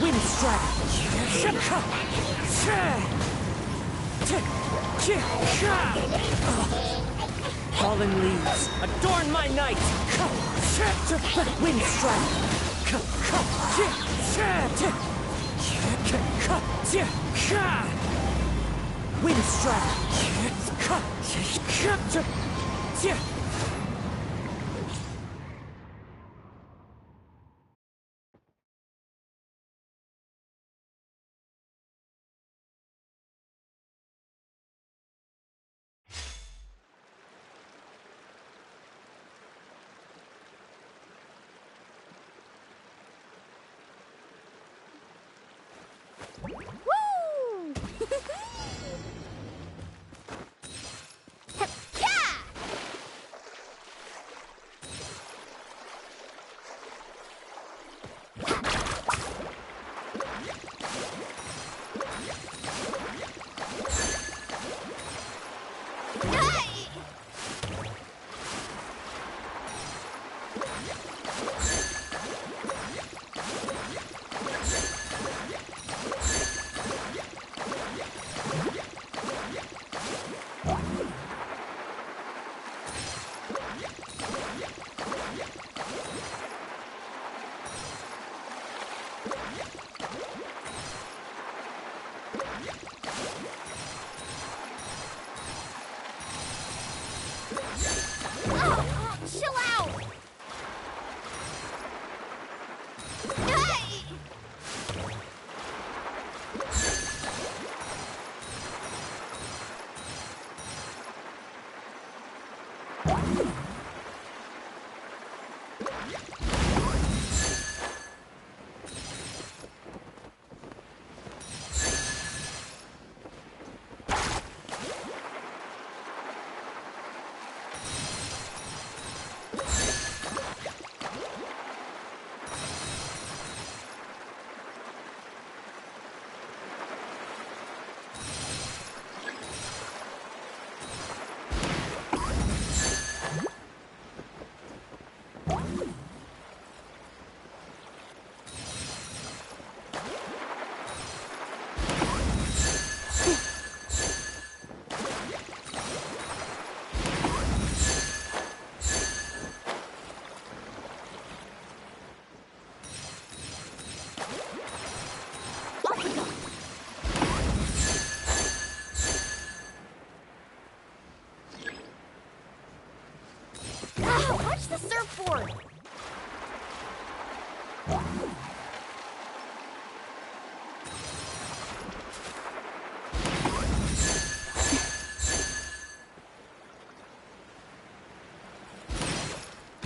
Wind strike. Fallen leaves, adorn my night. Wind strike. Wind strike. Chill out! Hey! Watch the surfboard!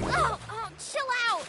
Oh, chill out!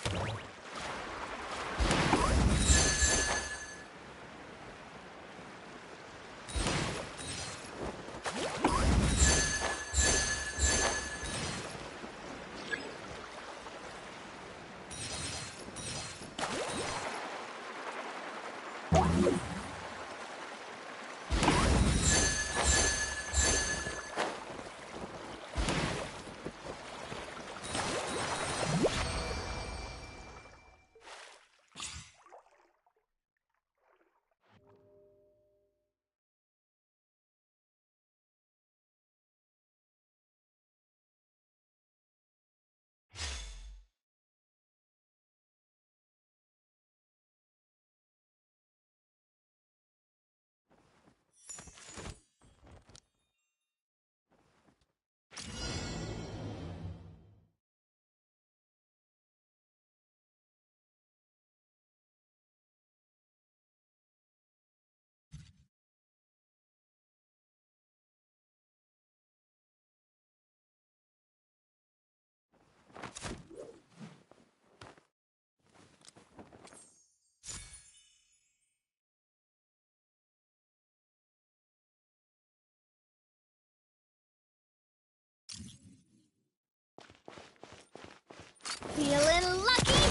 Feeling lucky?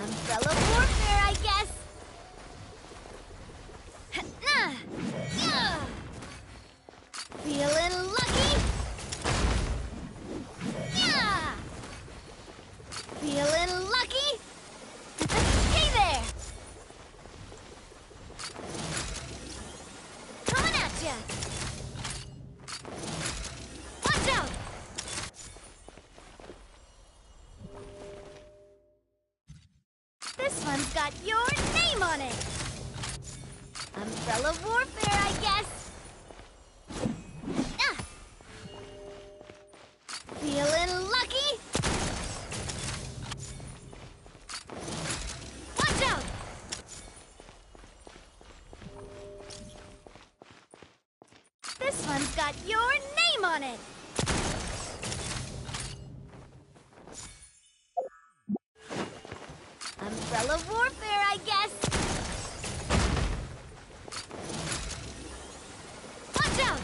Umbrella warfare, I guess. ya! Watch out! This one's got your name on it! Umbrella warfare, I guess! Ah. Feeling lucky? Watch out! This one's got your name on it! Umbrella warfare, I guess! Watch out!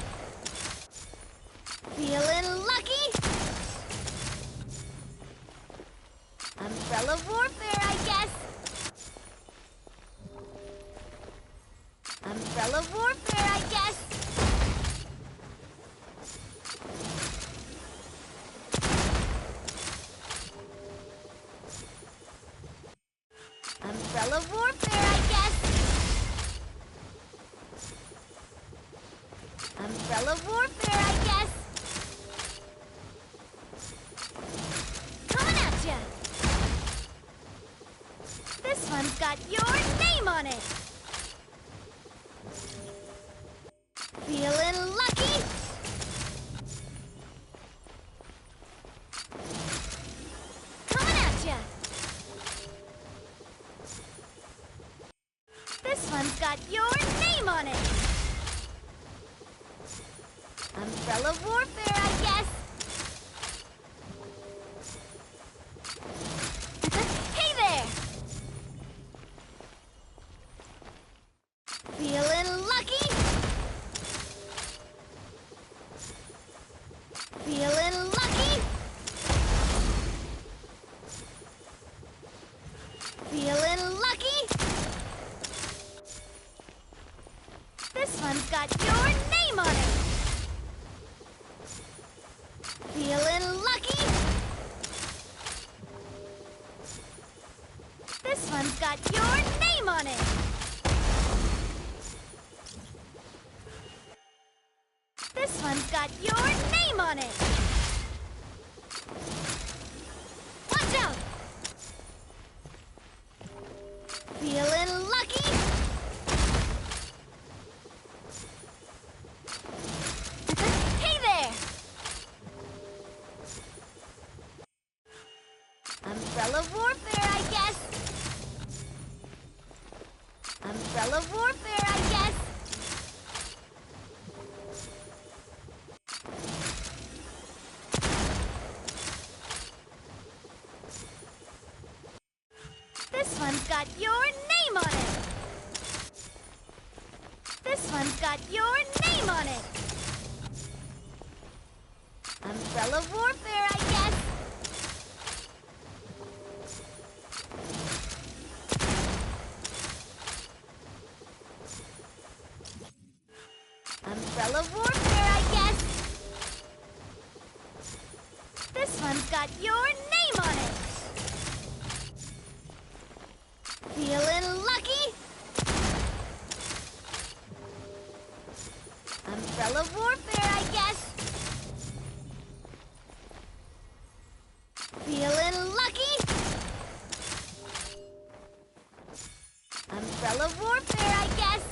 Feeling lucky? Umbrella warfare, I guess! Umbrella warfare, I guess! Umbrella warfare, I guess! Umbrella warfare, I guess! Coming at ya! This one's got your name on it! Feeling lucky? Coming at ya! This one's got your name on it! Umbrella warfare, I guess! Hey there! Feeling lucky? Feeling lucky? Feeling lucky? This one's got your name on it! Feeling lucky? This one's got your name on it! This one's got your name on it! Watch out! Feeling lucky? Hey there! Umbrella warfare, I guess! Umbrella warfare, I guess! This one's got your name on it! This one's got your name on it! Umbrella warfare, I guess! Umbrella warfare, I guess! This one's got your name on it! Feeling lucky? Umbrella warfare, I guess! Feeling lucky? Umbrella warfare, I guess!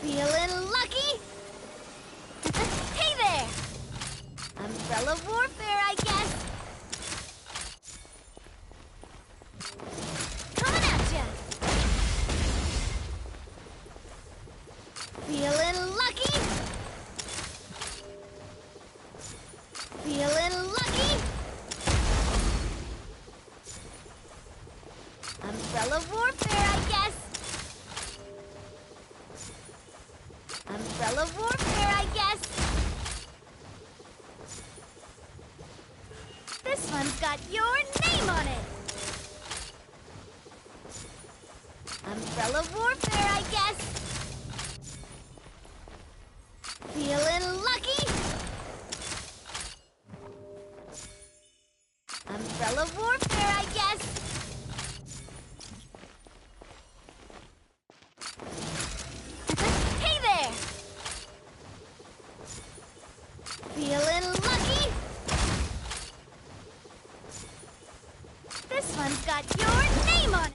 Feeling lucky? Hey there! Umbrella warfare, I guess! Coming at ya! Feeling lucky? Feeling lucky? Umbrella warfare, I guess! Umbrella warfare, I guess! This one's got your name on it! Umbrella warfare, I guess! Feeling lucky? Umbrella warfare, I guess! This one's got your name on it.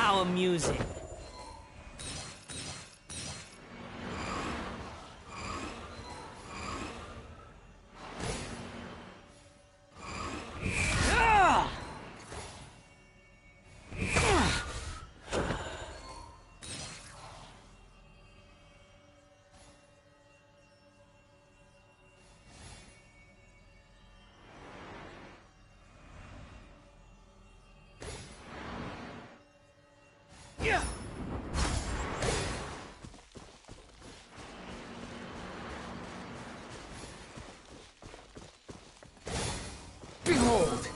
How amusing. Behold!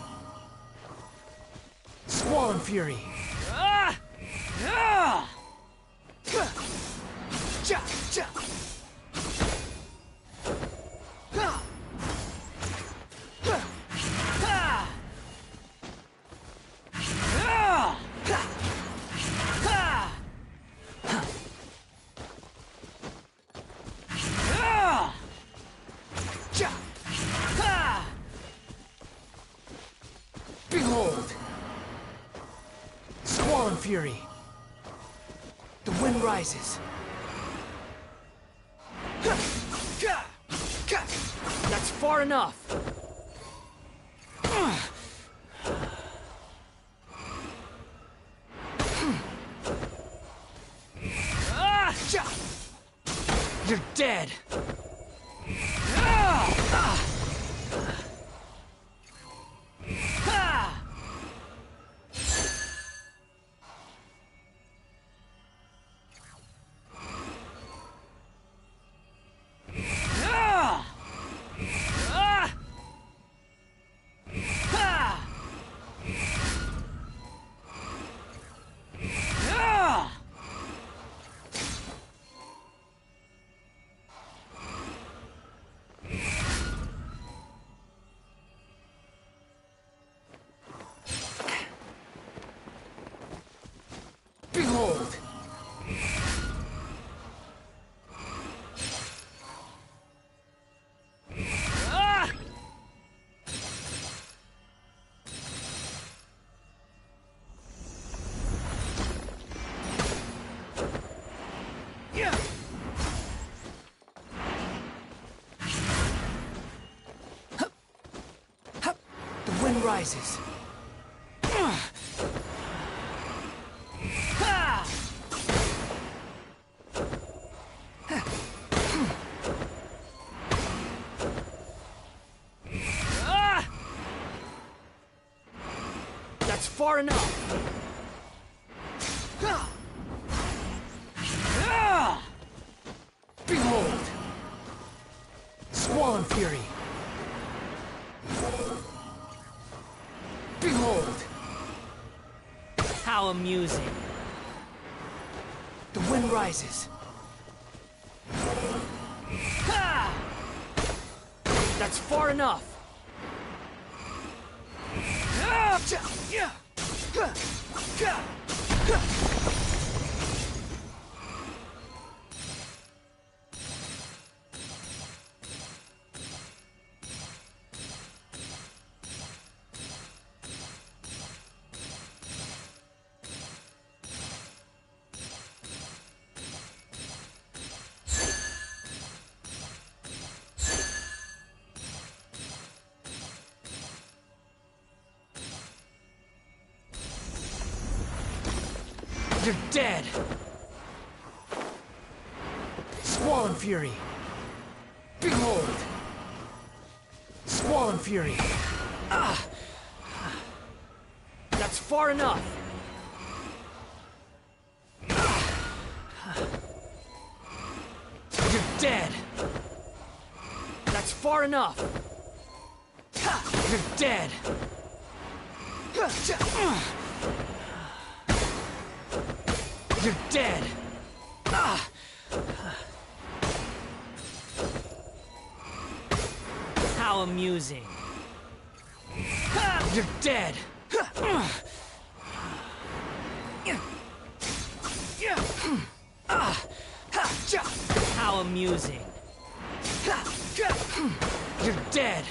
Squall Fury! Behold! Squall Fury! The wind rises. That's far enough. You're dead! Behold! The wind rises. That's far enough. Behold! Squall Fury! Behold! How amusing. The wind rises. That's far enough. You're dead! Squall Fury! Behold! Squall Fury! That's far enough. You're dead! That's far enough. You're dead! You're dead! How amusing. You're dead! How amusing. You're dead!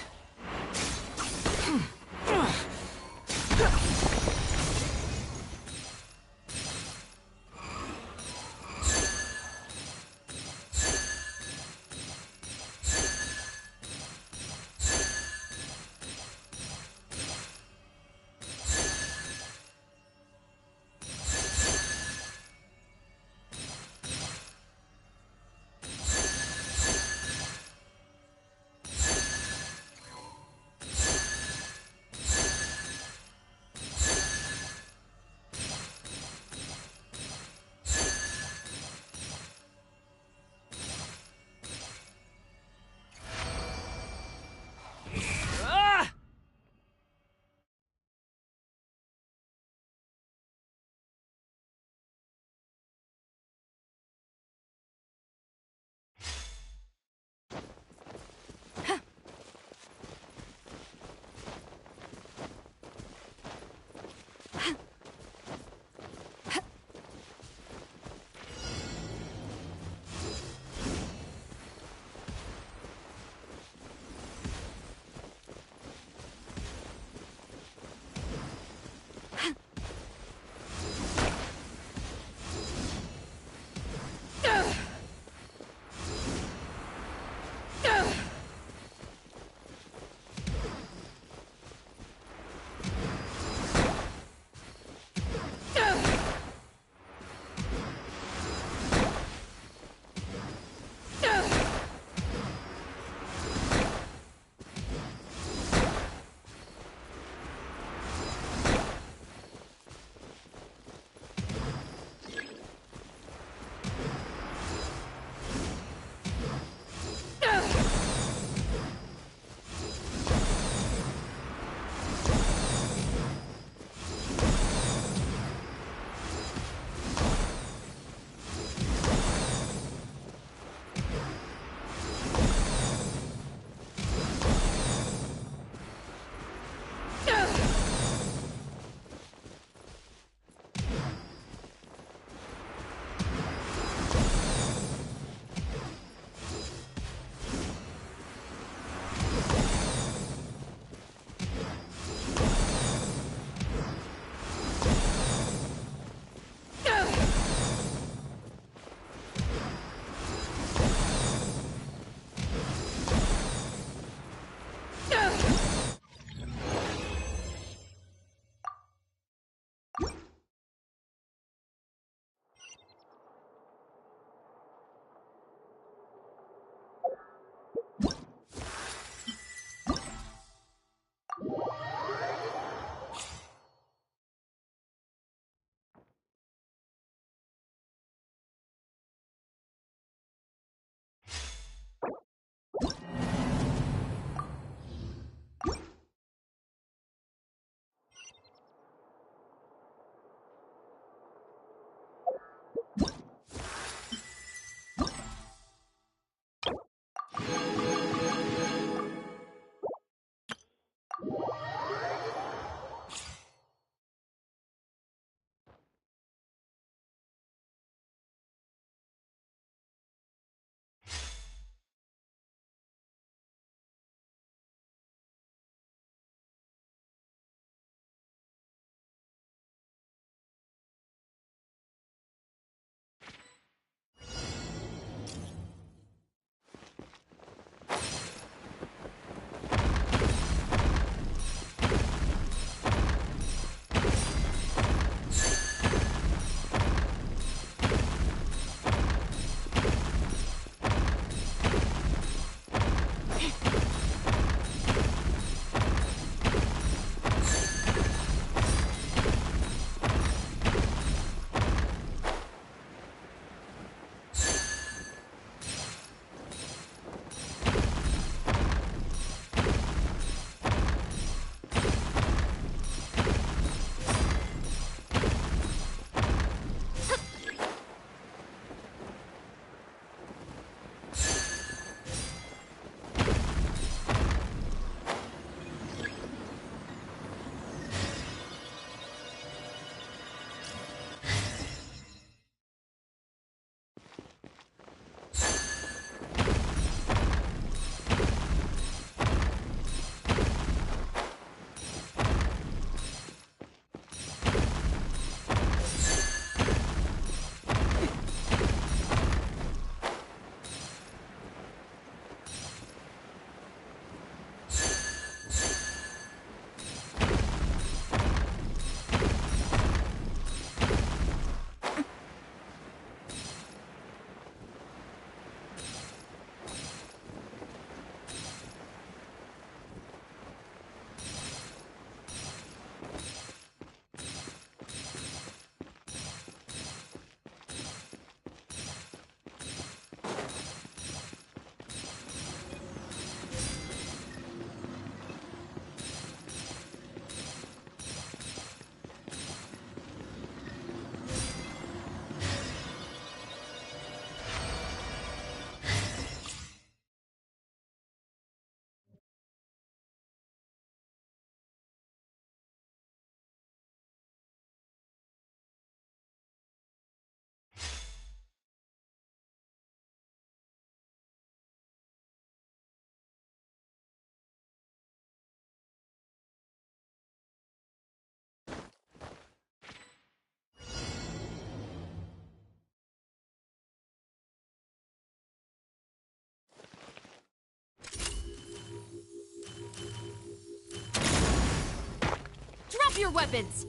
Drop your weapons!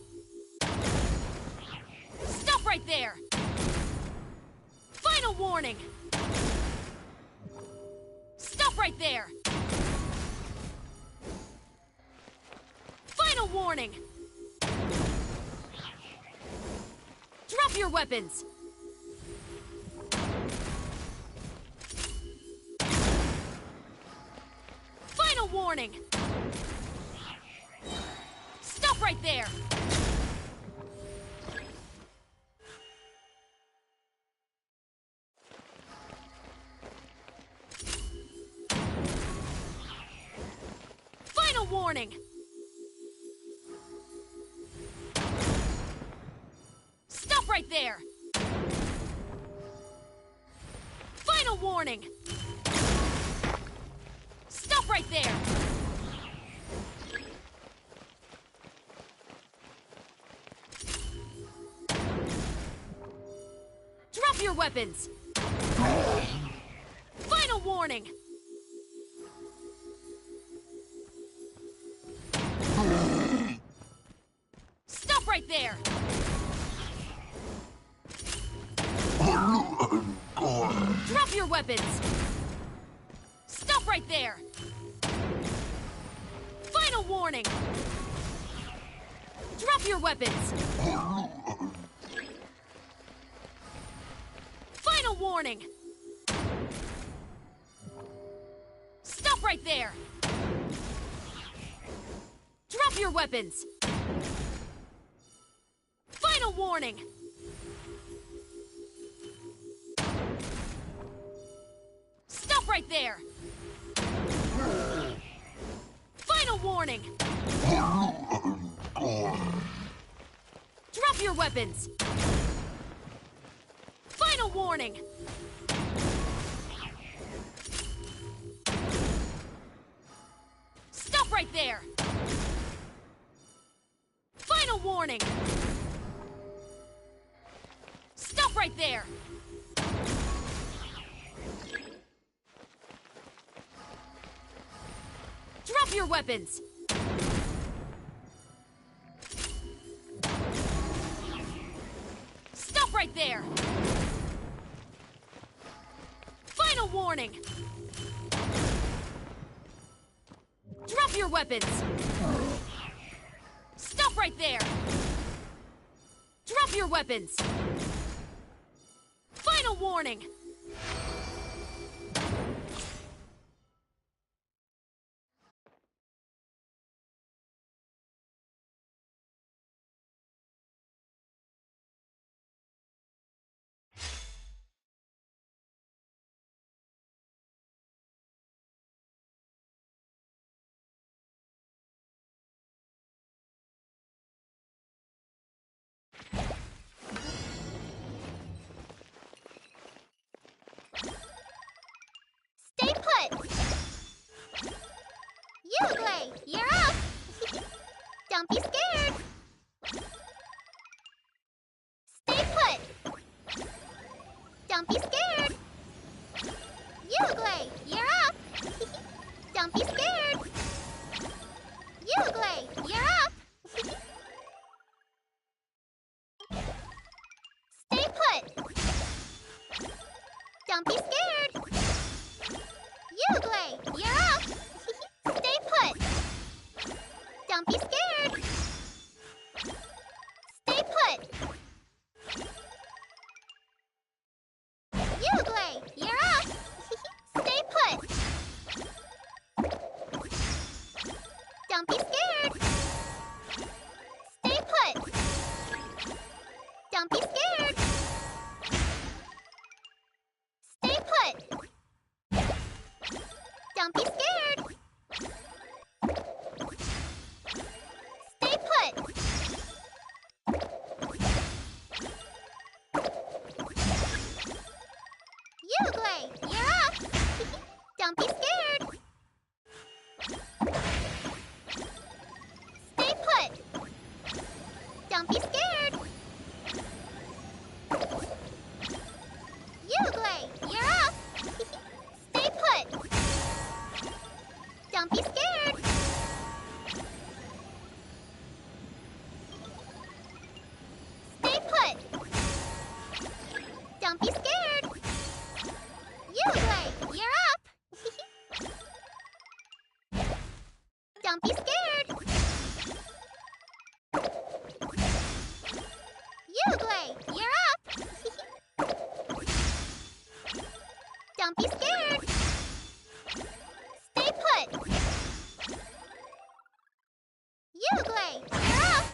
Stop right there! Final warning! Stop right there! Final warning! Drop your weapons! Final warning! Stop right there! Final warning! Stop right there! Final warning! Stop right there! Drop your weapons! Final warning! Stop right there! Drop your weapons! Stop right there! Final warning! Drop your weapons! Final warning! Stop right there! Drop your weapons! Final warning! Stop right there! Final warning! Drop your weapons! Final warning! Stop right there! Final warning! Stop right there! Drop your weapons! Stop right there! Final warning! Drop your weapons! Stop right there! Drop your weapons! Final warning! Stay put! Uglay, you're up! Don't be scared! Stay put! Don't be scared! Uglay, you're up! Don't be scared! Uglay, you're up! Stay put! Don't be scared! Uglay, you're up! Stay put! Don't be scared! Stay put! Uglay, you're up! Stay put! Don't be scared! Stay put! Don't be scared! Stay put! Don't be scared! Stay put! Uglay, you're up! Don't be scared! Stay put! Don't be scared! Uruguay, you're up! Don't be scared! Stay put! Uruguay, you're up!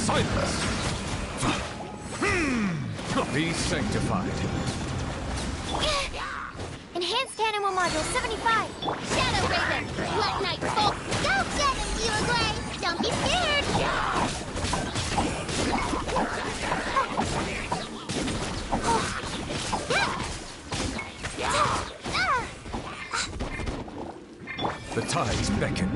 Silence! Be sanctified. Enhanced Animal Module 75! Shadow Raven! Blood Knight Bolt! Go get him, Uruguay! Don't be scared! The tides beckon.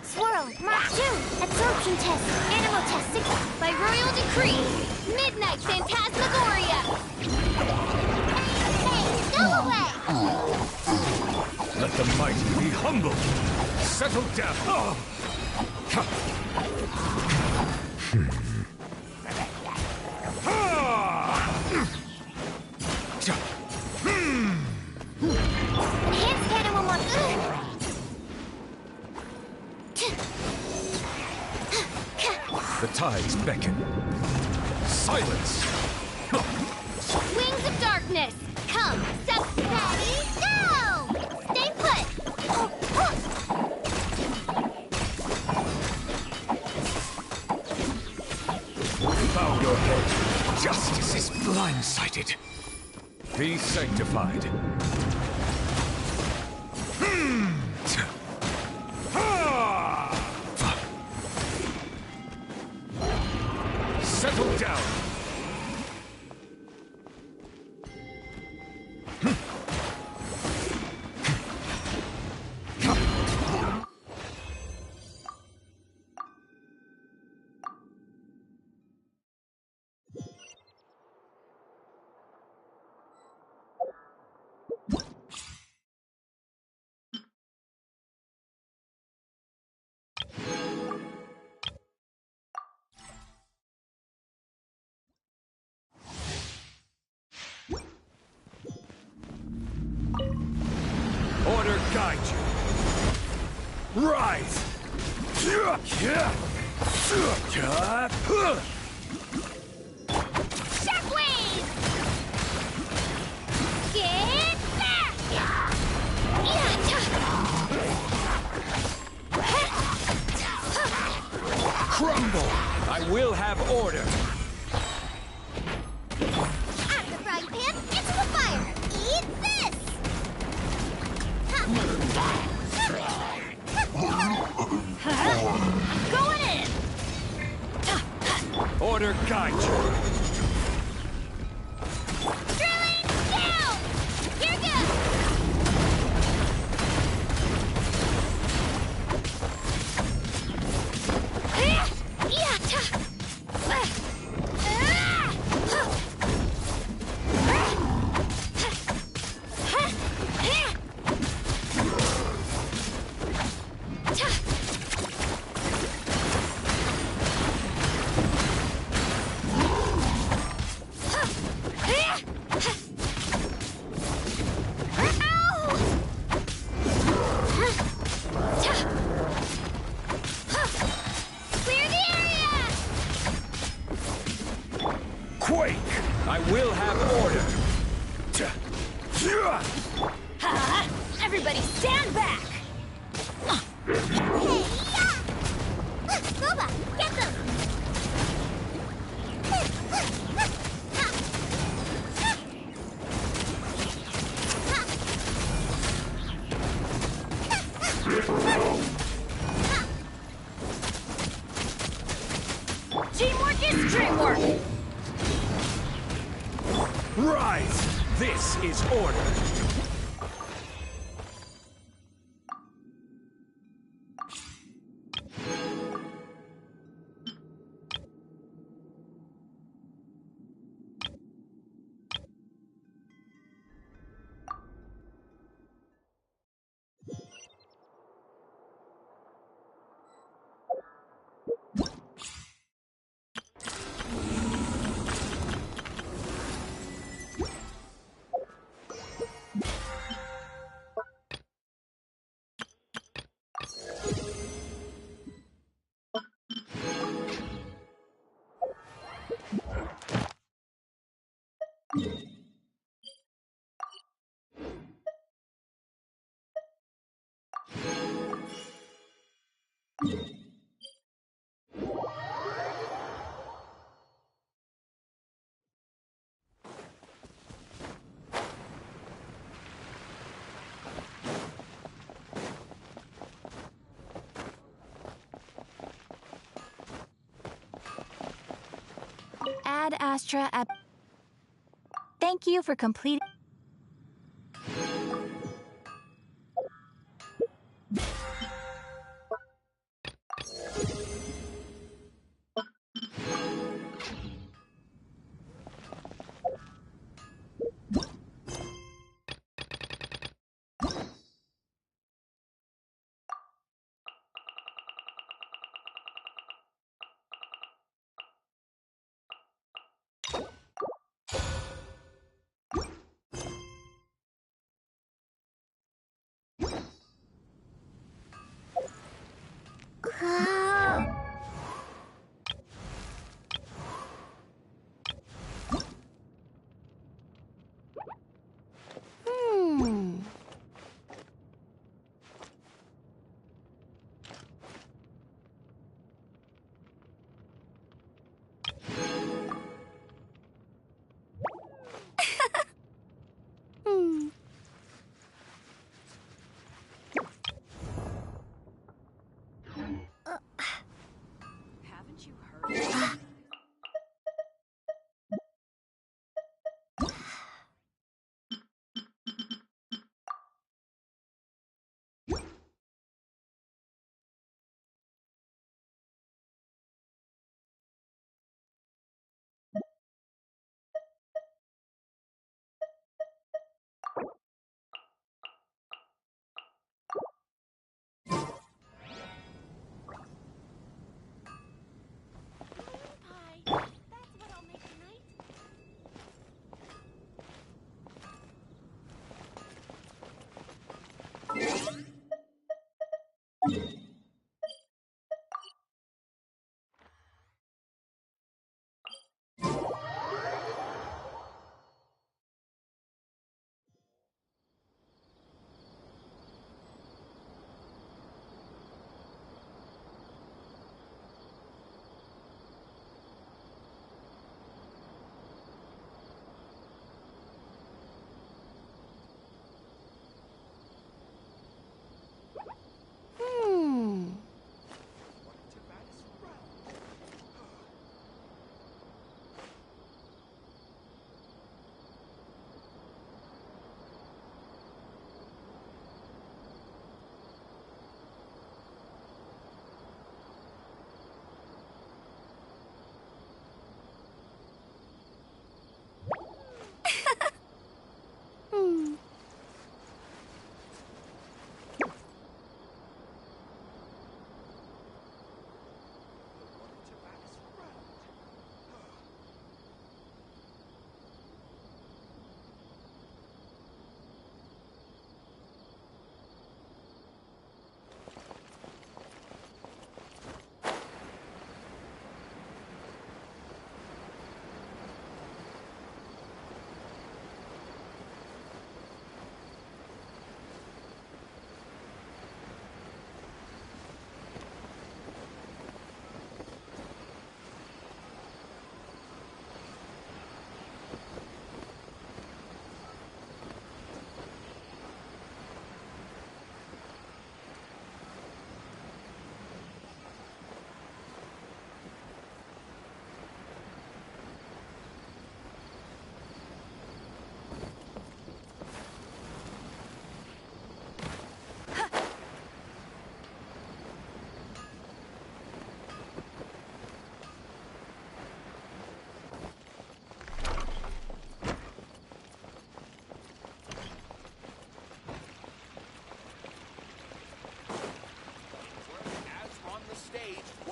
Swirl, Mark 2, Absorption Test, Animal Test 6, by Royal Decree, Midnight Phantasmagoria! Hey, go away! Let the mighty be humble. Settle down. Oh. Enhanced Animal Module... The tides beckon. Silence! Wings of Darkness! Come, step, ready, go! Stay put! Bow your head. Justice is blindsided. Be sanctified. Settle down. Order guide you. Rise! Shockwave! Get back! Crumble! I will have order. Out of the frying pan, into the fire! Eat this! Going in! Order guide you. Drilling down! Here goes! Ha! Everybody stand back! Hey, yeah! Boba, get them! Teamwork is dreamwork! Rise! This is order! Ad Astra at... Thank you for completing...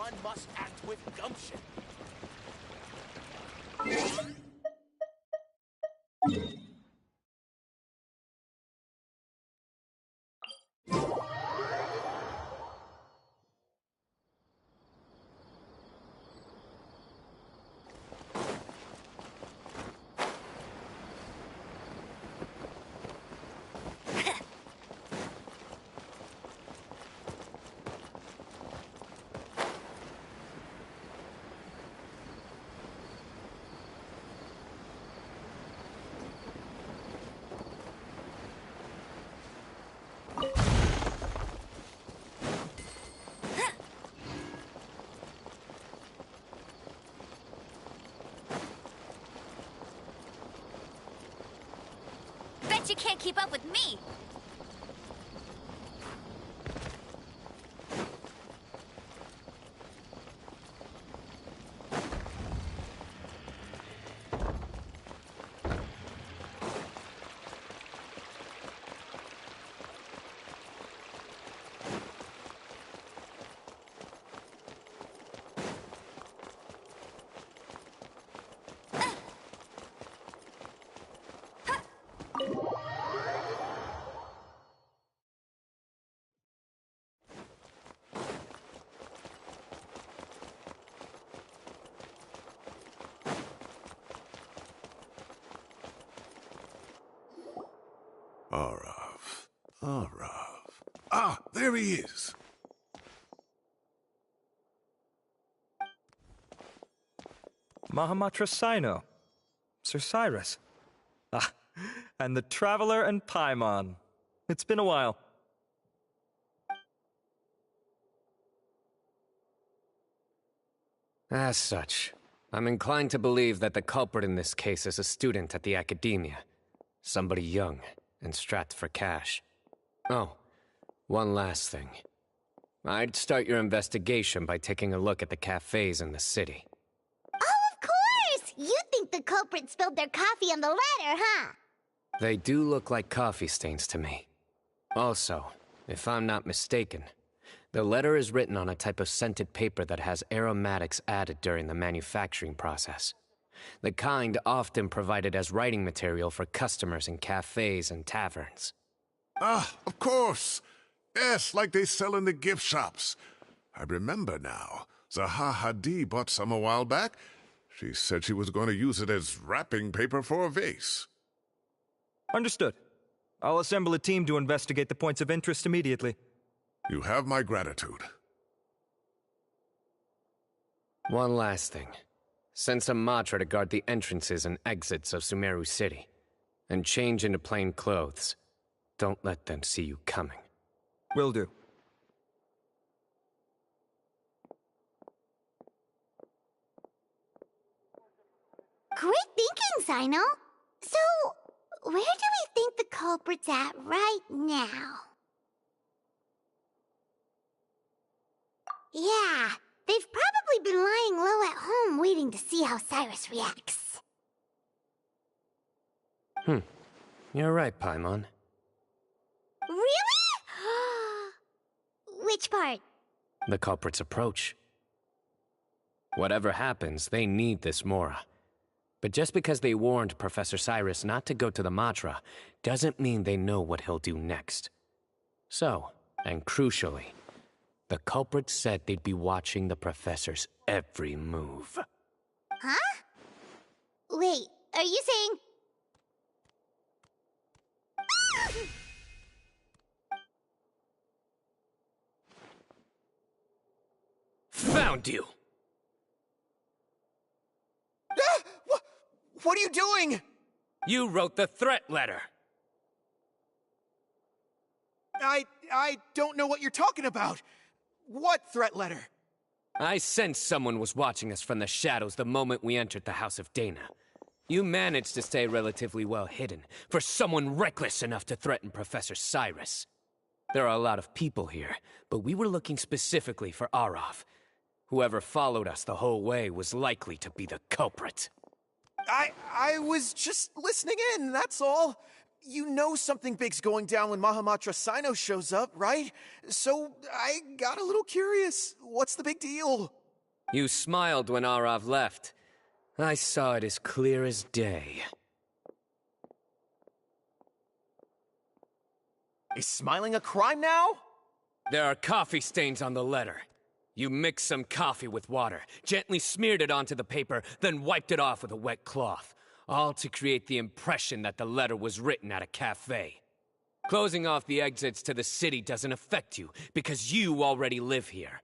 One must act with gumption. Bet you can't keep up with me! Arav. Ah, there he is. Mahamatra Sino. Sir Cyrus. Ah, and the Traveler and Paimon. It's been a while. As such, I'm inclined to believe that the culprit in this case is a student at the academia. Somebody young and strapped for cash. Oh, one last thing. I'd start your investigation by taking a look at the cafes in the city. Oh, of course! You think the culprit spilled their coffee on the ladder, huh? They do look like coffee stains to me. Also, if I'm not mistaken, the letter is written on a type of scented paper that has aromatics added during the manufacturing process. The kind often provided as writing material for customers in cafes and taverns. Ah, of course. Yes, like they sell in the gift shops. I remember now. Zaha Hadid bought some a while back. She said she was going to use it as wrapping paper for a vase. Understood. I'll assemble a team to investigate the points of interest immediately. You have my gratitude. One last thing. Send some Matra to guard the entrances and exits of Sumeru City. And change into plain clothes. Don't let them see you coming. Will do. Great thinking, Sino. So, where do we think the culprit's at right now? Yeah, they've probably been lying low at home waiting to see how Cyrus reacts. You're right, Paimon. Really? Which part? The culprit's approach. Whatever happens, they need this Mora. But just because they warned Professor Cyrus not to go to the Matra, doesn't mean they know what he'll do next. So, and crucially, the culprit said they'd be watching the professor's every move. Huh? Wait, are you saying... Found you! What are you doing? You wrote the threat letter! I don't know what you're talking about. What threat letter? I sensed someone was watching us from the shadows the moment we entered the House of Dana. You managed to stay relatively well hidden for someone reckless enough to threaten Professor Cyrus. There are a lot of people here, but we were looking specifically for Arav. Whoever followed us the whole way was likely to be the culprit. I was just listening in, that's all. you know something big's going down when Mahamatra Sino shows up, right? So I got a little curious. What's the big deal? You smiled when Arav left. I saw it as clear as day. Is smiling a crime now? There are coffee stains on the letter. You mixed some coffee with water, gently smeared it onto the paper, then wiped it off with a wet cloth, all to create the impression that the letter was written at a cafe. Closing off the exits to the city doesn't affect you, because you already live here.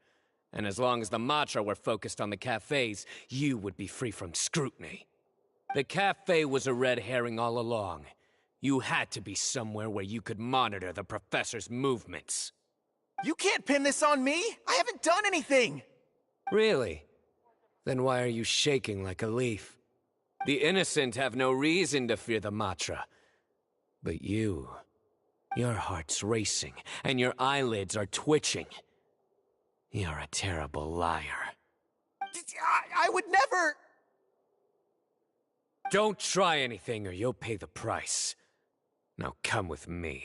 And as long as the Matra were focused on the cafes, you would be free from scrutiny. The cafe was a red herring all along. You had to be somewhere where you could monitor the professor's movements. You can't pin this on me! I haven't done anything! Really? Then why are you shaking like a leaf? The innocent have no reason to fear the Matra. But you... your heart's racing, and your eyelids are twitching. You're a terrible liar. I would never... Don't try anything or you'll pay the price. Now come with me.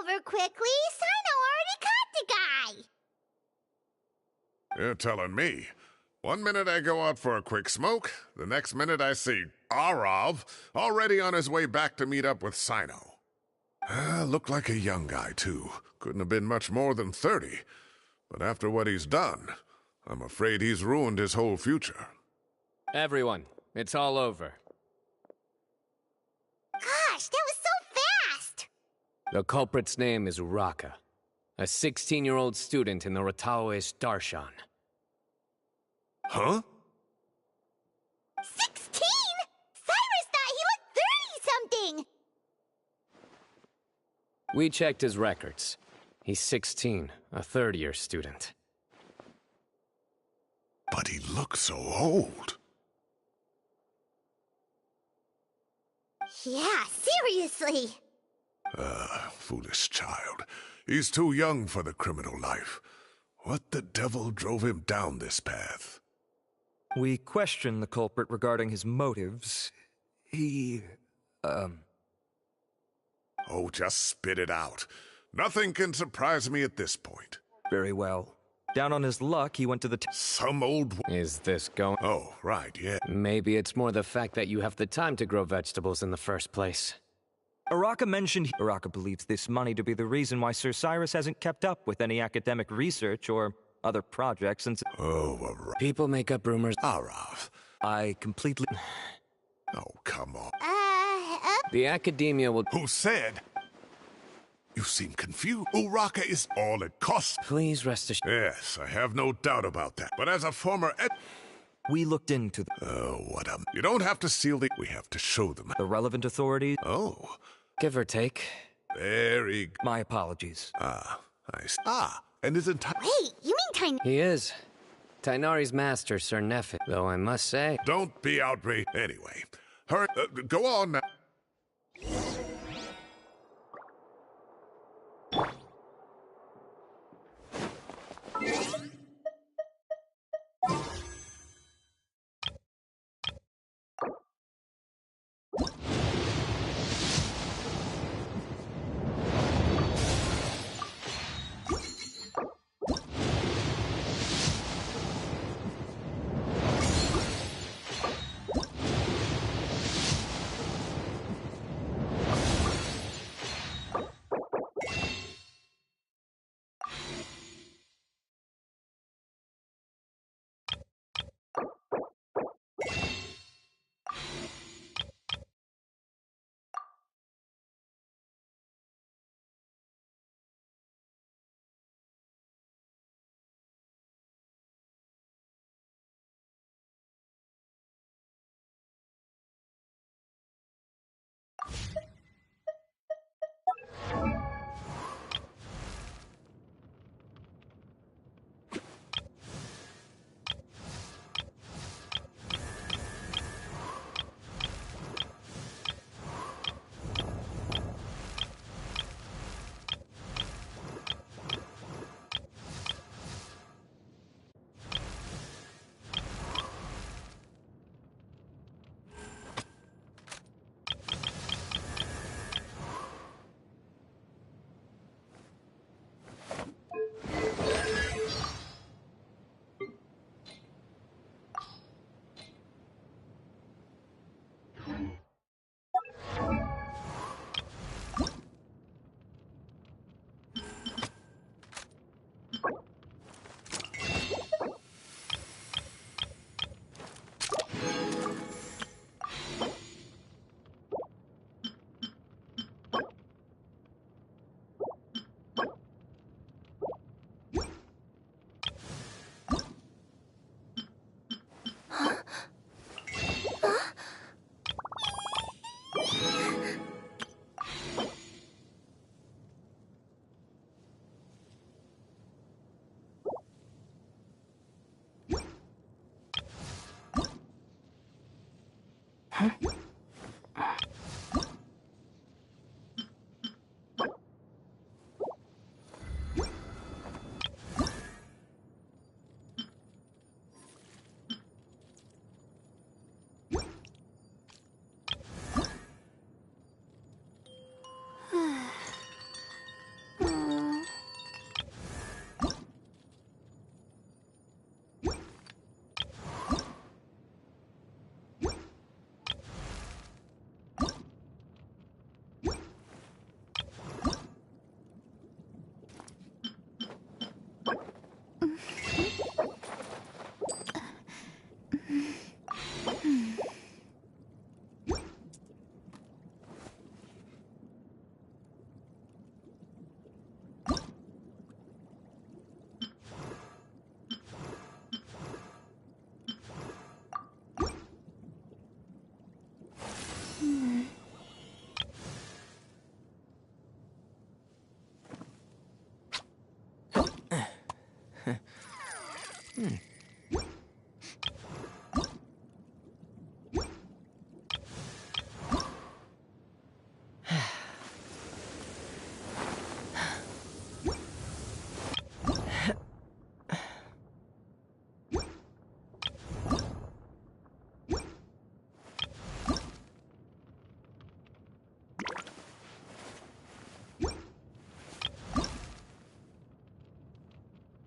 Over quickly. Sino already caught the guy. You're telling me. One minute I go out for a quick smoke, the next minute I see Arav already on his way back to meet up with Sino. Looked like a young guy, too. Couldn't have been much more than 30. But after what he's done, I'm afraid he's ruined his whole future. Everyone, it's all over. Gosh, that was so fast! The culprit's name is Uraka, a 16-year-old student in the Rataoist Darshan. Huh? 16? Cyrus thought he looked 30-something! We checked his records. He's 16, a third-year student. But he looks so old. Yeah, seriously! Foolish child. He's too young for the criminal life. What the devil drove him down this path? We questioned the culprit regarding his motives. He... Oh, just spit it out. Nothing can surprise me at this point. Very well. Down on his luck, he went to the... Some old... Is this going... Oh, right, yeah. Maybe it's more the fact that you have the time to grow vegetables in the first place. Uraka mentioned... Uraka believes this money to be the reason why Sir Cyrus hasn't kept up with any academic research or other projects since... Oh, Arav. People make up rumors. Arav. I completely... Oh, come on. The academia will... Who said? You seem confused. Uraka is all it costs. Please rest assured. Yes, I have no doubt about that. But as a former We looked into Oh, what a... You don't have to seal the... We have to show them. the relevant authorities. Oh, Give or take. very... My apologies. And his entire... Wait, you mean He is. Tainari's master, Sir Nefit, though I must say... Don't be outraged. Anyway, hurry... go on now.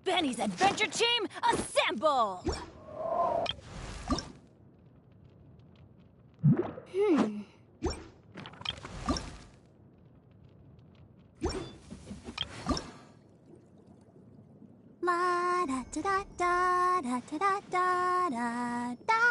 Benny's Adventure Team, assemble! La da da da da da da da da da.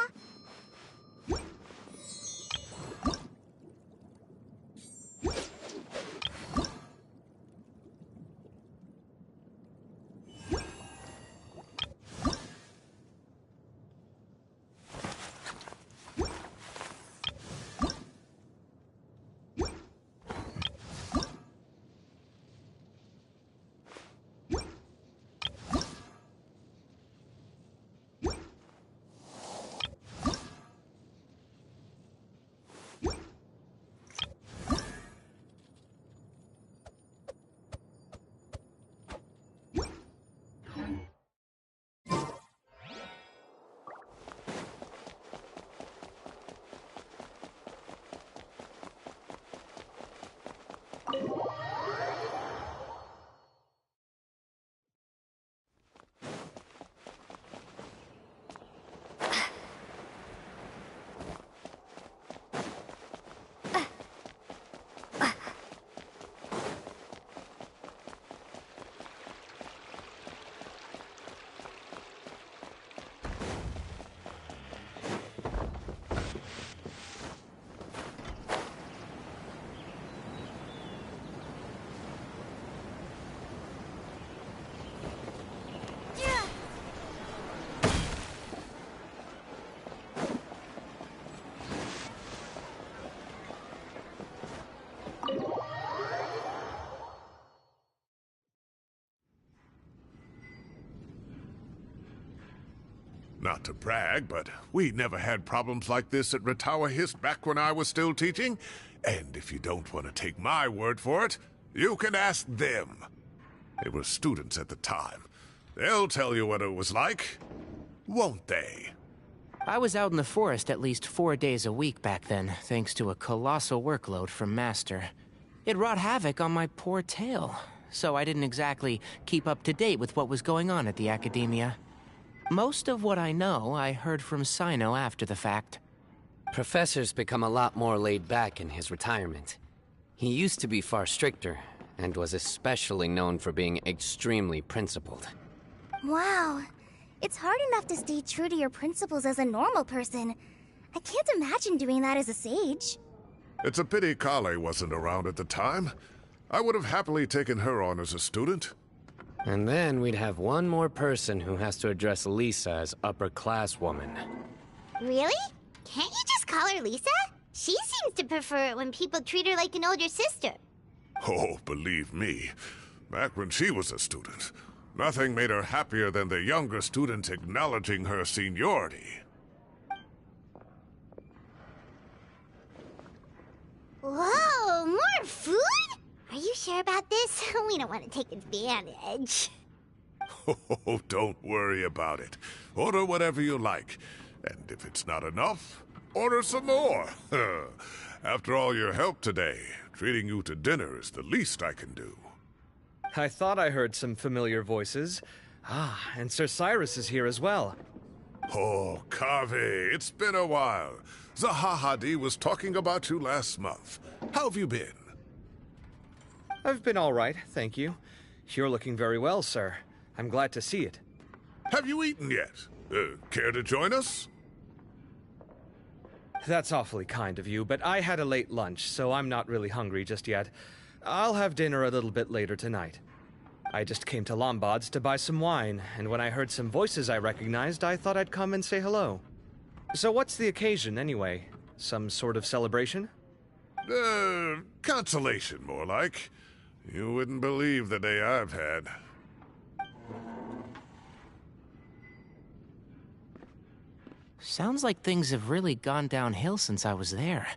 Not to brag, but we never had problems like this at Ratawa Hist back when I was still teaching. And if you don't want to take my word for it, you can ask them. They were students at the time. They'll tell you what it was like, won't they? I was out in the forest at least 4 days a week back then, thanks to a colossal workload from Master. It wrought havoc on my poor tail, so I didn't exactly keep up to date with what was going on at the Academia. Most of what I know, I heard from Sino after the fact. Professor's become a lot more laid back in his retirement. He used to be far stricter, and was especially known for being extremely principled. Wow. It's hard enough to stay true to your principles as a normal person. I can't imagine doing that as a sage. It's a pity Kale wasn't around at the time. I would have happily taken her on as a student. And then we'd have one more person who has to address Lisa as upper-class woman. Really? Can't you just call her Lisa? She seems to prefer it when people treat her like an older sister. Oh, believe me, back when she was a student, nothing made her happier than the younger students acknowledging her seniority. Whoa, more food? Are you sure about this? We don't want to take advantage. Oh, don't worry about it. Order whatever you like. And if it's not enough, order some more. After all your help today, treating you to dinner is the least I can do. I thought I heard some familiar voices. Ah, and Sir Cyrus is here as well. Oh, Kave, it's been a while. Zahahadi was talking about you last month. How have you been? I've been all right, thank you. You're looking very well, sir. I'm glad to see it. Have you eaten yet? Care to join us? That's awfully kind of you, but I had a late lunch, so I'm not really hungry just yet. I'll have dinner a little bit later tonight. I just came to Lombard's to buy some wine, and when I heard some voices I recognized, I thought I'd come and say hello. So what's the occasion, anyway? Some sort of celebration? Consolation, more like. You wouldn't believe the day I've had. Sounds like things have really gone downhill since I was there.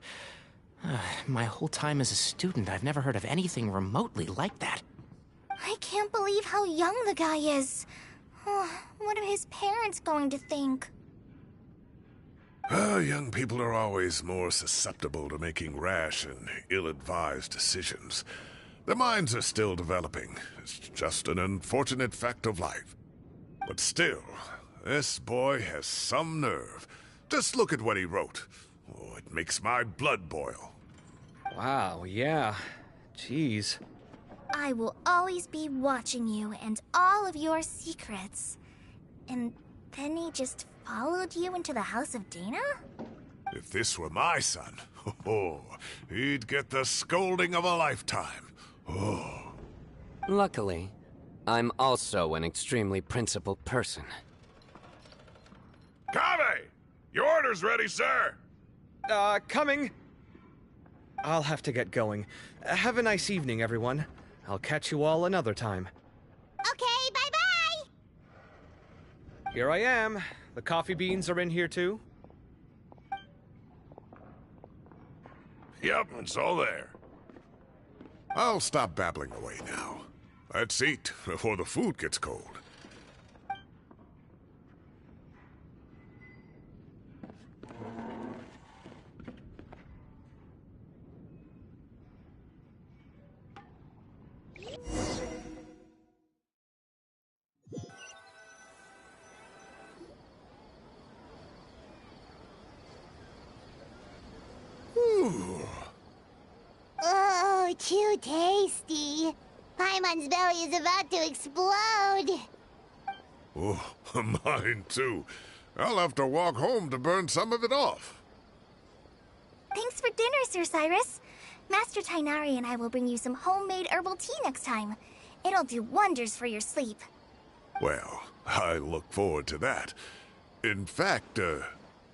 My whole time as a student, I've never heard of anything remotely like that. I can't believe how young the guy is. What are his parents going to think? Young people are always more susceptible to making rash and ill-advised decisions. Their minds are still developing. It's just an unfortunate fact of life. But still, this boy has some nerve. Just look at what he wrote. Oh, it makes my blood boil. Wow, yeah. Jeez. I will always be watching you and all of your secrets. And then he just followed you into the house of Dana? If this were my son, he'd get the scolding of a lifetime. Oh. Luckily, I'm also an extremely principled person. Kave! Your order's ready, sir! Coming! I'll have to get going. Have a nice evening, everyone. I'll catch you all another time. Okay, bye-bye! Here I am. The coffee beans are in here too? Yep, it's all there. I'll stop babbling away now. Let's eat before the food gets cold. Oh, too tasty. Paimon's belly is about to explode. Oh, mine too. I'll have to walk home to burn some of it off. Thanks for dinner, Sir Cyrus. Master Tainari and I will bring you some homemade herbal tea next time. It'll do wonders for your sleep. Well, I look forward to that. In fact,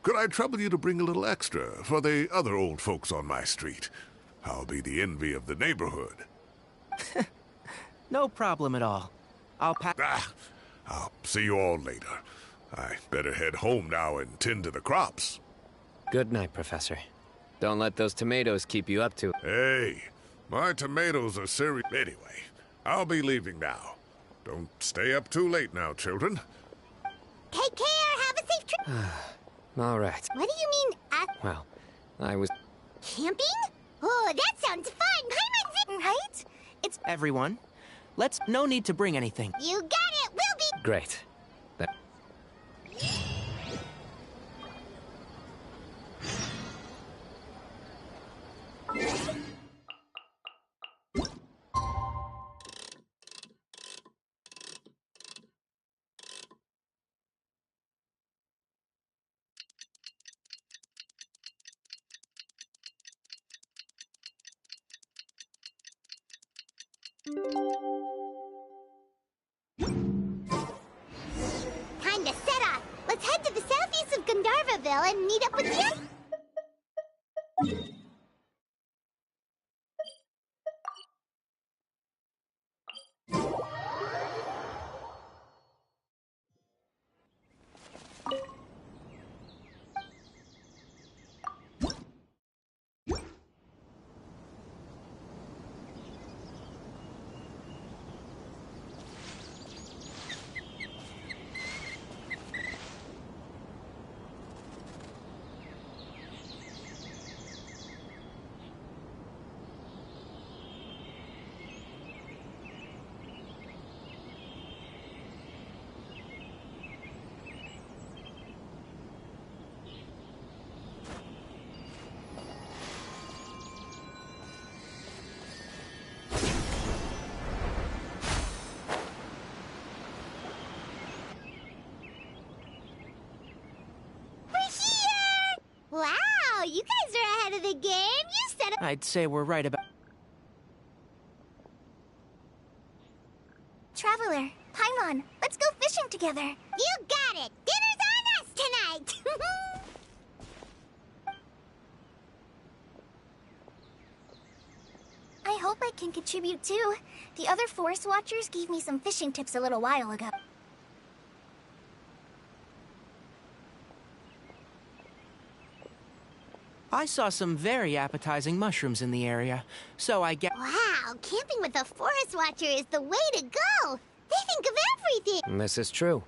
could I trouble you to bring a little extra for the other old folks on my street? I'll be the envy of the neighborhood. No problem at all. I'll pack. I'll see you all later. I better head home now and tend to the crops. Good night, Professor. Don't let those tomatoes keep you up too. Hey, my tomatoes are serious. Anyway, I'll be leaving now. Don't stay up too late now, children. Take care. Have a safe trip. All right. What do you mean, Well, I was... camping? Oh, that sounds fun. Paimon's right? It's... Everyone, no need to bring anything. You got it. We'll be... Great. Time to set off. Let's head to the southeast of Gandharvaville and meet up with you. Wow, you guys are ahead of the game. You said it. I'd say we're right about... Traveler, Paimon, let's go fishing together. You got it. Dinner's on us tonight. I hope I can contribute too. The other forest watchers gave me some fishing tips a little while ago. I saw some very appetizing mushrooms in the area, so I get. Wow, camping with a forest watcher is the way to go. They think of everything. This is true.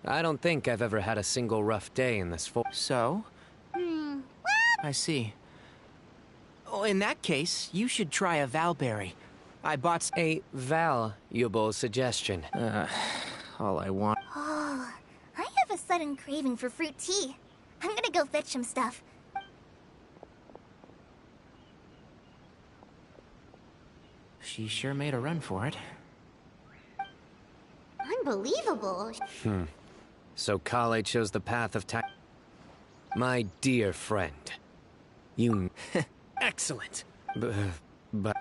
I don't think I've ever had a single rough day in this So? Well, I see. Oh, in that case, you should try a valberry. I bought a valuable suggestion. all I want. oh, I have a sudden craving for fruit tea. I'm gonna go fetch some stuff. She sure made a run for it. Unbelievable. So Kale chose the path of My dear friend, you... Excellent. But...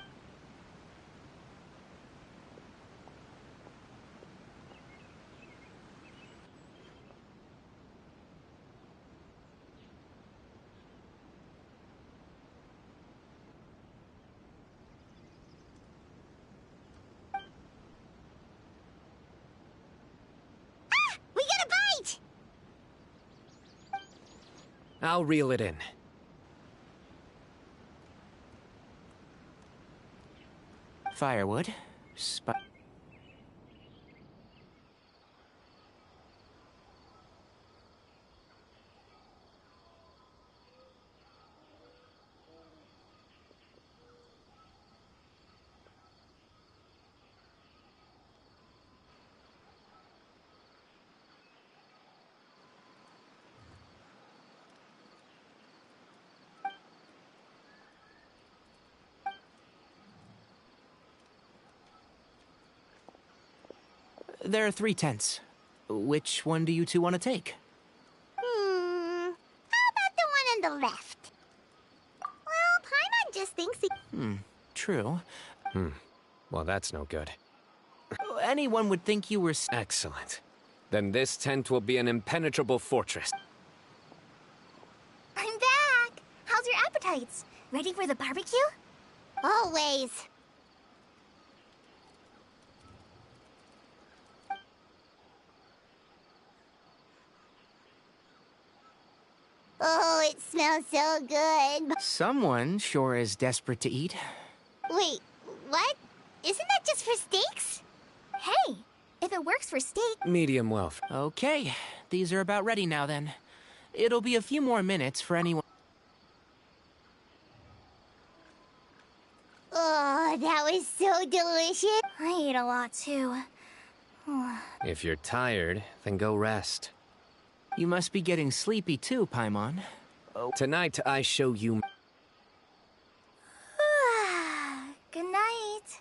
We got a bite! I'll reel it in. Firewood. There are 3 tents. Which one do you two want to take? How about the one on the left? Well, Paimon just thinks he... True. Well, that's no good. Anyone would think you were... Excellent. Then this tent will be an impenetrable fortress. I'm back! How's your appetites? Ready for the barbecue? Always. Oh, it smells so good. Someone sure is desperate to eat. Wait, what? Isn't that just for steaks? Hey, if it works for steak... Medium well. Okay, these are about ready now then. It'll be a few more minutes for anyone... Oh, that was so delicious. I ate a lot too. If you're tired, then go rest. You must be getting sleepy too, Paimon. Tonight, I show you... Good night.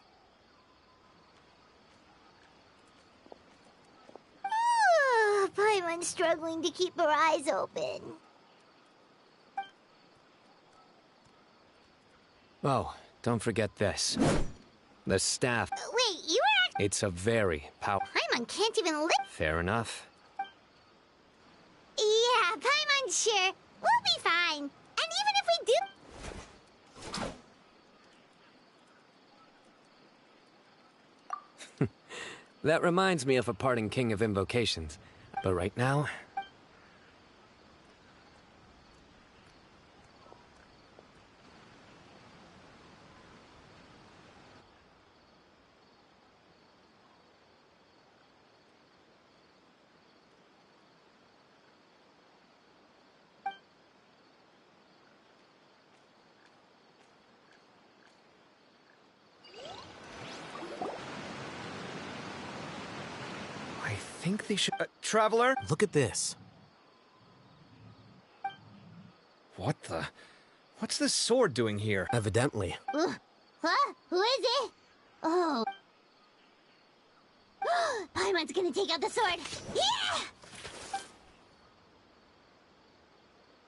Paimon's struggling to keep her eyes open. Oh, don't forget this. The staff. Wait, you were It's a very powerful... Paimon can't even lift. Fair enough. Yeah, Paimon's sure. We'll be fine. And even if we do... That reminds me of a parting king of invocations. But right now... I think they should... Traveler? Look at this. What the... What's this sword doing here? Evidently. Huh? Who is it? Oh. Paimon's gonna take out the sword. Yeah!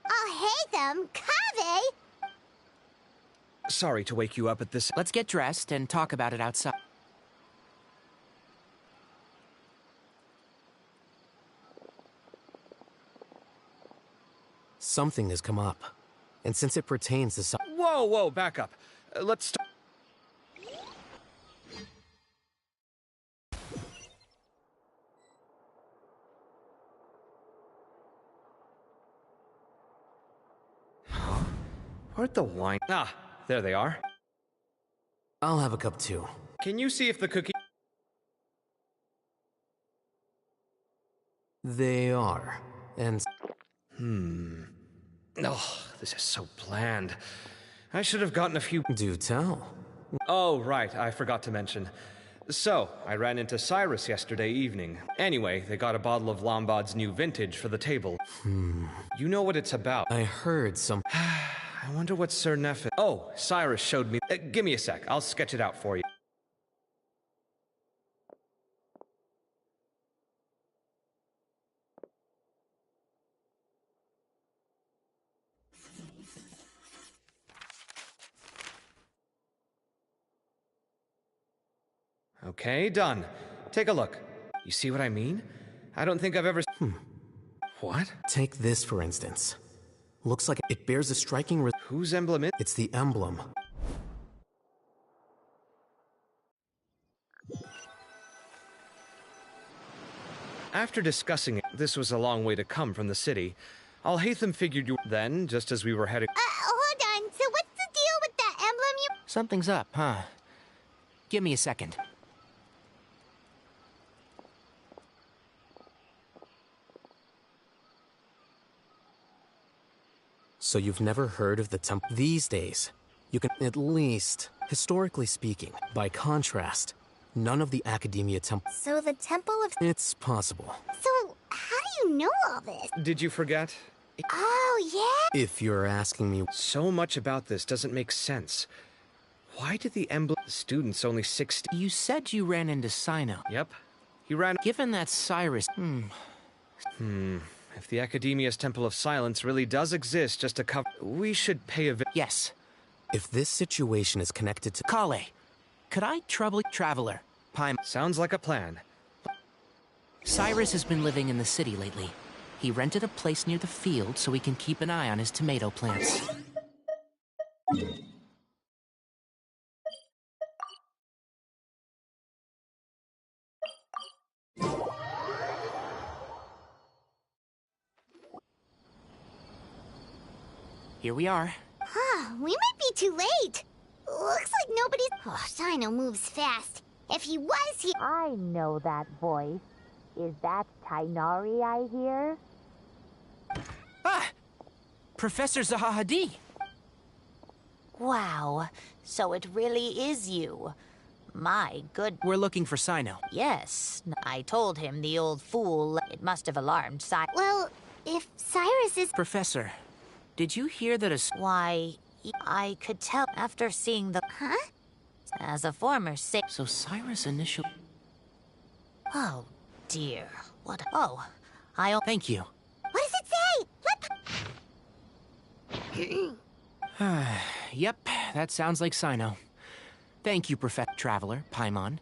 I'll hate them, Kave! Sorry to wake you up at this... Let's get dressed and talk about it outside. Something has come up. And since it pertains to some... Whoa, whoa, back up. Let's start... Where'd the wine? Ah, there they are. I'll have a cup too. Can you see if the cookie... They are. And Oh, this is so bland. I should have gotten a few... do tell. Oh, right, I forgot to mention. So, I ran into Cyrus yesterday evening. Anyway, they got a bottle of Lombard's new vintage for the table. You know what it's about. I heard some... I wonder what Sir Neff... Oh, Cyrus showed me... give me a sec, I'll sketch it out for you. Okay, done. Take a look. You see what I mean? I don't think I've ever... What? Take this, for instance. Looks like it bears a striking... Whose emblem is... It's the emblem. After discussing it, this was a long way to come from the city. Alhaitham figured you... Then, just as we were heading... Hold on. So what's the deal with that emblem you... Something's up, huh? Give me a second. So you've never heard of the temple? These days, you can, at least, historically speaking, by contrast, none of the Academia temples... So the Temple of... It's possible. So, how do you know all this? Did you forget? Oh, yeah? If you're asking me... So much about this doesn't make sense. Why did the emblem... Students only 16... You said you ran into Sino. Yep. He ran... Given that Cyrus... If the Academia's Temple of Silence really does exist just to cover... We should pay a... Yes. If this situation is connected to... Kale, could I trouble Traveler? Sounds like a plan. Cyrus has been living in the city lately. He rented a place near the field so he can keep an eye on his tomato plants. Here we are. Huh, we might be too late. Looks like nobody's... Oh, Sino moves fast. If he was here... I know that voice. Is that Tainari I hear? Ah! Professor Zahahadi! Wow, so it really is you. My good... We're looking for Sino. Yes, I told him, the old fool. It must have alarmed Well, if Cyrus is... Professor, did you hear that Why, I could tell after seeing the... Huh? As a former So Cyrus initially... Oh, dear. What... Thank you. What does it say? Yep, that sounds like Sino. Thank you, Professor Traveler, Paimon.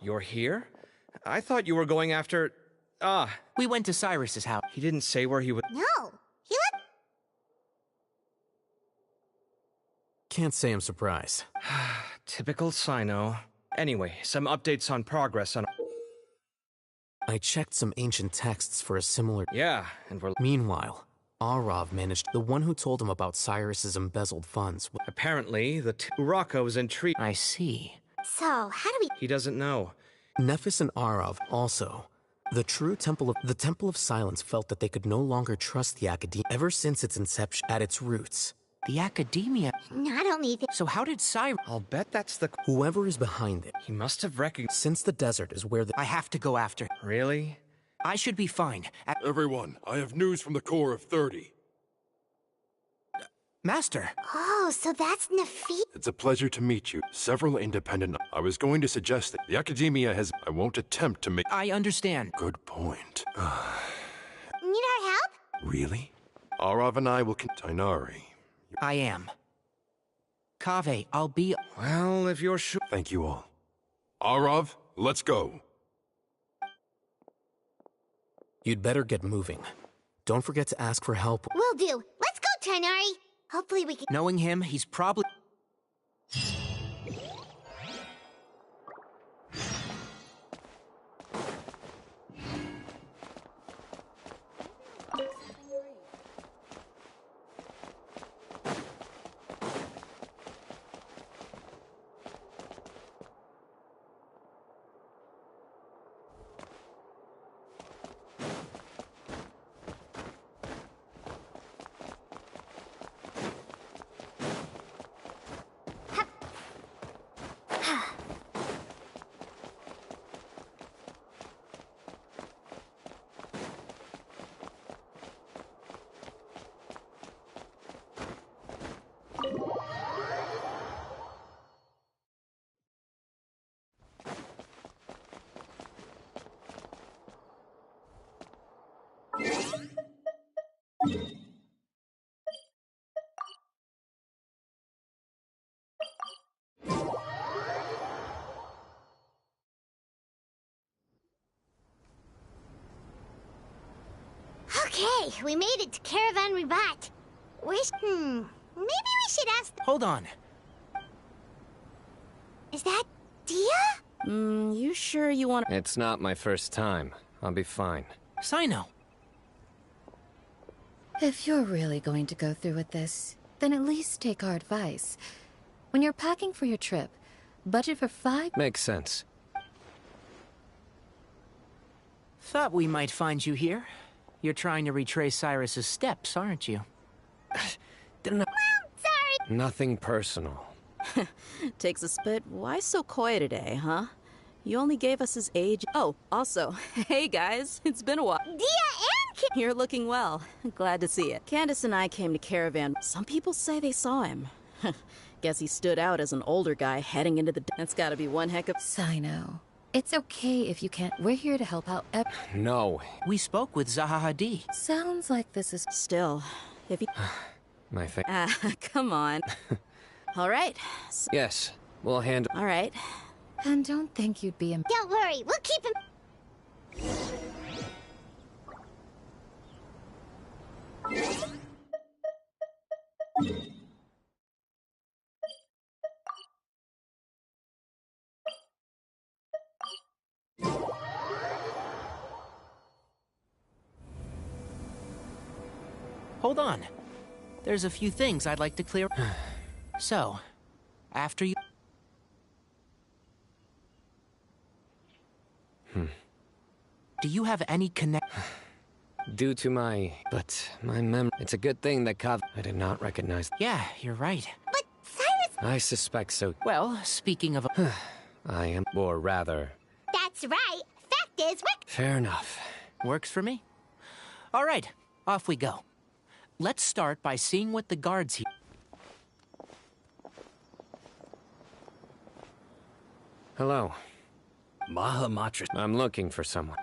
You're here? I thought you were going after... Ah, We went to Cyrus's house. he didn't say where he would... No, he let. Can't say I'm surprised. Typical Sino. Anyway, some updates on progress on... I checked some ancient texts for a similar... Yeah, and we're... Meanwhile, Arav managed the one who told him about Cyrus's embezzled funds. Apparently, the Uraka intrigued. I see. So, how do we. He doesn't know. Nephis and Arav also. The Temple of Silence felt that they could no longer trust the Academia ever since its inception at its roots. The Academia. Not only. So how did Cyrus... I'll bet that's the... Whoever is behind it, He must have recognized... since the desert is where the... I have to go after. Really? I should be fine. Everyone, I have news from the core of 30. Master. Oh, so that's Nefi. It's a pleasure to meet you. Several independent... I was going to suggest that the Academia has... I won't attempt to make... I understand. Good point. Need our help? Really? Arav and I will... Tainari. I am. Kaveh, I'll be... Well, if you're sure... Thank you all. Arav, let's go. You'd better get moving. Don't forget to ask for help. Will do. Let's go, Tainari. Hopefully we can. Knowing him, he's probably... Okay, we made it to Caravan Ribat. Maybe we should ask. Hold on. Is that Dia? You sure you want to... It's not my first time. I'll be fine. Sino. If you're really going to go through with this, then at least take our advice. When you're packing for your trip, budget for 5... Makes sense. Thought we might find you here. You're trying to retrace Cyrus's steps, aren't you? Sorry. Nothing personal. Takes a spit. Why so coy today, huh? You only gave us his age. Oh, also, hey guys, it's been a while. Dia and You're looking well. Glad to see it. Candace and I came to Caravan. Some people say they saw him. Guess he stood out as an older guy heading into the... That's gotta be one heck of... Sino. It's okay if you can't. We're here to help out. No. We spoke with Zaha Hadid. Sounds like this is... Still, if you... My thing. Come on. All right. Yes, we'll handle... All right. And don't think you'd be... Don't worry, we'll keep him. Hold on. There's a few things I'd like to clear. So, After you... Do you have any connect... Due to my... But my It's a good thing that I did not recognize... Yeah, you're right. But Cyrus... I suspect so. Well, speaking of... I am... Or rather... That's right. Fact is, we're... Fair enough. Works for me. All right, off we go. Let's start by seeing what the guards here... Hello. Mahamatra. I'm looking for someone.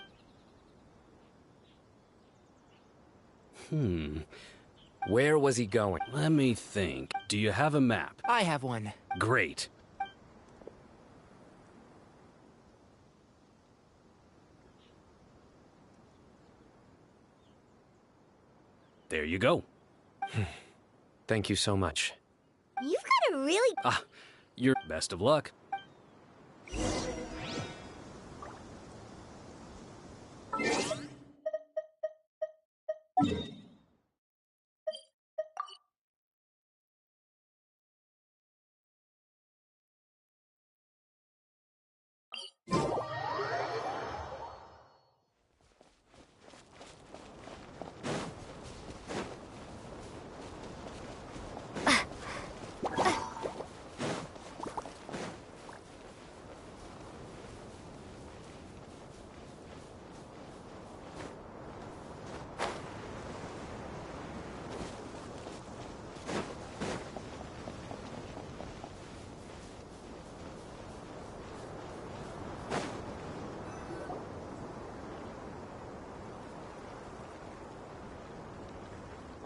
Where was he going? Let me think. Do you have a map? I have one. Great. There you go. Thank you so much. You've got a really... Your best of luck.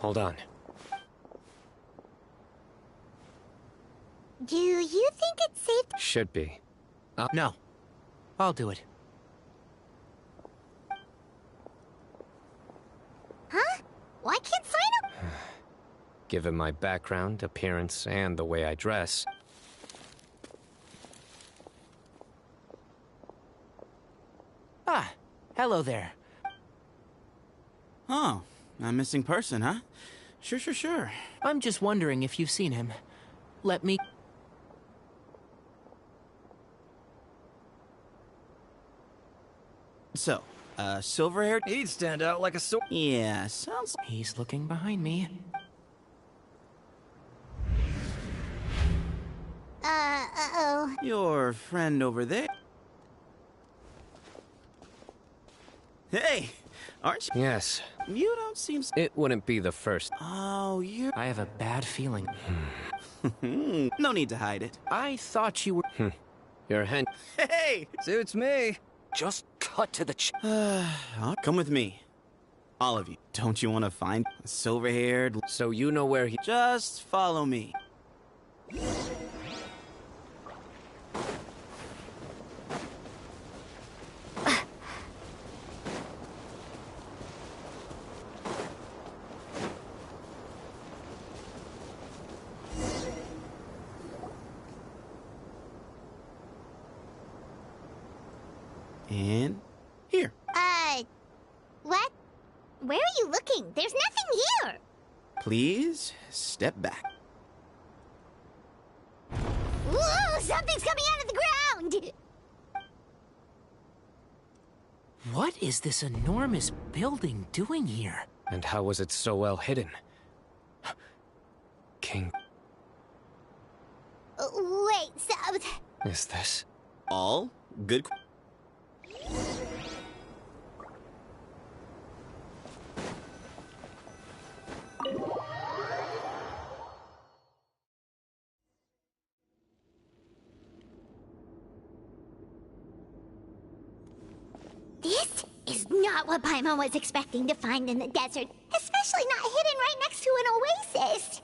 Hold on. Do you think it's safe to... Should be. No. I'll do it. Huh? Why can't Sino... Given my background, appearance, and the way I dress... Ah, hello there. Oh, a missing person, huh? Sure. I'm just wondering if you've seen him. Let me... So, silver-haired? He'd stand out like a sword. Yeah, sounds... He's looking behind me. Uh-oh. Your friend over there. Hey, aren't you? Yes. You don't seem... It wouldn't be the first. Oh, you're... I have a bad feeling. No need to hide it. I thought you were... Your hen... Hey! Suits me. Just cut to the come with me. All of you. Don't you want to find a silver-haired... So you know where he... Just follow me. And here. What? Where are you looking? There's nothing here. Please step back. Whoa, something's coming out of the ground. What is this enormous building doing here? And how was it so well hidden? King... Wait, so... Is this... All good... This is not what Paimon was expecting to find in the desert, especially not hidden right next to an oasis.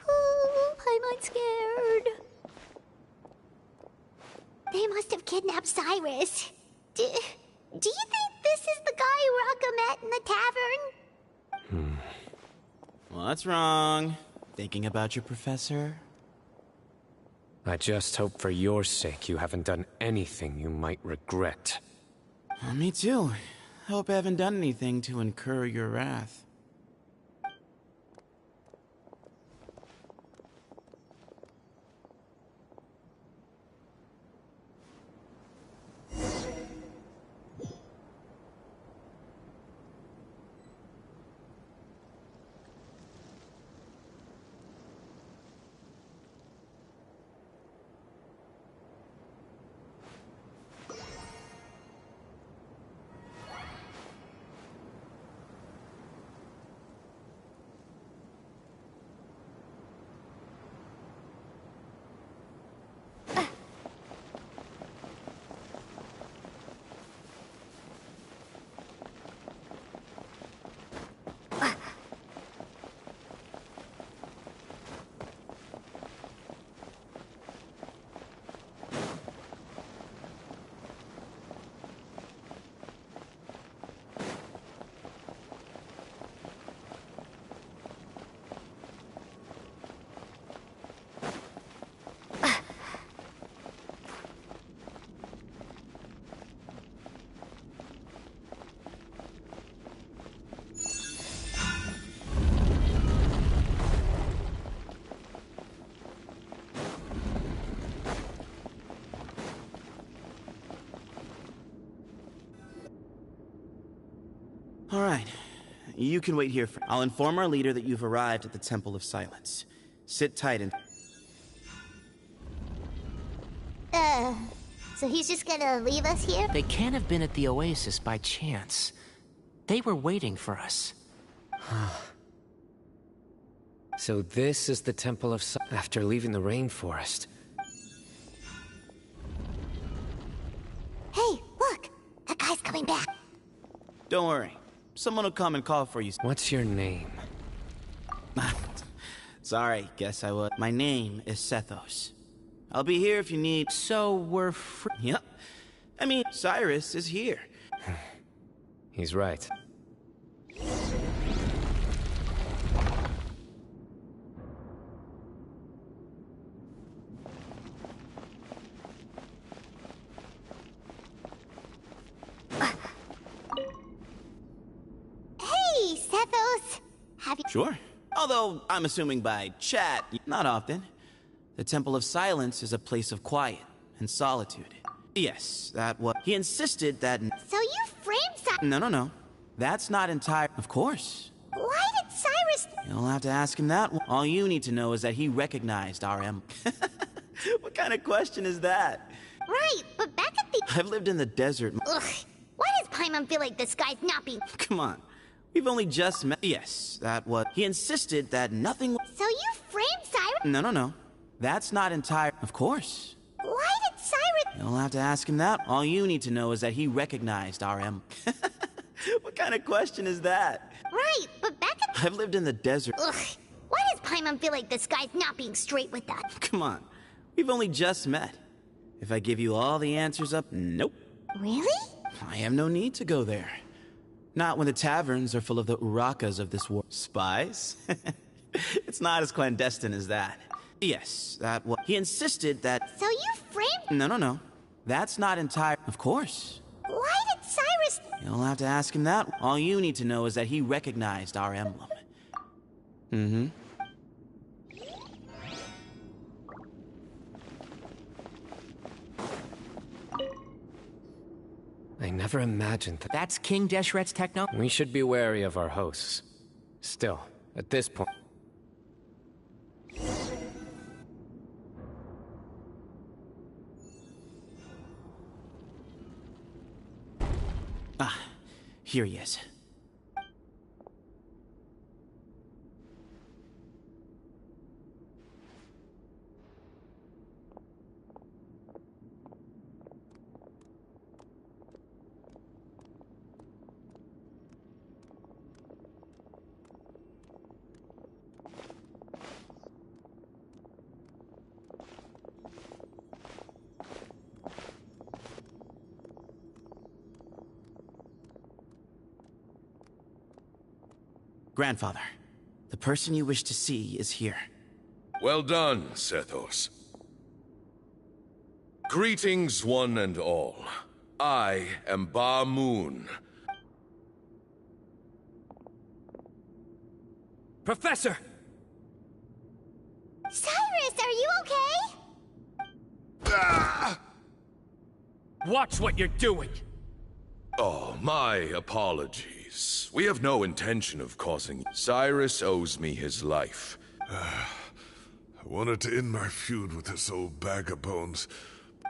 Ooh, Paimon's scared. They must have kidnapped Cyrus. Do you think this is the guy Raka met in the tavern? What's wrong? Thinking about your professor? I just hope for your sake you haven't done anything you might regret. Me too. Hope I haven't done anything to incur your wrath. All right. You can wait here for... I'll inform our leader that you've arrived at the Temple of Silence. Sit tight and... So he's just gonna leave us here? They can't have been at the Oasis by chance. They were waiting for us. So this is the Temple of after leaving the rainforest. Hey, look! That guy's coming back. Don't worry. Someone will come and call for you. What's your name? Sorry, guess I would. My name is Sethos. I'll be here if you need... So we're free? Yep. I mean, Cyrus is here. He's right. Hey, Sethos! Have you... Sure. Although, I'm assuming by chat, not often. The Temple of Silence is a place of quiet and solitude. Yes, that was... He insisted that... So you framed Cyrus... No. That's not entire... Of course. Why did Cyrus... You'll have to ask him that one. All you need to know is that he recognized our emblem. What kind of question is that? Right, but back at the... I've lived in the desert... Ugh. Why does Paimon feel like this guy's not being... Come on. We've only just met... Yes, that was... He insisted that nothing... So you framed Cyrus... No. That's not entire... Of course. Why did Cyrus... You'll have to ask him that. All you need to know is that he recognized our emblem. What kind of question is that? Right, but back at... I've lived in the desert... Ugh. Why does Paimon feel like this guy's not being straight with that? Come on. We've only just met. If I give you all the answers up... Nope. Really? I have no need to go there. Not when the taverns are full of the urakas of this war. Spies? It's not as clandestine as that. Yes, that was... He insisted that... So you framed... No. That's not entire... Of course. Why did Cyrus... You'll have to ask him that. All you need to know is that he recognized our emblem. Mm-hmm. I never imagined that. That's King Deshret's techno? We should be wary of our hosts. Still, at this point... Here he is. Grandfather, the person you wish to see is here. Well done, Sethos. Greetings, one and all. I am Ba Moon. Professor! Cyrus, are you okay? Watch what you're doing! Oh, my apologies. We have no intention of causing... Cyrus owes me his life. I wanted to end my feud with this old bag of bones.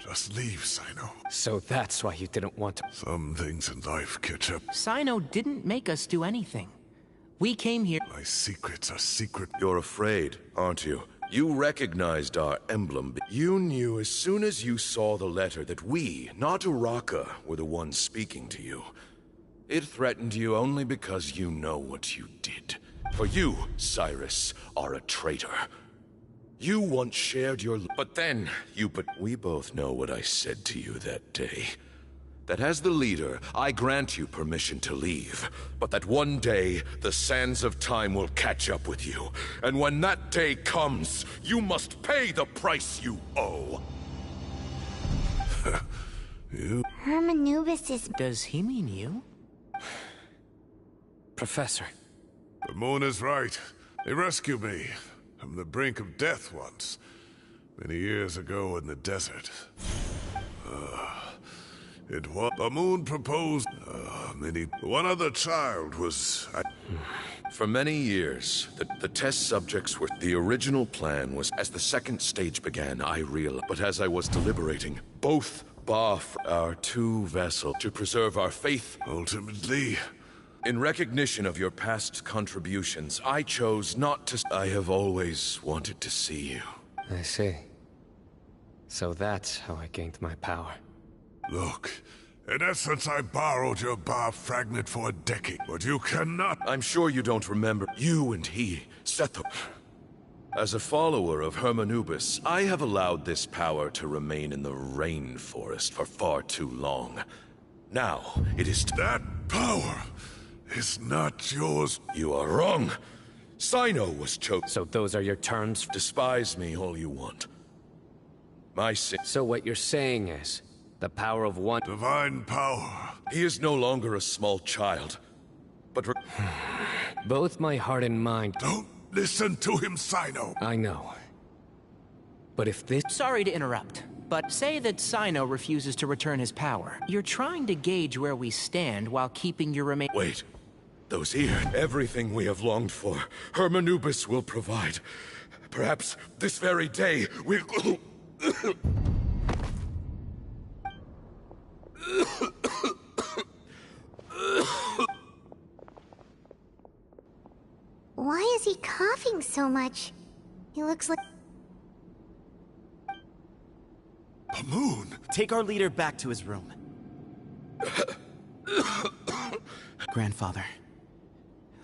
Just leave, Sino. So that's why you didn't want to... Some things in life catch up. Sino didn't make us do anything. We came here... My secrets are secret. You're afraid, aren't you? You recognized our emblem. You knew as soon as you saw the letter that we, not Uraka, were the ones speaking to you. It threatened you only because you know what you did. For you, Cyrus, are a traitor. You once shared your... But then, we both know what I said to you that day. That as the leader, I grant you permission to leave. But that one day, the sands of time will catch up with you. And when that day comes, you must pay the price you owe. You? Hermanubis is... Does he mean you? Professor. The moon is right. They rescued me from the brink of death once. Many years ago in the desert. It was the moon proposed. One other child was. For many years, the test subjects were. The original plan was, as the second stage began, I realized. But as I was deliberating, both Baf our two vessels to preserve our faith. Ultimately, in recognition of your past contributions, I chose not to. I have always wanted to see you. I see. So that's how I gained my power. Look, in essence, I borrowed your bar fragment for a decade, but you cannot. I'm sure you don't remember. You and he, Seth. As a follower of Hermanubis, I have allowed this power to remain in the rainforest for far too long. Now, it is. That power is not yours. You are wrong. Sino was chosen. So those are your terms? Despise me all you want. My sin. So what you're saying is, the power of one... Divine power. He is no longer a small child, but... Both my heart and mind... Don't listen to him, Sino. I know. But if this... Sorry to interrupt, but say that Sino refuses to return his power. You're trying to gauge where we stand while keeping your remain... Wait. Those here, everything we have longed for, Hermanubis will provide. Perhaps this very day, we'll... Why is he coughing so much? He looks like... The moon! Take our leader back to his room. Grandfather,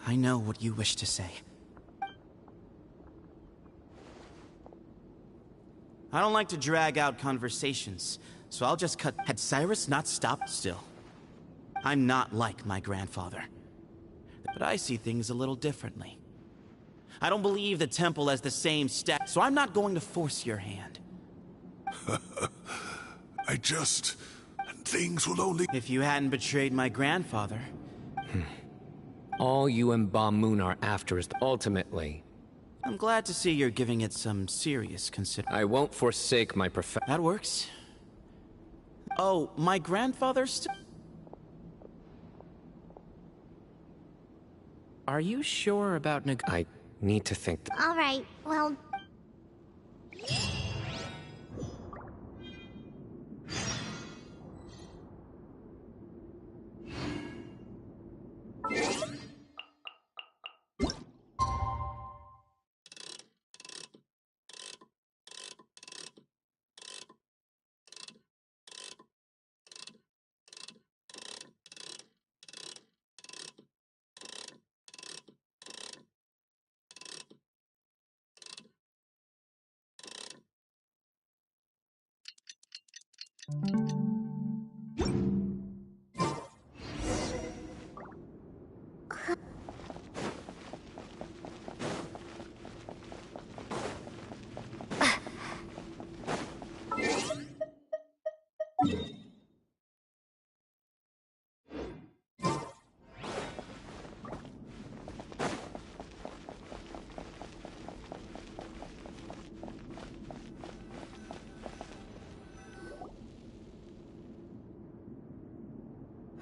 I know what you wish to say. I don't like to drag out conversations, so I'll just cut. Had Cyrus not stopped still, I'm not like my grandfather. But I see things a little differently. I don't believe the temple has the same stat, so I'm not going to force your hand. Things will only... If you hadn't betrayed my grandfather... All you and Ba Moon are after is ultimately... I'm glad to see you're giving it some serious consideration. I won't forsake my That works. Oh, my grandfather Are you sure about I need to think... All right, well...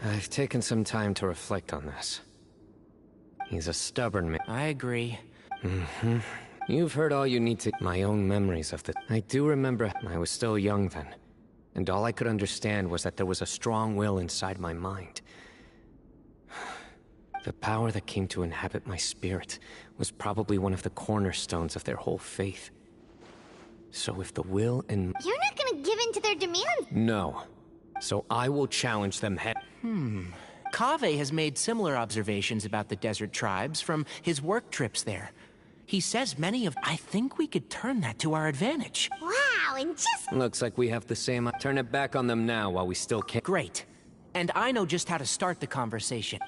I've taken some time to reflect on this. He's a stubborn man. I agree. Mm-hmm. You've heard all you need to... My own memories of the... I do remember I was still young then, and all I could understand was that there was a strong will inside my mind. The power that came to inhabit my spirit was probably one of the cornerstones of their whole faith. So if the will and... You're not gonna give in to their demands! No. So I will challenge them head... Kaveh has made similar observations about the desert tribes from his work trips there. He says many of... I think we could turn that to our advantage. Wow, and just... Looks like we have the same... Turn it back on them now while we still can... Great. And I know just how to start the conversation.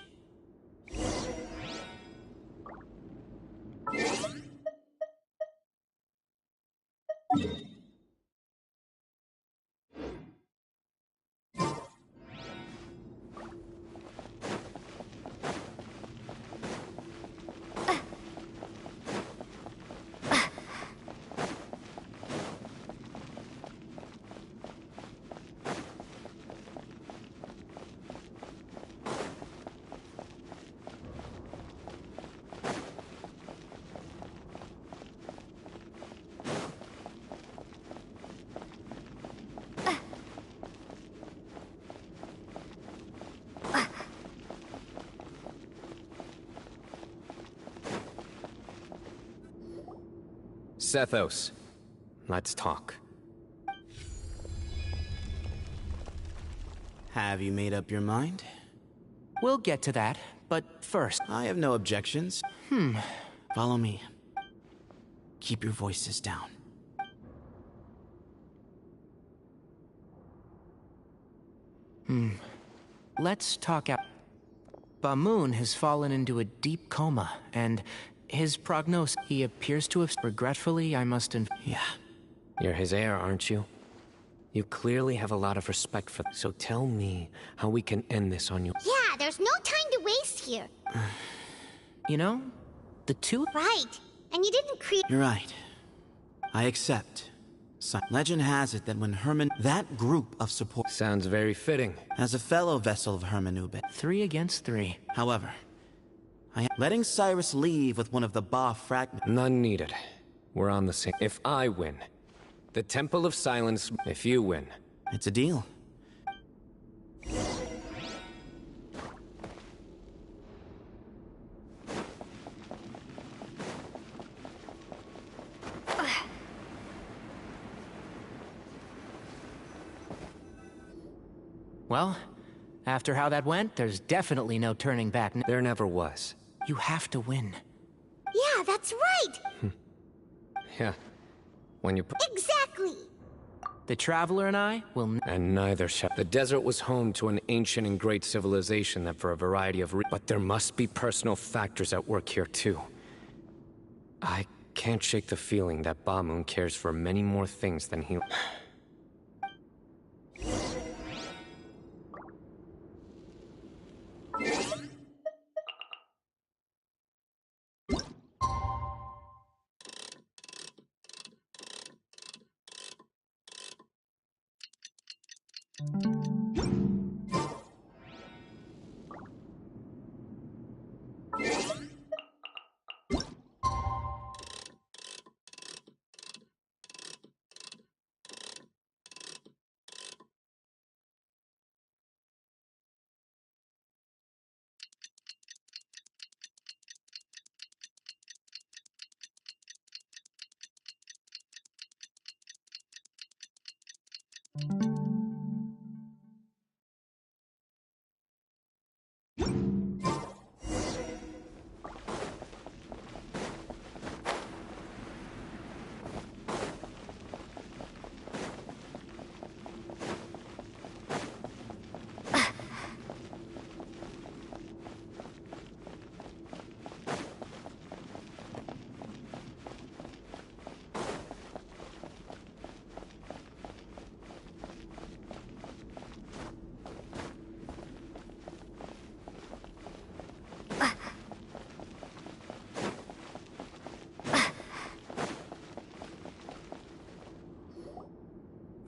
Sethos, let's talk. Have you made up your mind? We'll get to that, but first... I have no objections. Follow me. Keep your voices down. Let's talk out. Bamoon has fallen into a deep coma, and his prognosis... He appears to have... Regretfully, I must Yeah. You're his heir, aren't you? You clearly have a lot of respect for... So tell me how we can end this on you. Yeah, there's no time to waste here. You know, the two... Right. And you didn't create... You're right. I accept. Legend has it that when Herman... That group of support... Sounds very fitting. As a fellow vessel of Hermanubit. 3 against 3. However, letting Cyrus leave with one of the Ba fragments... None needed. We're on the same... If I win, the Temple of Silence... If you win... It's a deal. Well, after how that went, there's definitely no turning back. There never was. You have to win. Yeah, that's right. Yeah. When you... Exactly. The Traveler and I will... And neither shall... The desert was home to an ancient and great civilization that for a variety of But there must be personal factors at work here, too. I can't shake the feeling that Bamoon cares for many more things than he...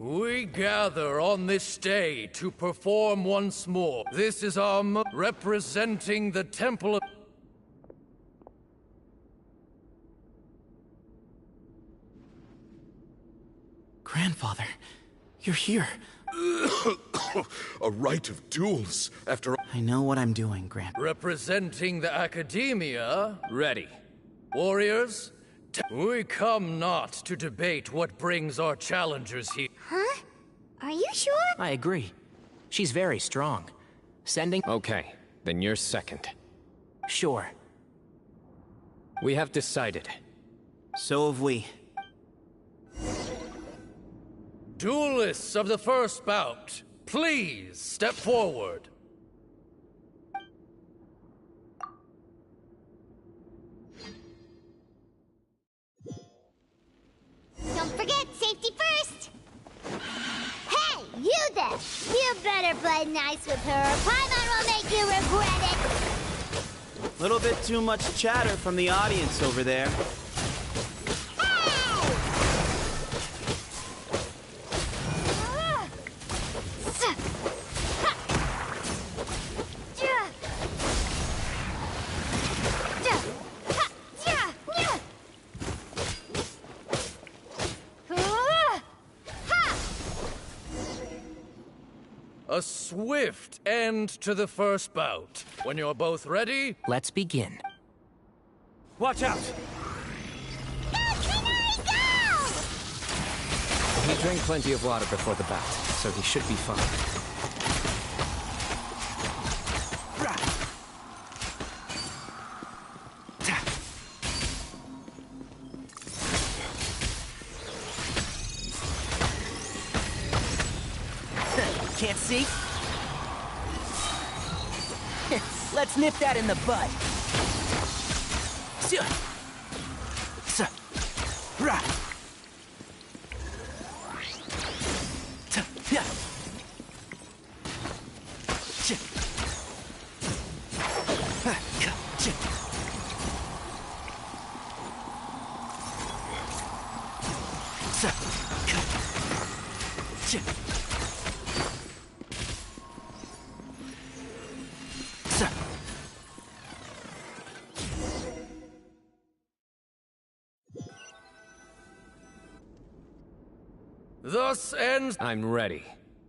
We gather on this day to perform once more. This is our representing the Temple of... Grandfather, you're here. A rite of duels, after all. I know what I'm doing, Grand. Representing the Academia. Ready. Warriors, we come not to debate what brings our challengers here. Huh? Are you sure? I agree. She's very strong. Sending... Okay, then you're second. Sure. We have decided. So have we. Duelists of the first bout, please step forward. Don't forget, safety first! Hey, you there! You better play nice with her, or Paimon will make you regret it! Little bit too much chatter from the audience over there. A swift end to the first bout. When you're both ready... Let's begin. Watch out! He drank plenty of water before the bat, so he should be fine. Can't see? Let's nip that in the bud. Thus ends... I'm ready.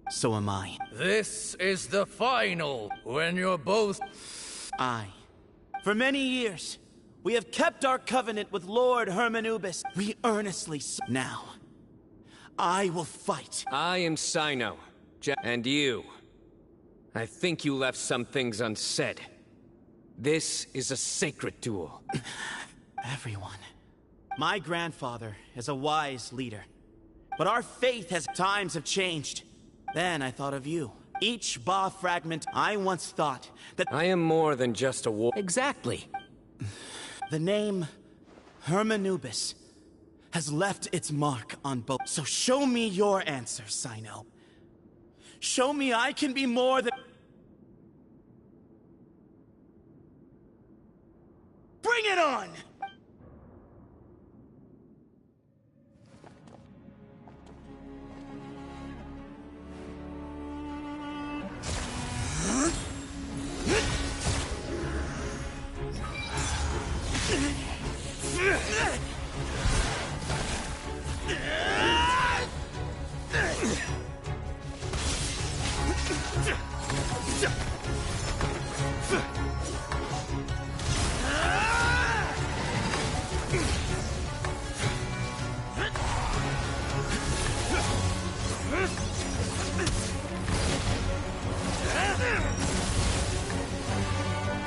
So am I. This is the final, when you're both... For many years, we have kept our covenant with Lord Hermanubis. We earnestly... Now, I will fight. I am Sino. And you. I think you left some things unsaid. This is a sacred duel. Everyone. My grandfather is a wise leader. But our faith has... Times have changed. Then I thought of you. Each Ba fragment, I once thought that... I am more than just a war... Exactly. The name Hermanubis has left its mark on both. So show me your answer, Sino. Show me I can be more than... Bring it on!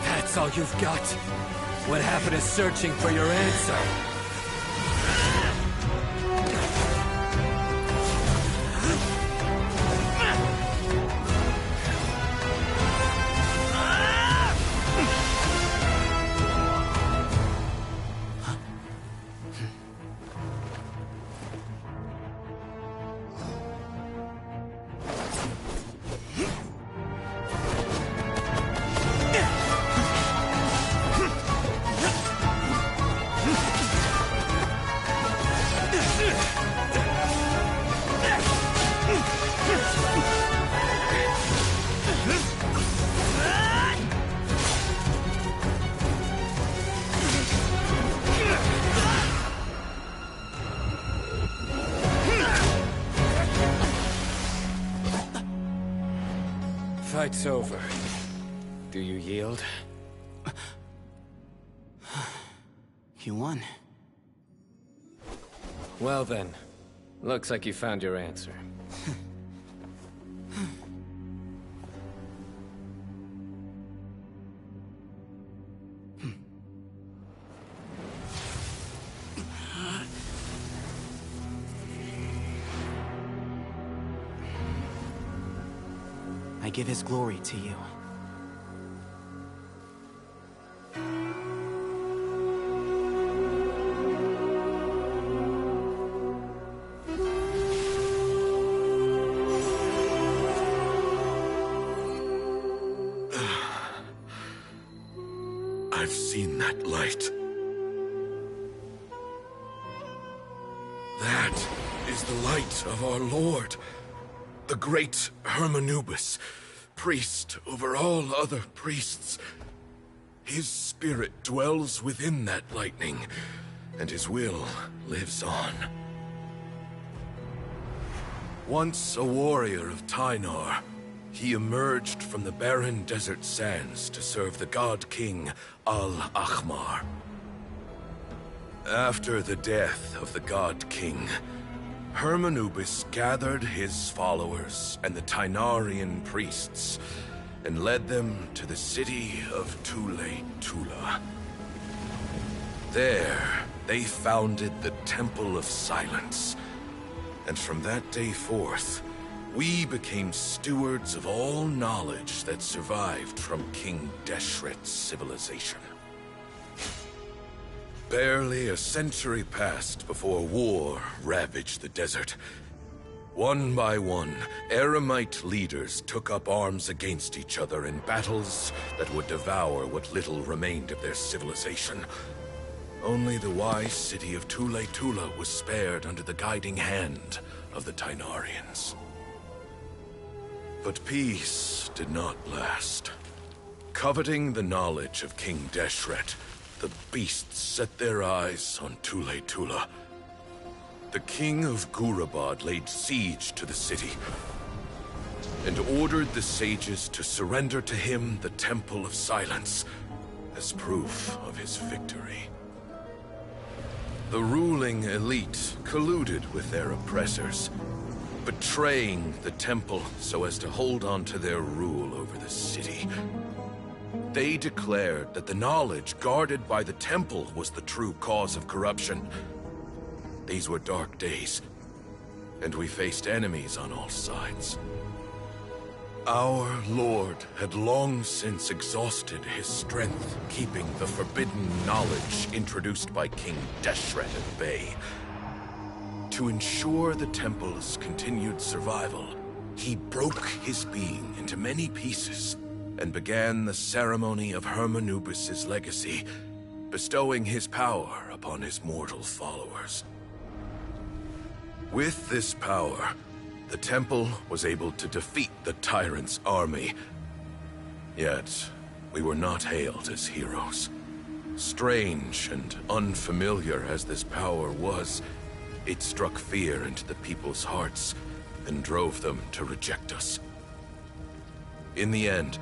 That's all you've got? What happened is searching for your answer. Fight's over. Do you yield? You won. Well then, looks like you found your answer. I give his glory to you. I've seen that light. That is the light of our Lord, the great Hermanubis, priest over all other priests. His spirit dwells within that lightning, and his will lives on. Once a warrior of Tynar, he emerged from the barren desert sands to serve the god king Al-Ahmar. After the death of the god king, Hermanubis gathered his followers and the Tainarian priests and led them to the city of Tula. There, they founded the Temple of Silence. And from that day forth, we became stewards of all knowledge that survived from King Deshret's civilization. Barely a century passed before war ravaged the desert. One by one, Eremite leaders took up arms against each other in battles that would devour what little remained of their civilization. Only the wise city of Tula was spared under the guiding hand of the Tainarians. But peace did not last. Coveting the knowledge of King Deshret, the beasts set their eyes on Tula. The king of Gurabad laid siege to the city and ordered the sages to surrender to him the Temple of Silence as proof of his victory. The ruling elite colluded with their oppressors, betraying the temple so as to hold on to their rule over the city. They declared that the knowledge guarded by the temple was the true cause of corruption. These were dark days, and we faced enemies on all sides. Our lord had long since exhausted his strength, keeping the forbidden knowledge introduced by King Deshret at bay. To ensure the temple's continued survival, he broke his being into many pieces and began the ceremony of Hermanubis' legacy, bestowing his power upon his mortal followers. With this power, the temple was able to defeat the tyrant's army. Yet, we were not hailed as heroes. Strange and unfamiliar as this power was, it struck fear into the people's hearts and drove them to reject us. In the end,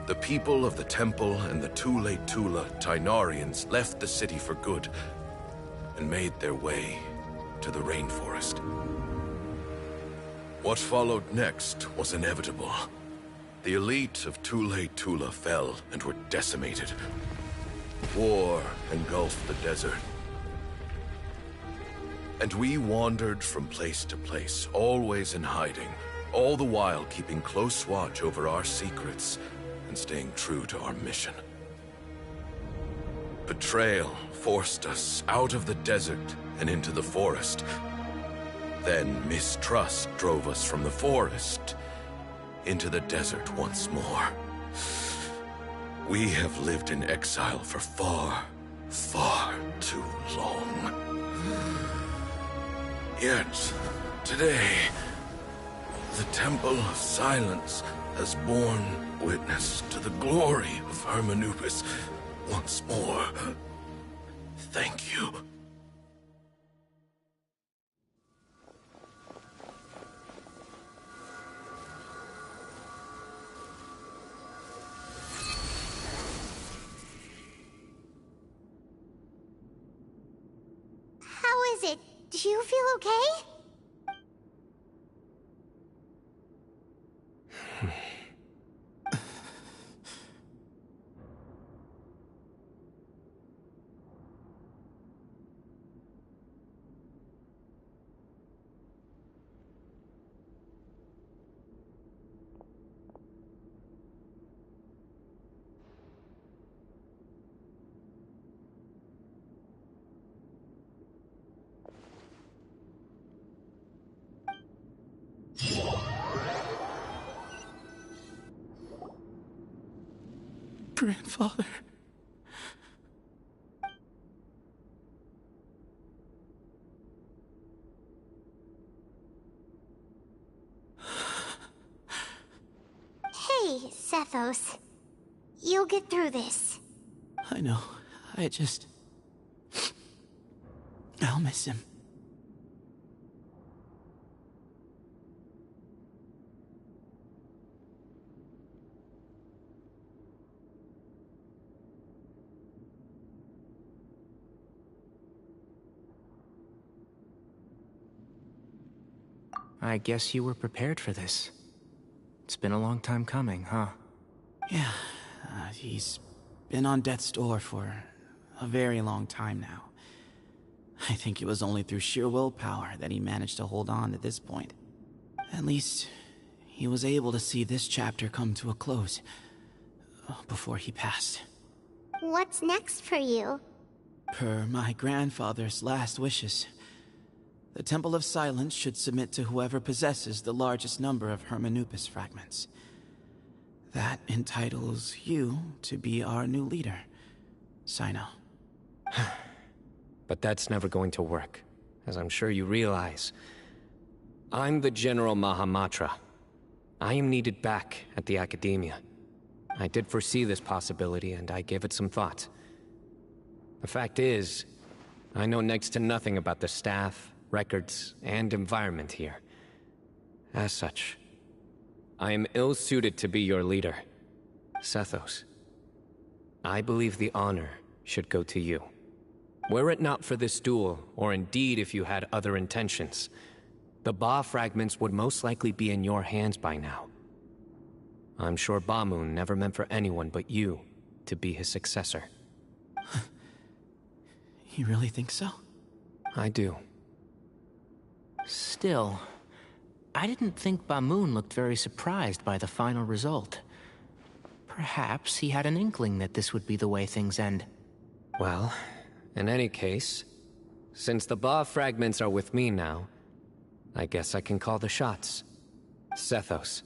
the people of the temple and the Tula Tainarians left the city for good and made their way to the rainforest. What followed next was inevitable. The elite of Tula fell and were decimated. War engulfed the desert. And we wandered from place to place, always in hiding, all the while keeping close watch over our secrets and staying true to our mission. Betrayal forced us out of the desert and into the forest. Then mistrust drove us from the forest into the desert once more. We have lived in exile for far, far too long. Yet, today, the Temple of Silence has borne witness to the glory of Hermanubis once more. Thank you. How is it? Do you feel okay? Grandfather. Hey, Sethos. You'll get through this. I know. I'll miss him. I guess you were prepared for this. It's been a long time coming, huh? Yeah, he's been on death's door for a very long time now. I think it was only through sheer willpower that he managed to hold on to this point. At least, he was able to see this chapter come to a close before he passed. What's next for you? Per my grandfather's last wishes, the Temple of Silence should submit to whoever possesses the largest number of Hermanupis fragments. That entitles you to be our new leader, Sino. But that's never going to work, as I'm sure you realize. I'm the General Mahamatra. I am needed back at the Academia. I did foresee this possibility, and I gave it some thought. The fact is, I know next to nothing about the staff, records, and environment here. As such, I am ill-suited to be your leader, Sethos. I believe the honor should go to you. Were it not for this duel, or indeed if you had other intentions, the Ba fragments would most likely be in your hands by now. I'm sure Bamoon never meant for anyone but you to be his successor. You really think so? I do. Still, I didn't think Bamoon looked very surprised by the final result. Perhaps he had an inkling that this would be the way things end. Well, in any case, since the Ba fragments are with me now, I guess I can call the shots. Sethos,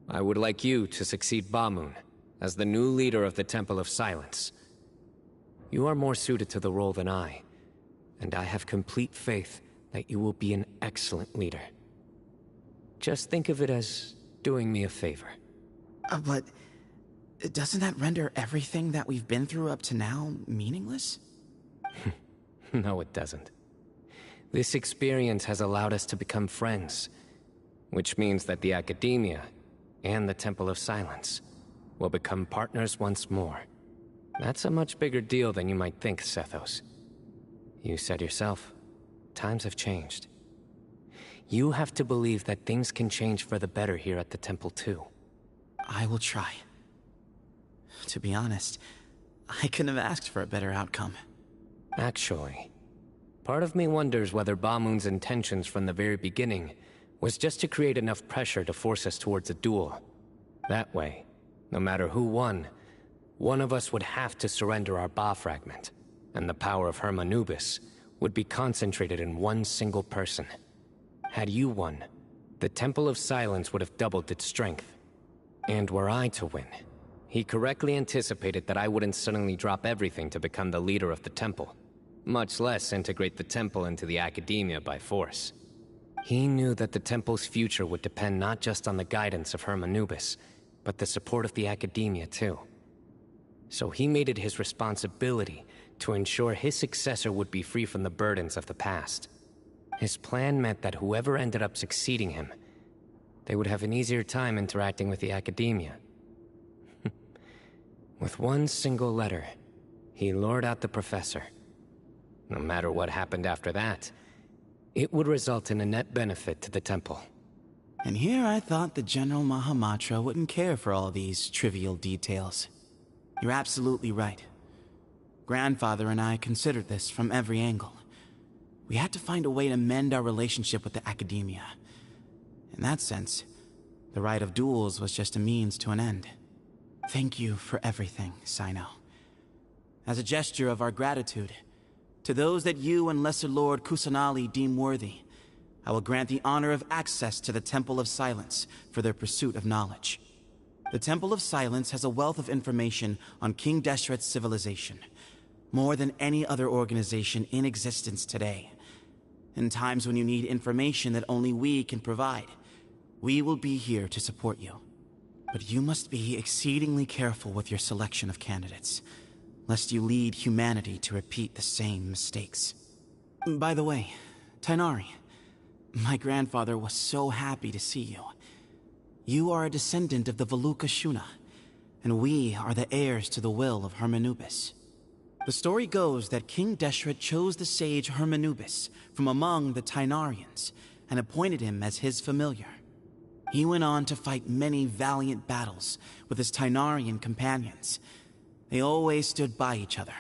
I would like you to succeed Bamoon as the new leader of the Temple of Silence. You are more suited to the role than I, and I have complete faith that you will be an excellent leader. Just think of it as doing me a favor. But doesn't that render everything that we've been through up to now meaningless? No, it doesn't. This experience has allowed us to become friends, which means that the Academia and the Temple of Silence will become partners once more. That's a much bigger deal than you might think, Sethos. You said yourself, times have changed. You have to believe that things can change for the better here at the Temple too. I will try. To be honest, I couldn't have asked for a better outcome. Actually, part of me wonders whether Bamoon's intentions from the very beginning was just to create enough pressure to force us towards a duel. That way, no matter who won, one of us would have to surrender our Ba fragment, and the power of Hermanubis would be concentrated in one single person. Had you won, the Temple of Silence would have doubled its strength. And were I to win, he correctly anticipated that I wouldn't suddenly drop everything to become the leader of the temple, much less integrate the temple into the Academia by force. He knew that the temple's future would depend not just on the guidance of Hermanubis, but the support of the Academia too. So he made it his responsibility to ensure his successor would be free from the burdens of the past. His plan meant that whoever ended up succeeding him, they would have an easier time interacting with the Academia. With one single letter, he lured out the professor. No matter what happened after that, it would result in a net benefit to the temple. And here I thought the General Mahamatra wouldn't care for all these trivial details. You're absolutely right. Grandfather and I considered this from every angle. We had to find a way to mend our relationship with the Academia. In that sense, the right of duels was just a means to an end. Thank you for everything, Sino. As a gesture of our gratitude, to those that you and Lesser Lord Kusanali deem worthy, I will grant the honor of access to the Temple of Silence for their pursuit of knowledge. The Temple of Silence has a wealth of information on King Deshret's civilization, more than any other organization in existence today. In times when you need information that only we can provide, we will be here to support you. But you must be exceedingly careful with your selection of candidates, lest you lead humanity to repeat the same mistakes. By the way, Tainari, my grandfather was so happy to see you. You are a descendant of the Veluca Shuna, and we are the heirs to the will of Hermanubis. The story goes that King Deshret chose the sage Hermanubis from among the Tainarians and appointed him as his familiar. He went on to fight many valiant battles with his Tainarian companions. They always stood by each other,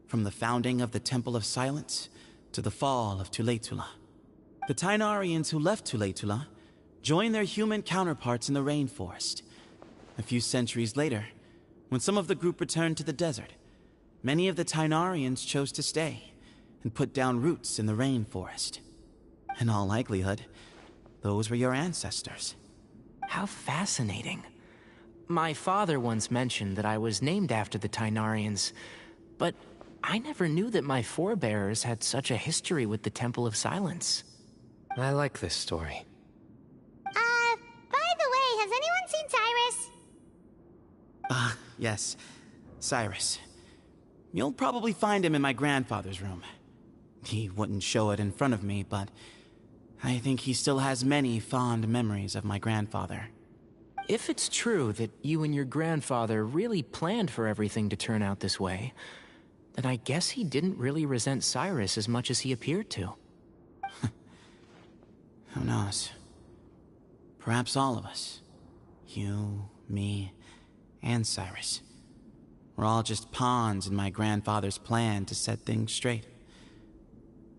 from the founding of the Temple of Silence to the fall of Tuletula. The Tainarians who left Tuletula joined their human counterparts in the rainforest. A few centuries later, when some of the group returned to the desert, many of the Tainarians chose to stay and put down roots in the rainforest. In all likelihood, those were your ancestors. How fascinating. My father once mentioned that I was named after the Tainarians, but I never knew that my forebears had such a history with the Temple of Silence. I like this story. By the way, has anyone seen Cyrus? Yes. Cyrus. You'll probably find him in my grandfather's room. He wouldn't show it in front of me, but I think he still has many fond memories of my grandfather. If it's true that you and your grandfather really planned for everything to turn out this way, then I guess he didn't really resent Cyrus as much as he appeared to. Who knows? Perhaps all of us. You, me, and Cyrus. We're all just pawns in my grandfather's plan to set things straight.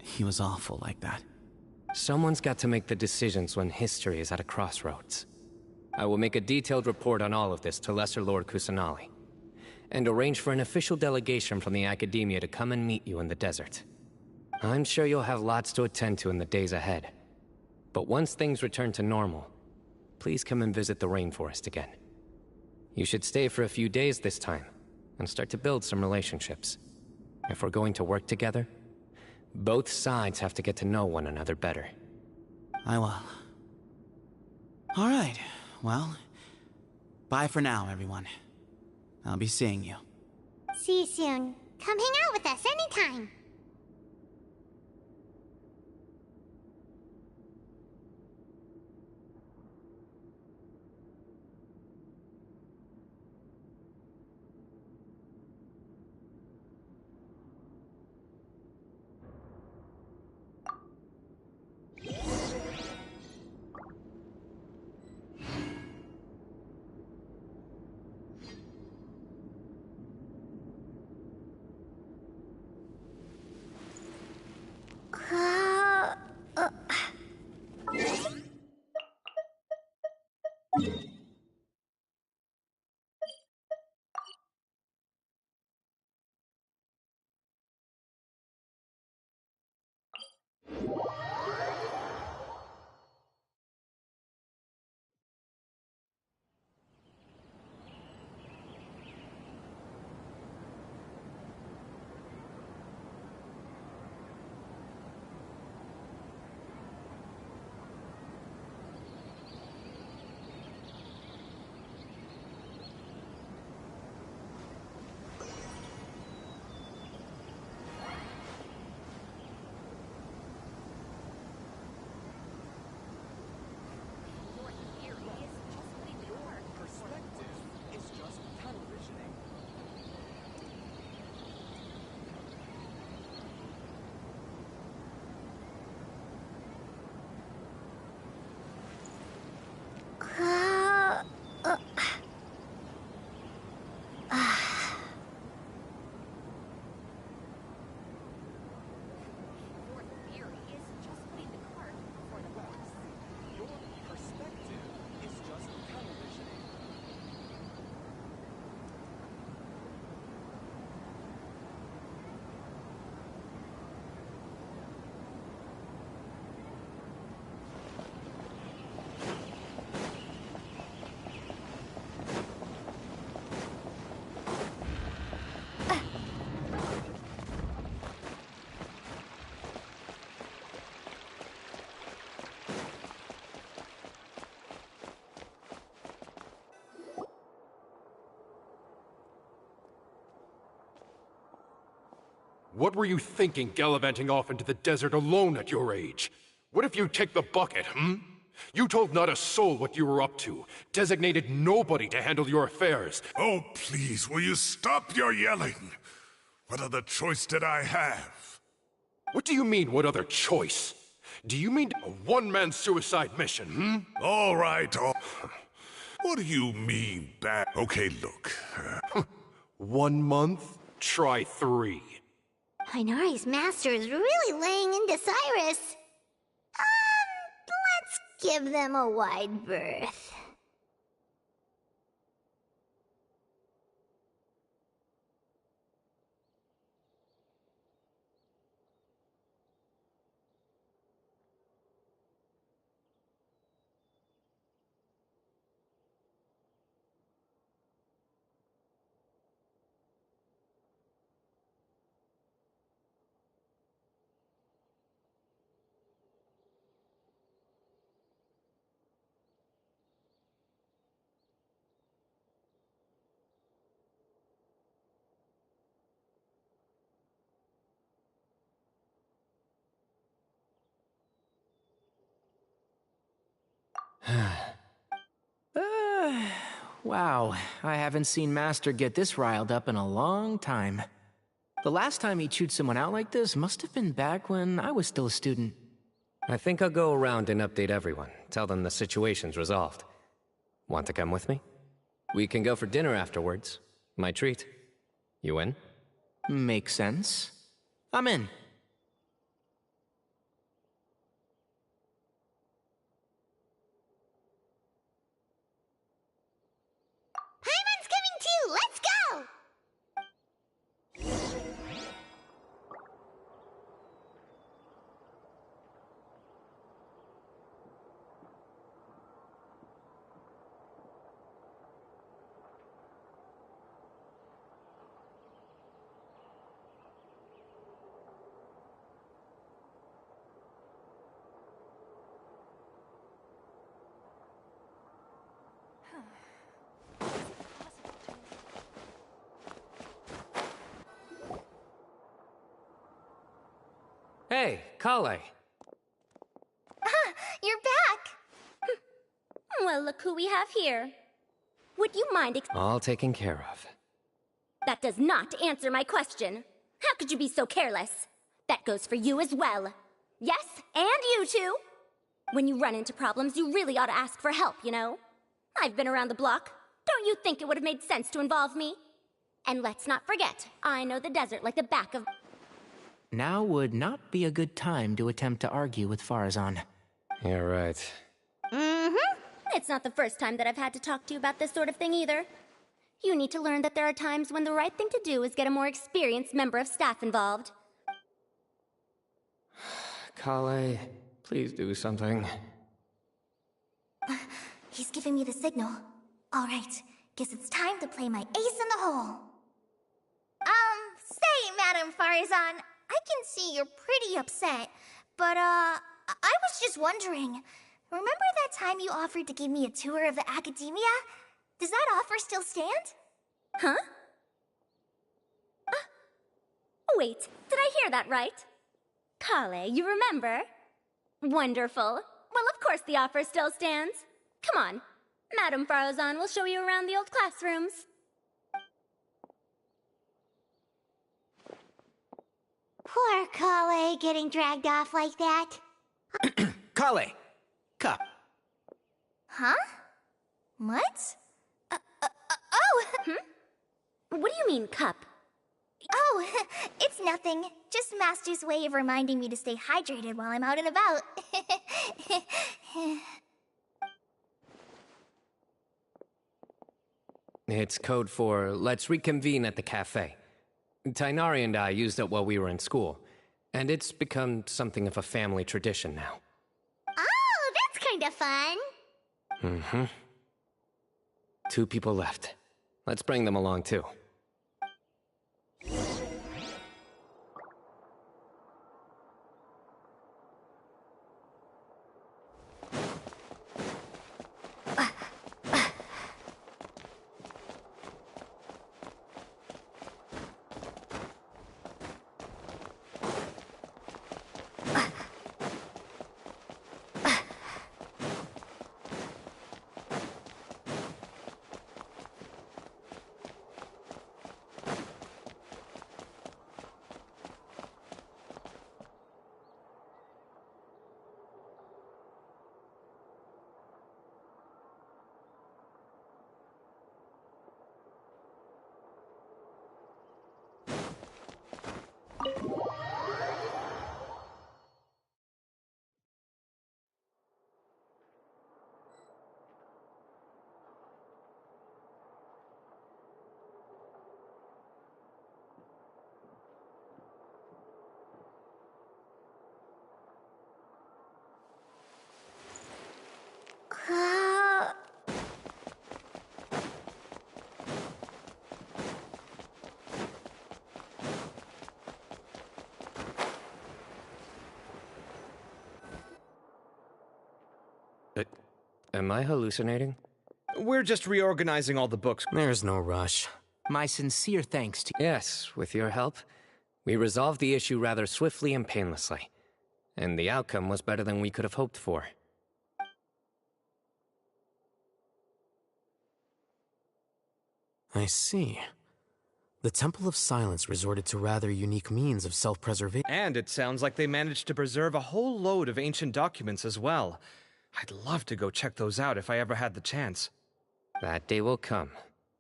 He was awful like that. Someone's got to make the decisions when history is at a crossroads. I will make a detailed report on all of this to Lesser Lord Kusanali, and arrange for an official delegation from the Academia to come and meet you in the desert. I'm sure you'll have lots to attend to in the days ahead. But once things return to normal, please come and visit the rainforest again. You should stay for a few days this time, and start to build some relationships. If we're going to work together, both sides have to get to know one another better. I will. All right. Well, bye for now, everyone. I'll be seeing you. See you soon. Come hang out with us anytime. What were you thinking gallivanting off into the desert alone at your age? What if you take the bucket, You told not a soul what you were up to, designated nobody to handle your affairs. Oh, please, will you stop your yelling? What other choice did I have? What do you mean, what other choice? Do you mean a one-man suicide mission, hmm? All right, what do you mean, bad? Okay, look. 1 month? Try 3. Tighnari's master is really laying into Cyrus. Let's give them a wide berth. Wow, I haven't seen Master get this riled up in a long time. The last time he chewed someone out like this must have been back when I was still a student. I think I'll go around and update everyone. Tell them the situation's resolved. Want to come with me? We can go for dinner afterwards. My treat. You in? Makes sense. I'm in. Paimon's coming too! Let's go! Hey, Kale. You're back! Well, look who we have here. Would you mind All taken care of. That does not answer my question. How could you be so careless? That goes for you as well. Yes, and you too. When you run into problems, you really ought to ask for help, you know? I've been around the block. Don't you think it would have made sense to involve me? And let's not forget, I know the desert like the back of... Now would not be a good time to attempt to argue with Farazan. You're right. Mm-hmm. It's not the first time that I've had to talk to you about this sort of thing either. You need to learn that there are times when the right thing to do is get a more experienced member of staff involved. Kale, please do something. He's giving me the signal. All right, guess it's time to play my ace in the hole. Say, Madam Farazan, I can see you're pretty upset, but, I was just wondering, remember that time you offered to give me a tour of the academia? Does that offer still stand? Huh? Wait, did I hear that right? Kale, you remember? Wonderful. Well, of course the offer still stands. Come on. Madam Farazan will show you around the old classrooms. Poor Kale getting dragged off like that. Kale! Cup. Huh? What? Oh! What do you mean, cup? Oh, it's nothing. Just Master's way of reminding me to stay hydrated while I'm out and about. It's code for let's reconvene at the cafe. Tighnari and I used it while we were in school, and it's become something of a family tradition now. Oh, that's kind of fun. Mm-hmm. 2 people left. Let's bring them along, too. Am I hallucinating? We're just reorganizing all the books. There's no rush. My sincere thanks to Yes, with your help. We resolved the issue rather swiftly and painlessly. And the outcome was better than we could have hoped for. I see. The Temple of Silence resorted to rather unique means of self-preservation. And it sounds like they managed to preserve a whole load of ancient documents as well. I'd love to go check those out if I ever had the chance. That day will come.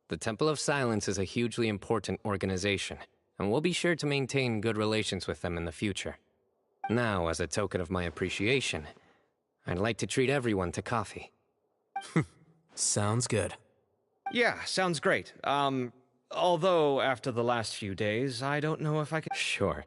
The Temple of Silence is a hugely important organization, and we'll be sure to maintain good relations with them in the future. Now, as a token of my appreciation, I'd like to treat everyone to coffee. Sounds good. Yeah, sounds great. Although, after the last few days, I don't know if I can... Sure.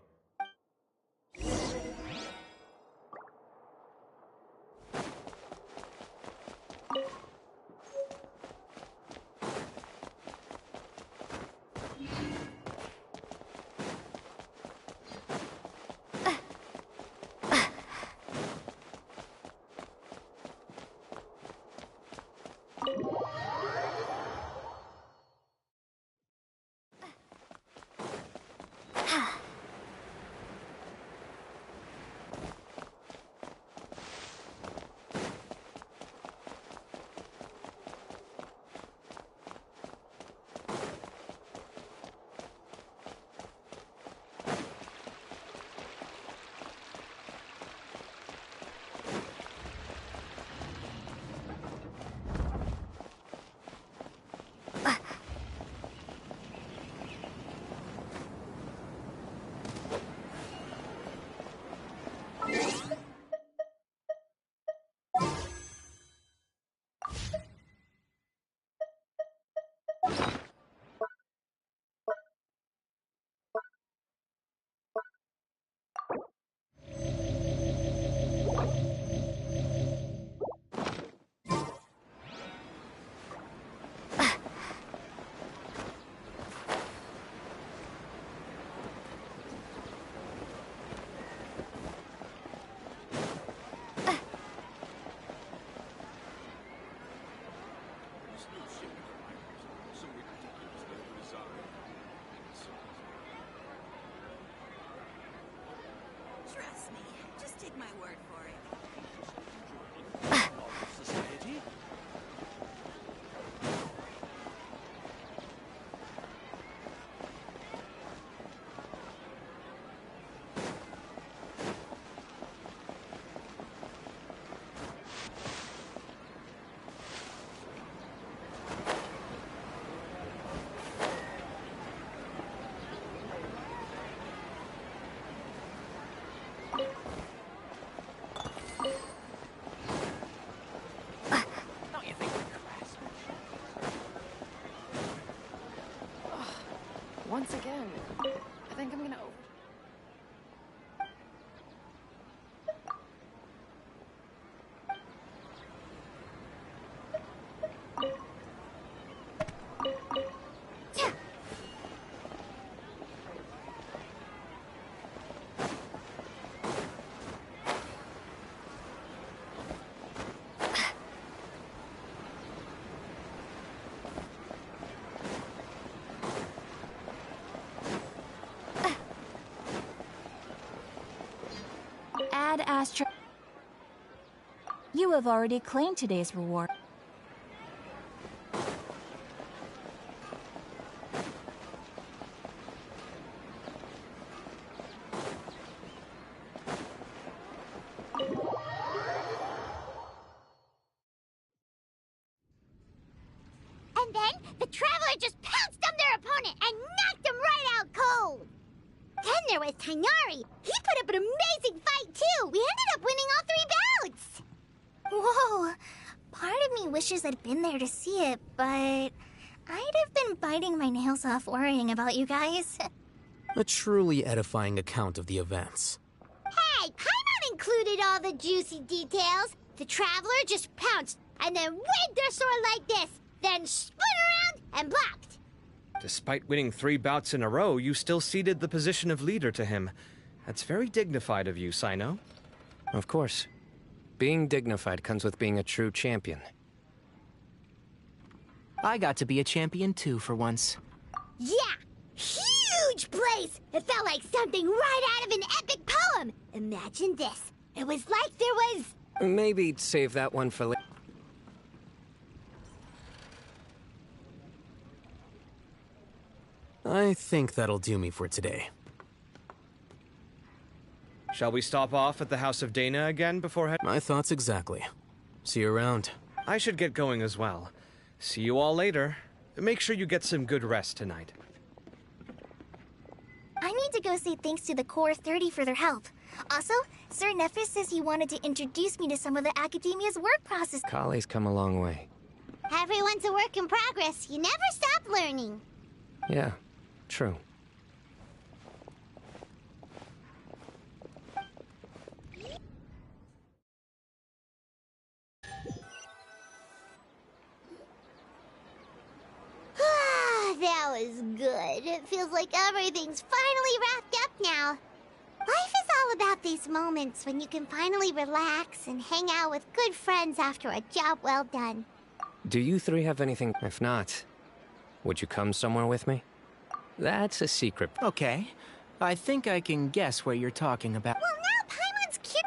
Trust me, just take my word for it. Once again, I think I'm gonna Add Astra. You have already claimed today's reward. And then, the Traveler just pounced on their opponent and knocked him right out cold! Then there was Tainari. He put up an amazing fight, too! We ended up winning all 3 bouts! Whoa! Part of me wishes I'd been there to see it, but I'd have been biting my nails off worrying about you guys. A truly edifying account of the events. Hey, Paimon included all the juicy details. The Traveler just pounced and then waved their sword like this, then spun around and blocked. Despite winning 3 bouts in a row, you still ceded the position of leader to him. That's very dignified of you, Sino. Of course. Being dignified comes with being a true champion. I got to be a champion too for once. Yeah! Huge place! It felt like something right out of an epic poem! Imagine this. It was like there was... Maybe save that one for later. I think that'll do me for today. Shall we stop off at the House of Dana again before head? My thoughts exactly. See you around. I should get going as well. See you all later. Make sure you get some good rest tonight. I need to go say thanks to the Core 30 for their help. Also, Sir Nephis says he wanted to introduce me to some of the Academia's work process. Kali's come a long way. Everyone's a work in progress. You never stop learning. Yeah, true. That was good. It feels like everything's finally wrapped up now. Life is all about these moments when you can finally relax and hang out with good friends after a job well done. Do you three have anything? If not, would you come somewhere with me? That's a secret. Okay. I think I can guess what you're talking about. Well, now Paimon's cute.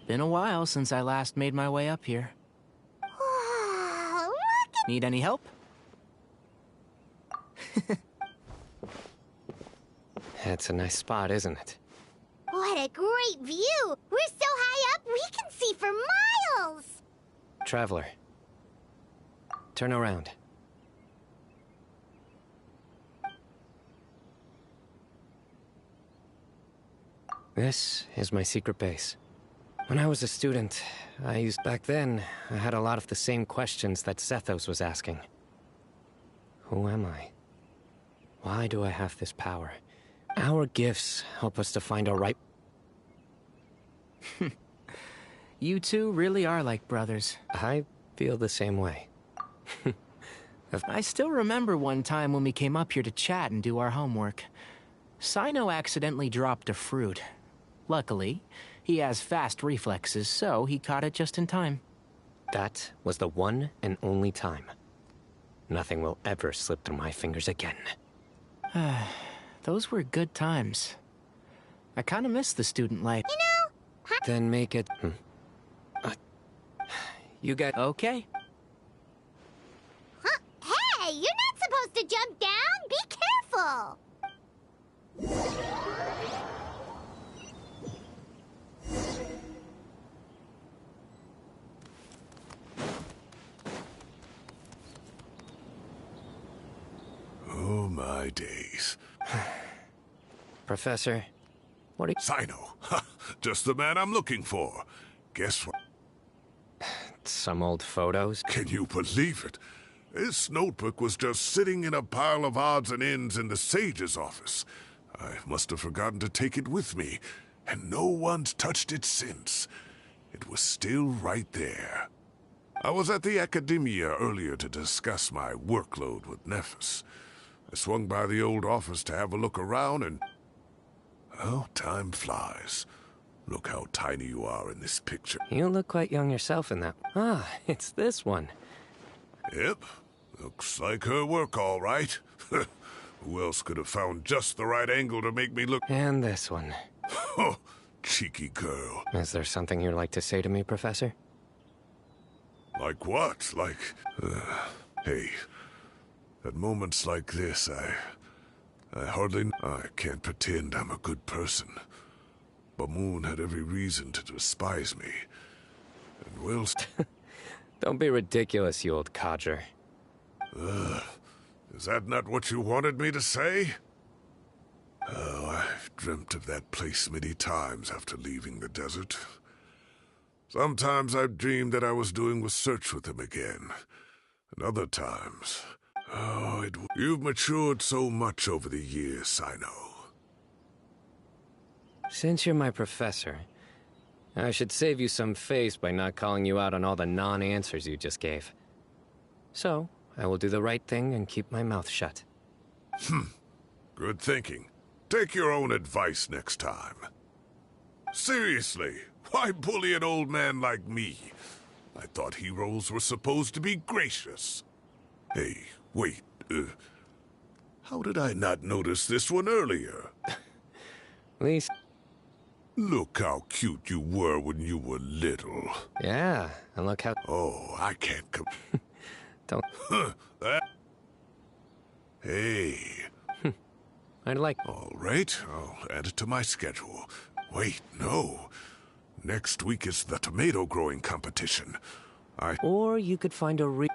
Been a while since I last made my way up here. Need any help? That's a nice spot, isn't it? What a great view! We're so high up, we can see for miles! Traveler, turn around. This is my secret base. When I was a student, back then, I had a lot of the same questions that Zethos was asking. Who am I? Why do I have this power? Our gifts help us to find our right... You two really are like brothers. I feel the same way. I still remember one time when we came up here to chat and do our homework. Sino accidentally dropped a fruit. Luckily, he has fast reflexes, so he caught it just in time. That was the one and only time. Nothing will ever slip through my fingers again. Those were good times. I kind of miss the student life. You know... Then make it... You get... Okay. Huh? Hey, you're not supposed to jump down! Be careful! Oh, my days. Professor, what are you... Sino. Just the man I'm looking for. Guess what? Some old photos? Can you believe it? This notebook was just sitting in a pile of odds and ends in the Sage's office. I must have forgotten to take it with me, and no one's touched it since. It was still right there. I was at the Academia earlier to discuss my workload with Nephis. I swung by the old office to have a look around and... Oh, time flies. Look how tiny you are in this picture. You look quite young yourself in that. Ah, it's this one. Yep. Looks like her work, all right. Who else could have found just the right angle to make me look... And this one. Oh, cheeky girl. Is there something you'd like to say to me, Professor? Like what? Like... hey, at moments like this, I can't pretend I'm a good person. But Moon had every reason to despise me. And Will... Don't be ridiculous, you old codger. Is that not what you wanted me to say? Oh, I've dreamt of that place many times after leaving the desert. Sometimes I've dreamed that I was doing research with him again. And other times... Oh, you've matured so much over the years, I know. Since you're my professor, I should save you some face by not calling you out on all the non-answers you just gave. So, I will do the right thing and keep my mouth shut. Good thinking. Take your own advice next time. Seriously, why bully an old man like me? I thought heroes were supposed to be gracious. Hey, wait, how did I not notice this one earlier? Least... Look how cute you were when you were little. Yeah, and look how... Oh, I can't come... Don't... Hey. I'd like... All right, I'll add it to my schedule. Wait, no. Next week is the tomato growing competition. Or you could find a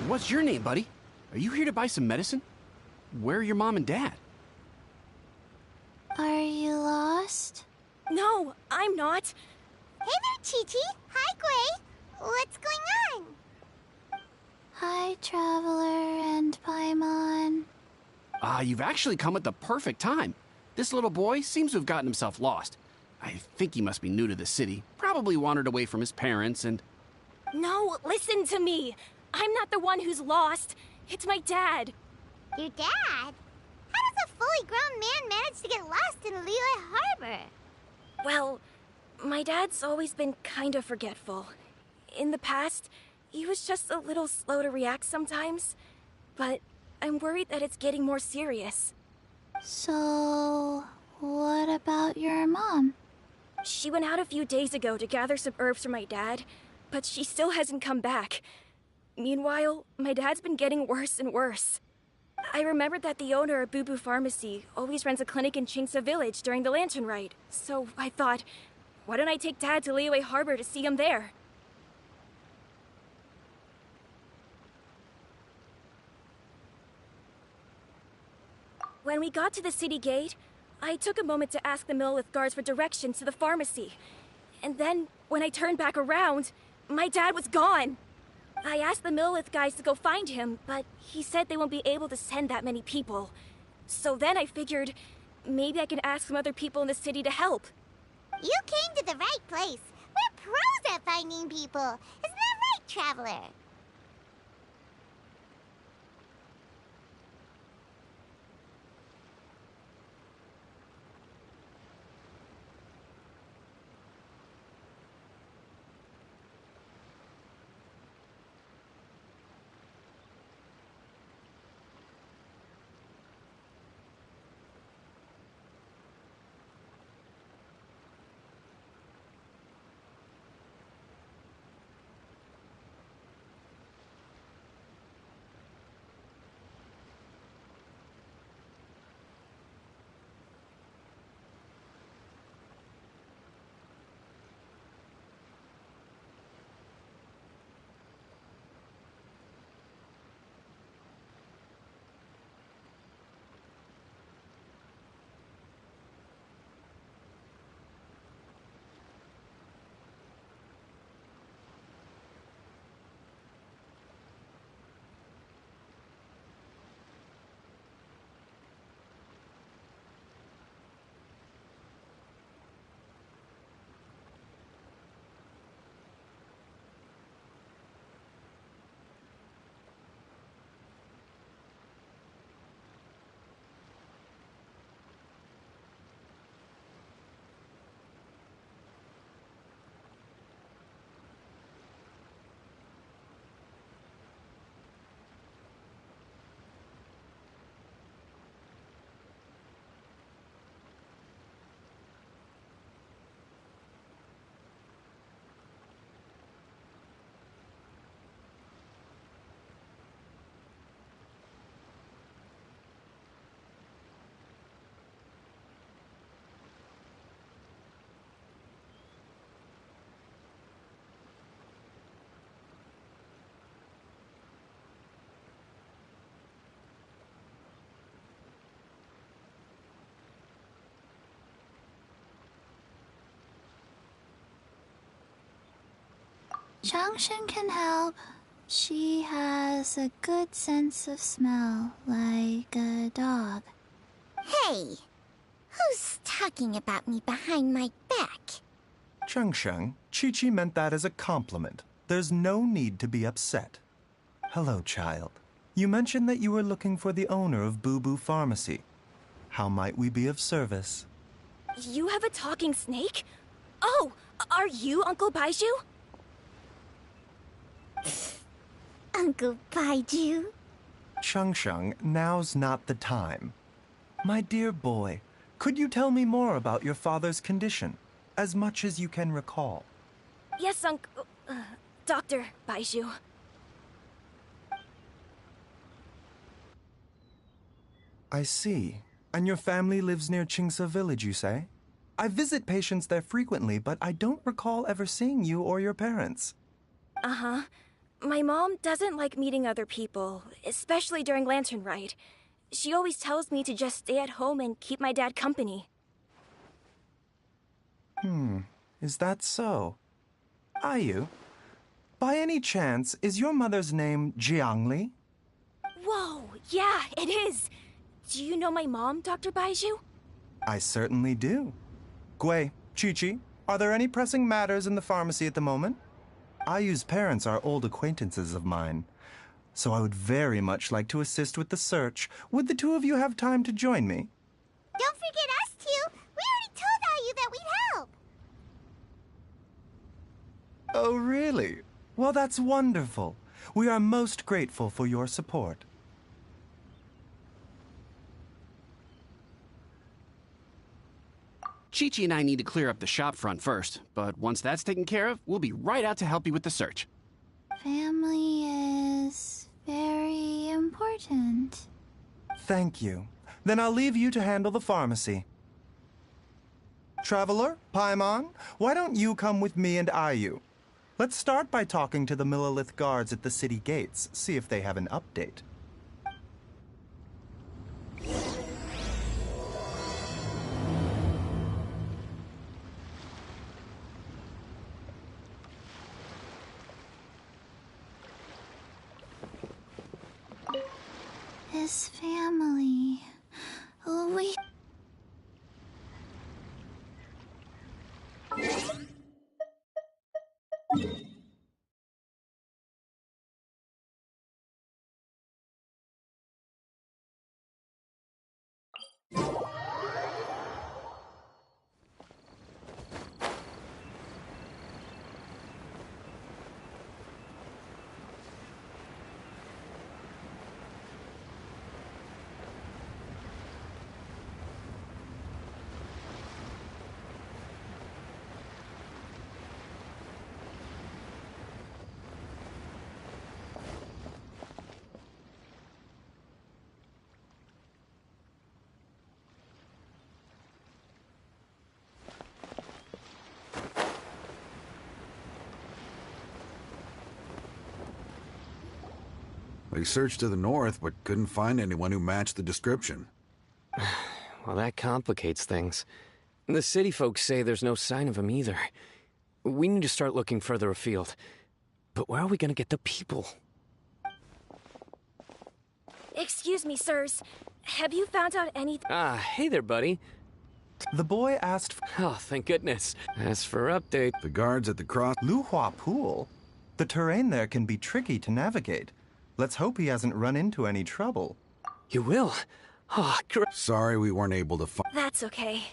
What's your name, buddy? Are you here to buy some medicine? Where are your mom and dad? Are you lost? No, I'm not. Hey there, Chi-Chi. Hi, Gray. What's going on? Hi, Traveler and Paimon. You've actually come at the perfect time. This little boy seems to have gotten himself lost. I think he must be new to the city. Probably wandered away from his parents and... No, listen to me. I'm not the one who's lost. It's my dad. Your dad? How does a fully grown man manage to get lost in Liyue Harbor? Well, my dad's always been kind of forgetful. In the past, he was just a little slow to react sometimes. But I'm worried that it's getting more serious. So, what about your mom? She went out a few days ago to gather some herbs for my dad, but she still hasn't come back. Meanwhile, my dad's been getting worse and worse. I remembered that the owner of Boo Boo Pharmacy always runs a clinic in Chingsa Village during the Lantern Rite, so I thought, why don't I take Dad to Liyue Harbor to see him there? When we got to the city gate, I took a moment to ask the Millith guards for directions to the pharmacy. And then, when I turned back around, my dad was gone. I asked the Millith guys to go find him, but he said they won't be able to send that many people. So then I figured, maybe I can ask some other people in the city to help. You came to the right place. We're pros at finding people. Isn't that right, Traveler? Changshan can help. She has a good sense of smell, like a dog. Hey, who's talking about me behind my back? Changsheng, Chi-Chi meant that as a compliment. There's no need to be upset. Hello, child. You mentioned that you were looking for the owner of Boo Boo Pharmacy. How might we be of service? You have a talking snake? Oh, are you Uncle Baiju? Uncle Baiju? Changsheng, now's not the time. My dear boy, could you tell me more about your father's condition? As much as you can recall. Yes, Dr. Baiju. I see. And your family lives near Chingsa Village, you say? I visit patients there frequently, but I don't recall ever seeing you or your parents. Uh-huh. My mom doesn't like meeting other people, especially during Lantern Rite. She always tells me to just stay at home and keep my dad company. Is that so? Ayu, by any chance, is your mother's name Jiangli? Whoa, yeah, it is. Do you know my mom, Dr. Baiju? I certainly do. Gui, Chi-Chi, are there any pressing matters in the pharmacy at the moment? Ayu's parents are old acquaintances of mine, so I would very much like to assist with the search. Would the two of you have time to join me? Don't forget us two. We already told Ayu that we'd help. Oh, really? Well, that's wonderful. We are most grateful for your support. Chi-Chi and I need to clear up the shop front first, but once that's taken care of, we'll be right out to help you with the search. Family is very important. Thank you. Then I'll leave you to handle the pharmacy. Traveler, Paimon, why don't you come with me and Ayu? Let's start by talking to the Millilith guards at the city gates, see if they have an update. His family. We... We searched to the north, but couldn't find anyone who matched the description. Well, that complicates things. The city folks say there's no sign of him either. We need to start looking further afield. But where are we gonna get the people? Excuse me, sirs. Have you found out anything? Ah, hey there, buddy. The boy asked Oh, thank goodness. As for update... The guards at the cross... Luhua Pool? The terrain there can be tricky to navigate. Let's hope he hasn't run into any trouble. You will? Oh, Sorry we weren't able to find... That's okay.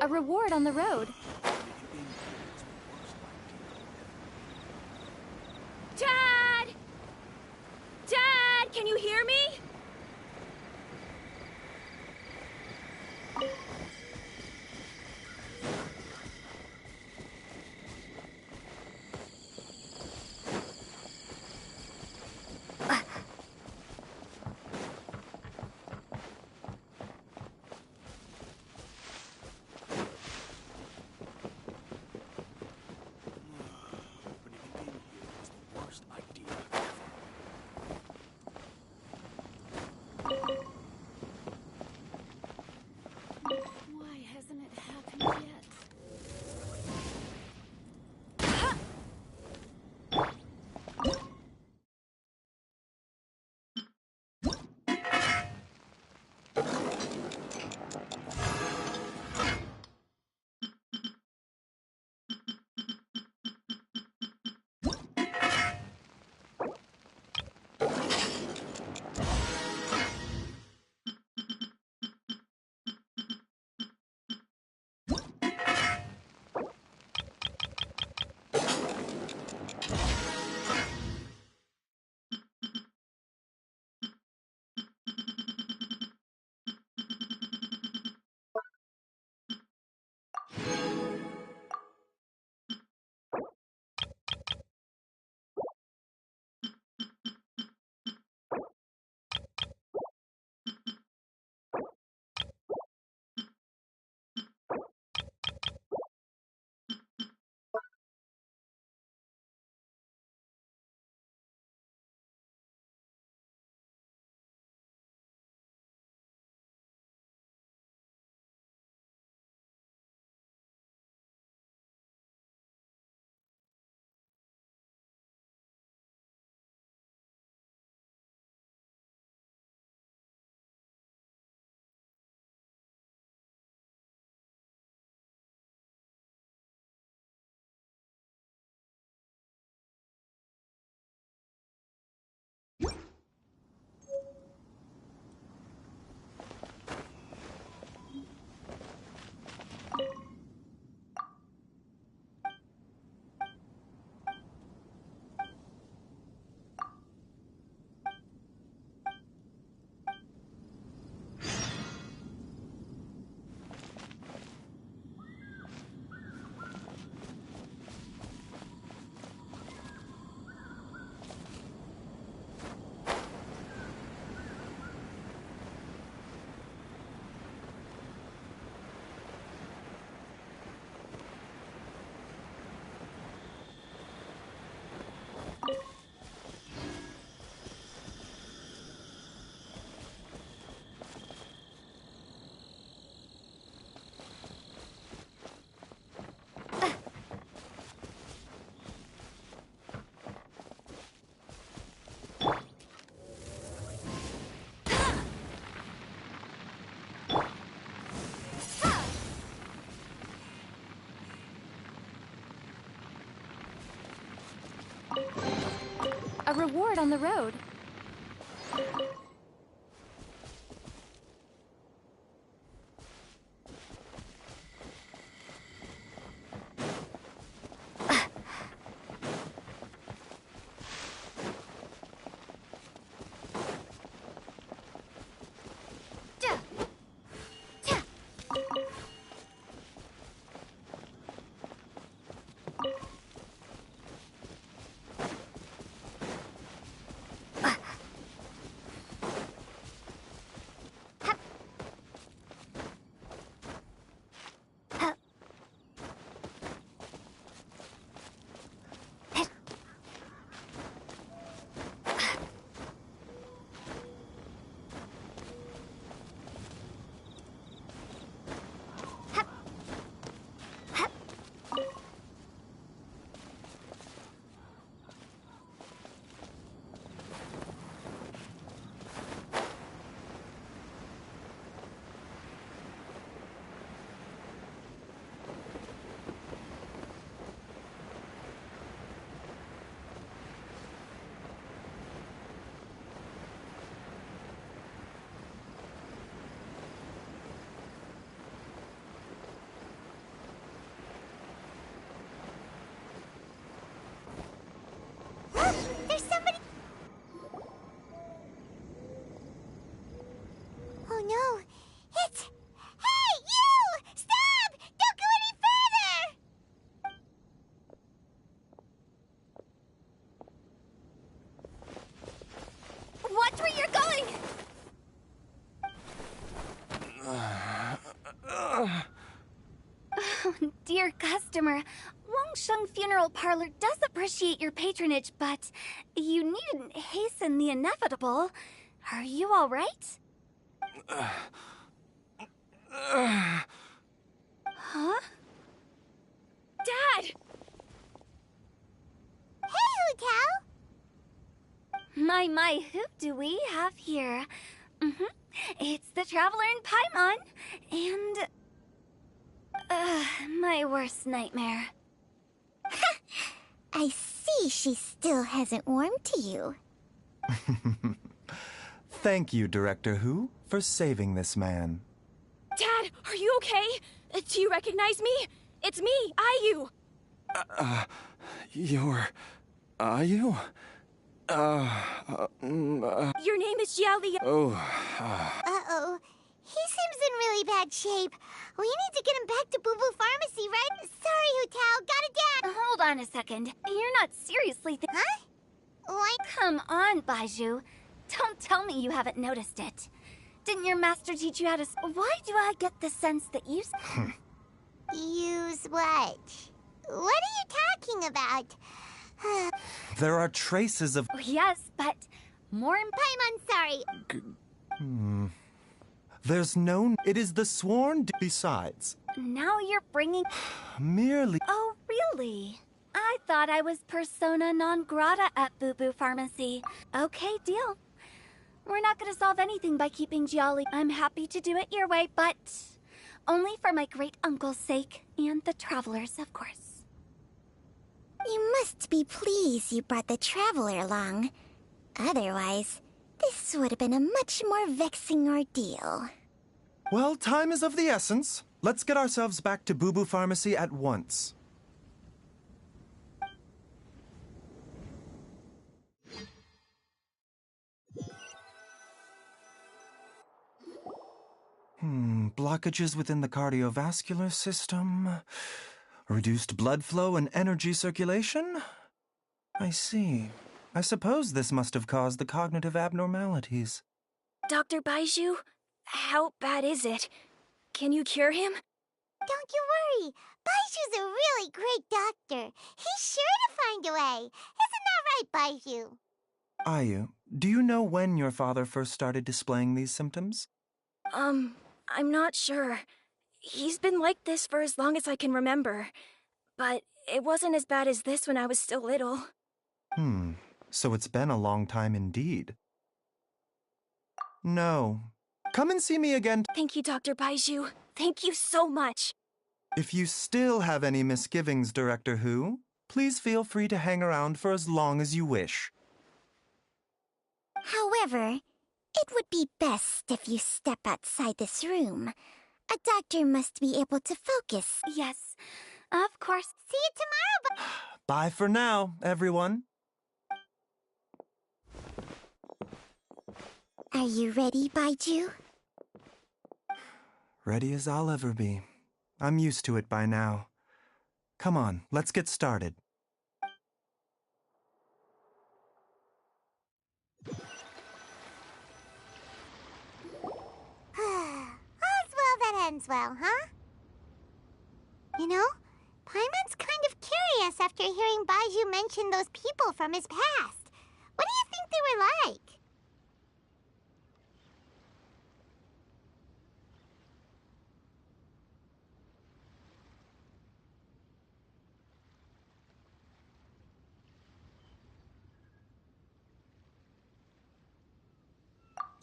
A reward on the road. Dad! Dad, can you hear me? a reward on the road. There's somebody... Oh no, it's... Hey, you! Stop! Don't go any further! Watch where you're going! Oh, dear customer. Wangsheng Funeral Parlor does appreciate your patronage, but you needn't hasten the inevitable. Are you all right? Huh? Dad! Hey, Hu-Tao! My, who do we have here? It's the Traveler in Paimon, and... my worst nightmare. I see she still hasn't warmed to you. Thank you, Director Who, for saving this man. Dad, are you okay? Do you recognize me? It's me, Ayu. Are you? Your name is Jiali. Uh-oh. He seems in really bad shape. We need to get him back to Boo Boo Pharmacy, right? Sorry, Hu-Tao. Got it, Dad. Hold on a second. You're not seriously Huh? Why? Come on, Baizhu. Don't tell me you haven't noticed it. Didn't your master teach you how to... Why do I get the sense that you... Use what? What are you talking about? There are traces of... Yes, but more... Paimon, sorry. There's no... It is the sworn... Besides... Now you're bringing... Merely... Oh, really? I thought I was persona non grata at Boo Boo Pharmacy. Okay, deal. We're not gonna solve anything by keeping Jiali. I'm happy to do it your way, but... only for my great-uncle's sake, and the Traveler's, of course. You must be pleased you brought the Traveler along. Otherwise, this would have been a much more vexing ordeal. Well, time is of the essence. Let's get ourselves back to Boo Boo Pharmacy at once. Blockages within the cardiovascular system. Reduced blood flow and energy circulation? I see. I suppose this must have caused the cognitive abnormalities. Dr. Baizhu, how bad is it? Can you cure him? Don't you worry. Baiju's a really great doctor. He's sure to find a way. Isn't that right, Baizhu? Ayu, do you know when your father first started displaying these symptoms? I'm not sure. He's been like this for as long as I can remember. But it wasn't as bad as this when I was still little. So it's been a long time indeed. No. Come and see me again. Thank you, Dr. Baizhu. Thank you so much. If you still have any misgivings, Director Who, please feel free to hang around for as long as you wish. However, it would be best if you step outside this room. A doctor must be able to focus. Yes, of course. See you tomorrow, Bye for now, everyone. Are you ready, Baiju? Ready as I'll ever be. I'm used to it by now. Come on, let's get started. All's well that ends well, huh? You know, Paimon's kind of curious after hearing Baiju mention those people from his past. What do you think they were like?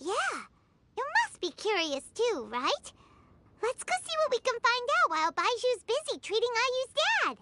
Yeah, you must be curious too, right? Let's go see what we can find out while Baiju's busy treating Ayu's dad.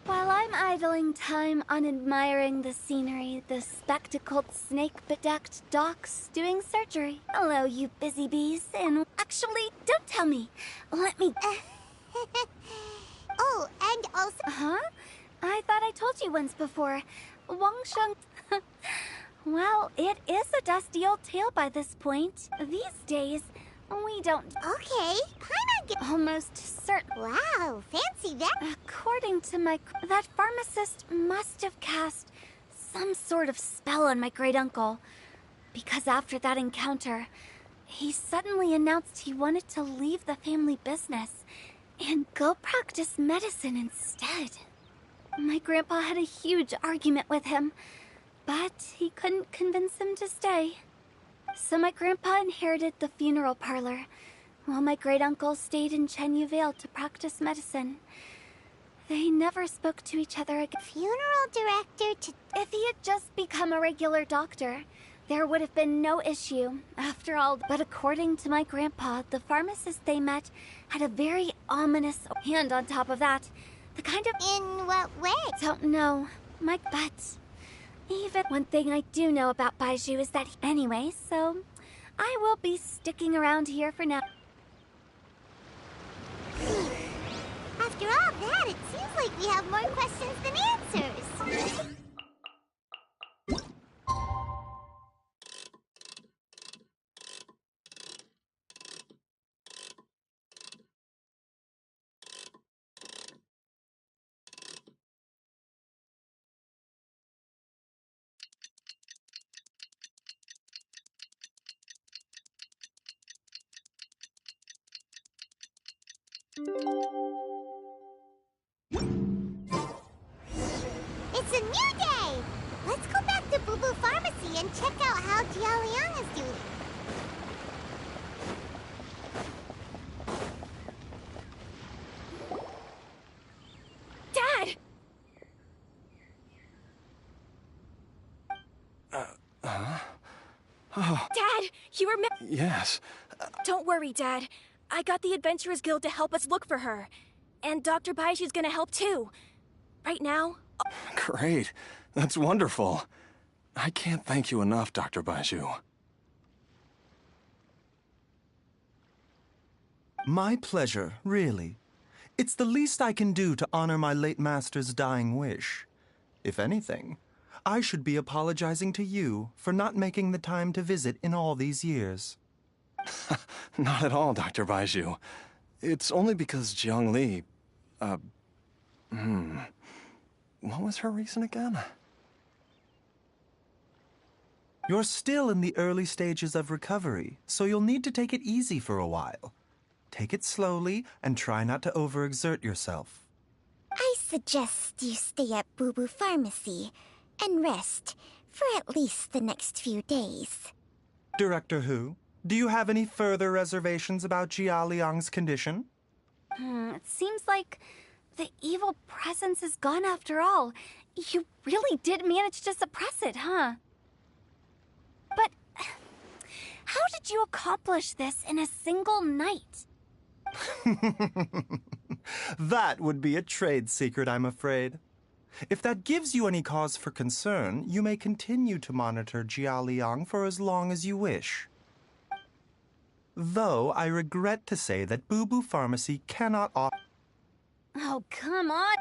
While I'm idling time on admiring the scenery, the spectacled snake-bedecked doc's doing surgery. Hello, you busy bees, and actually, don't tell me. Let me... Oh, and also... Huh? I thought I told you once before. Wang Sheng... Well, it is a dusty old tale by this point. These days, we don't... Okay, almost certain... Wow, fancy that. According to my... That pharmacist must have cast some sort of spell on my great-uncle. Because after that encounter, he suddenly announced he wanted to leave the family business and go practice medicine instead. My grandpa had a huge argument with him, but he couldn't convince him to stay. So my grandpa inherited the funeral parlor, while my great-uncle stayed in Chenyu Vale to practice medicine. They never spoke to each other again. Funeral director to... If he had just become a regular doctor, there would have been no issue. After all, but according to my grandpa, the pharmacist they met had a very ominous... And on top of that, the kind of... In what way? Don't know. But even one thing I do know about Baiju is that... Anyway, so I will be sticking around here for now. After all that, it seems like we have more questions than answers. It's a new day! Let's go back to Boo Boo Pharmacy and check out how Jialiang is doing. Dad! Oh, Dad, you were yes. Don't worry, Dad. I got the Adventurers Guild to help us look for her. And Dr. Baiju's gonna help too. Right now... Great. That's wonderful. I can't thank you enough, Dr. Baiju. My pleasure, really. It's the least I can do to honor my late master's dying wish. If anything, I should be apologizing to you for not making the time to visit in all these years. Not at all, Dr. Baiju. It's only because Jiang Li, what was her reason again? You're still in the early stages of recovery, so you'll need to take it easy for a while. Take it slowly and try not to overexert yourself. I suggest you stay at Boo Boo Pharmacy and rest for at least the next few days. Director Hu, do you have any further reservations about Jia Liang's condition? It seems like the evil presence is gone after all. You really did manage to suppress it, huh? But how did you accomplish this in a single night? That would be a trade secret, I'm afraid. If that gives you any cause for concern, you may continue to monitor Jia Liang for as long as you wish. Though I regret to say that Boo Boo Pharmacy cannot offer... Oh, come on!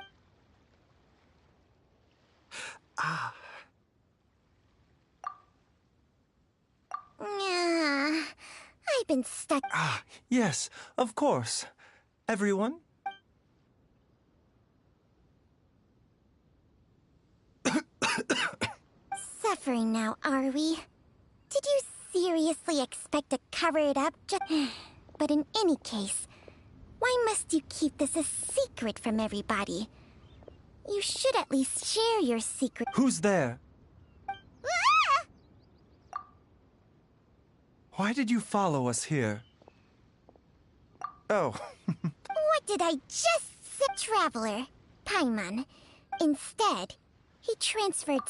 I've been stuck. Yes, of course. Everyone? Suffering now, are we? Did you seriously expect to cover it up? But in any case, why must you keep this a secret from everybody? You should at least share your secret. Who's there? Why did you follow us here? Oh. What did I just say? Traveler, Paimon. Instead, he transferred...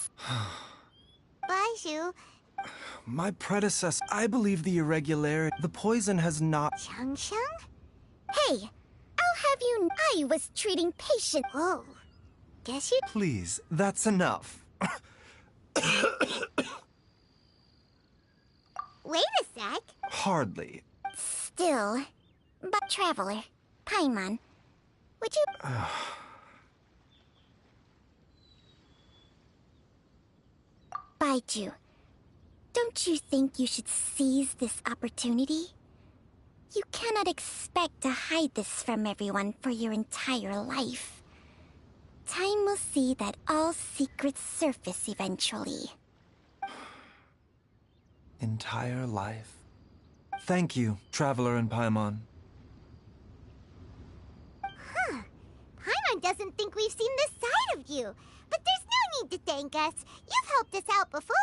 Baiju. My predecessor... I believe the irregularity... The poison has not... Changsheng? Hey, I'll have you... I was treating patient... Whoa. Guess you... Please, that's enough. Wait a sec. Hardly. Still. But Traveler, Paimon, would you... Baiju, don't you think you should seize this opportunity? You cannot expect to hide this from everyone for your entire life. Time will see that all secrets surface eventually. Entire life. Thank you, Traveler and Paimon. Huh. Paimon doesn't think we've seen this side of you. But there's no need to thank us. You've helped us out before.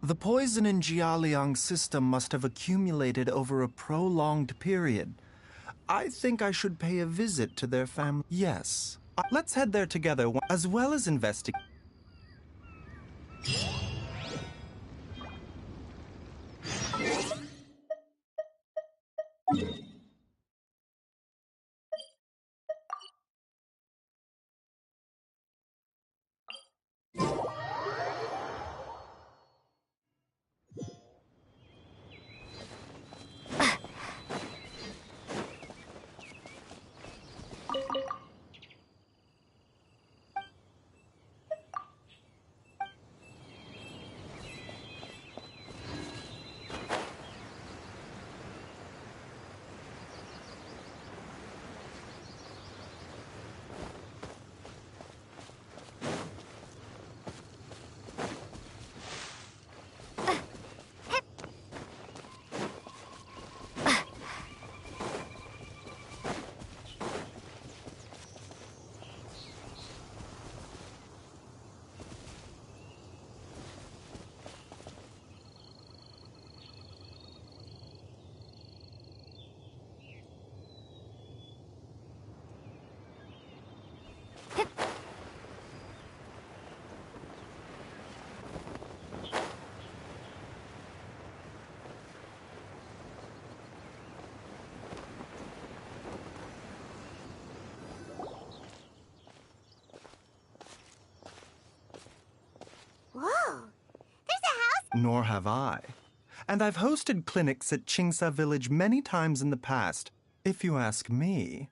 The poison in Jia Liang's system must have accumulated over a prolonged period. I think I should pay a visit to their family. Yes. Let's head there together, as well as investigate. Nor have I. And I've hosted clinics at Qingsa Village many times in the past. If you ask me,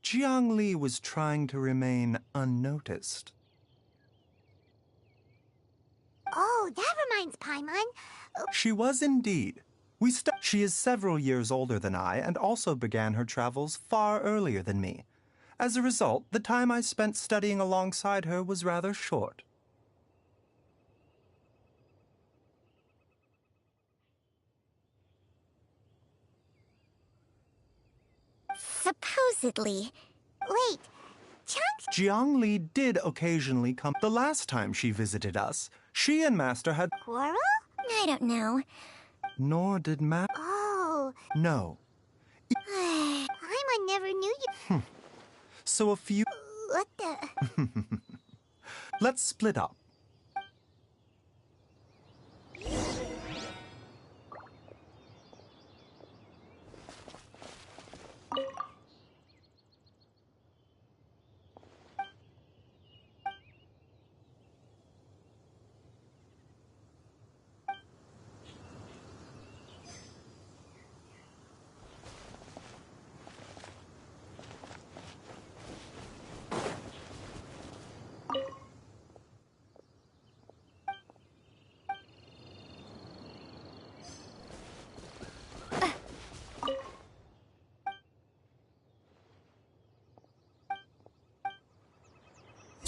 Jiang Li was trying to remain unnoticed. Oh, that reminds Paimon. She was indeed. She is several years older than I and also began her travels far earlier than me. As a result, the time I spent studying alongside her was rather short. Supposedly. Wait, Jiang Li did occasionally come. The last time she visited us, she and Master had... Quarrel? I don't know. Nor did Oh. No. Paimon never knew you. So a few... What the... Let's split up.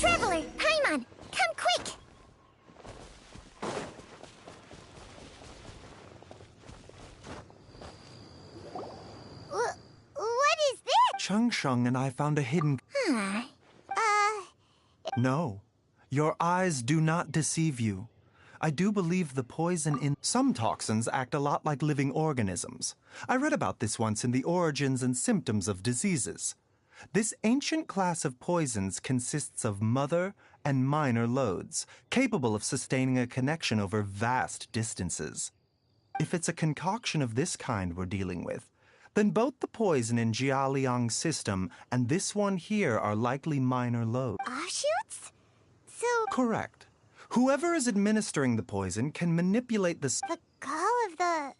Traveler, Paimon, come quick! What is this? Changsheng and I found a hidden... No. Your eyes do not deceive you. I do believe the poison in... Some toxins act a lot like living organisms. I read about this once in the Origins and Symptoms of Diseases. This ancient class of poisons consists of mother and minor loads, capable of sustaining a connection over vast distances. If it's a concoction of this kind we're dealing with, then both the poison in Jialiang's system and this one here are likely minor loads. Offshoots? So... Correct. Whoever is administering the poison can manipulate the gall of the...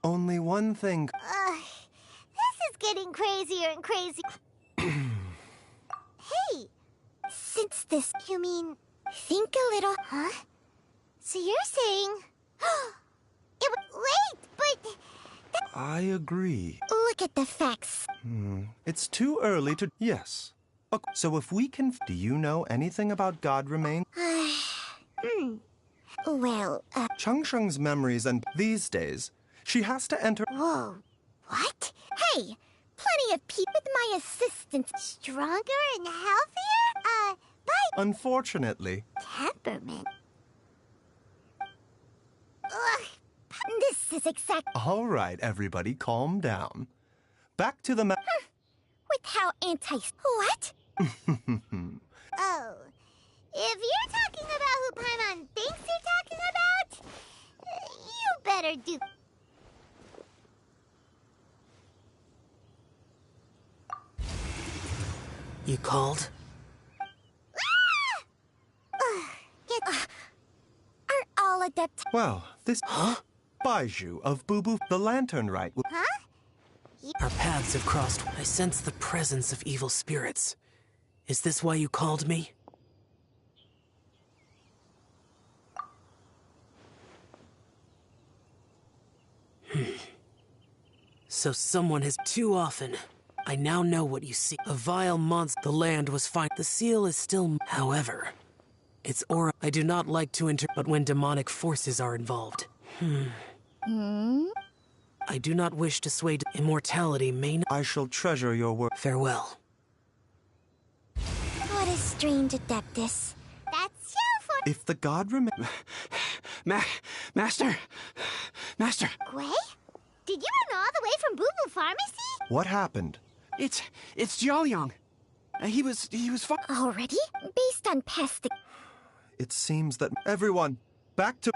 Only one thing... this is getting crazier and crazier. Hey! Since this... You mean... Think a little... Huh? So you're saying... Wait, but... I agree. Look at the facts. It's too early to... Yes. So if we can... Do you know anything about God Remain? Well, Changsheng's memories and... These days, she has to enter... Whoa. What? Hey! Plenty of people with my assistance. Stronger and healthier? By... Unfortunately. Temperament. Ugh. This is exact... All right, everybody, calm down. Back to the With how anti... What? Oh. If you're talking about who Paimon thinks you're talking about, you better do... You called? Aren't all adept... Well, this... Baiju of Boo the Lantern Rite... Huh? Our paths have crossed. I sense the presence of evil spirits. Is this why you called me? So someone has too often. I now know what you see. A vile monster. The land was fine. The seal is still... However, its aura... I do not like to enter... But when demonic forces are involved... I do not wish to sway... Immortality may not... I shall treasure your word. Farewell. What a strange adeptus. That's you for... If the god remains... Master! Master! Gwei? Did you run all the way from Boo Boo Pharmacy? What happened? It's Jialiang. He was fine. Already? Based on past... It seems that... Everyone, back to...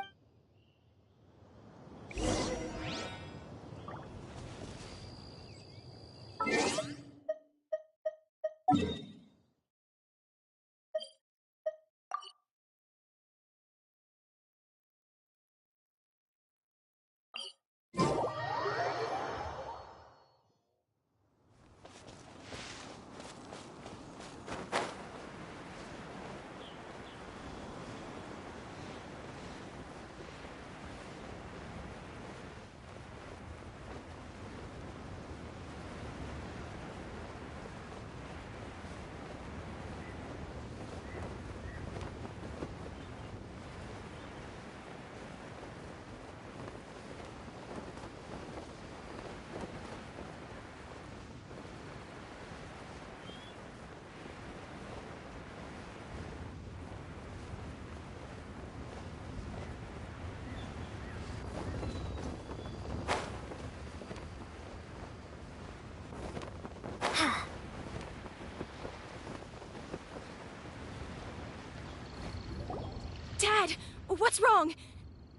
What's wrong?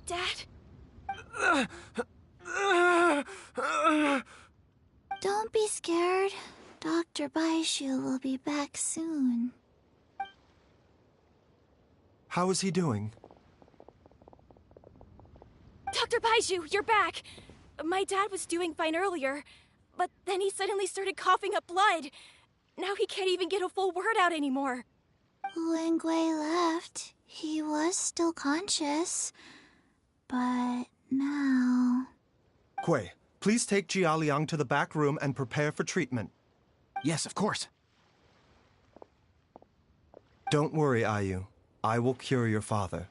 Dad? Don't be scared. Dr. Baishu will be back soon. How is he doing? Dr. Baiju, you're back! My dad was doing fine earlier, but then he suddenly started coughing up blood. Now he can't even get a full word out anymore. When Gui left, he was still conscious. But now... Gui, please take Jialiang to the back room and prepare for treatment. Yes, of course. Don't worry, Ayu. I will cure your father.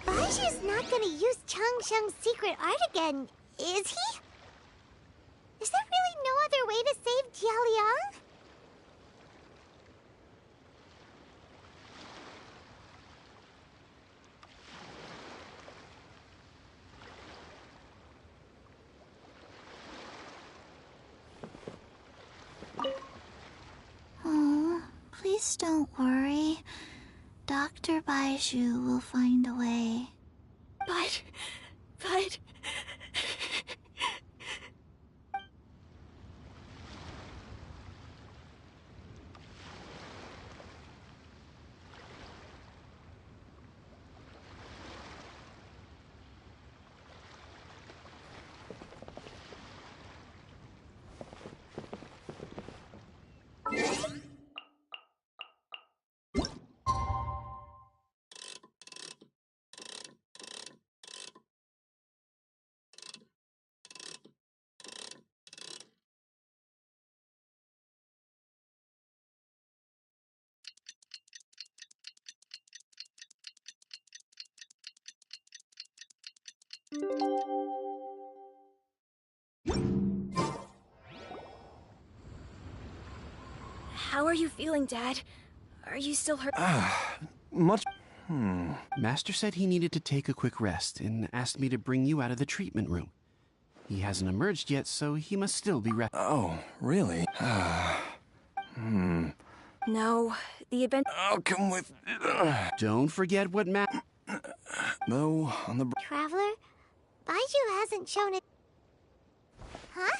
Baishu's not gonna use Changsheng's secret art again, is he? Is there really no other way to save Jialiang? Oh, please don't worry. Dr. Baishu will find a way. But... How are you feeling, Dad? Are you still hurt? Much... Master said he needed to take a quick rest and asked me to bring you out of the treatment room. He hasn't emerged yet, so he must still be Oh, really? No, the event... I'll come with... Don't forget what No, on the... Traveler? Baiju hasn't shown it... Huh?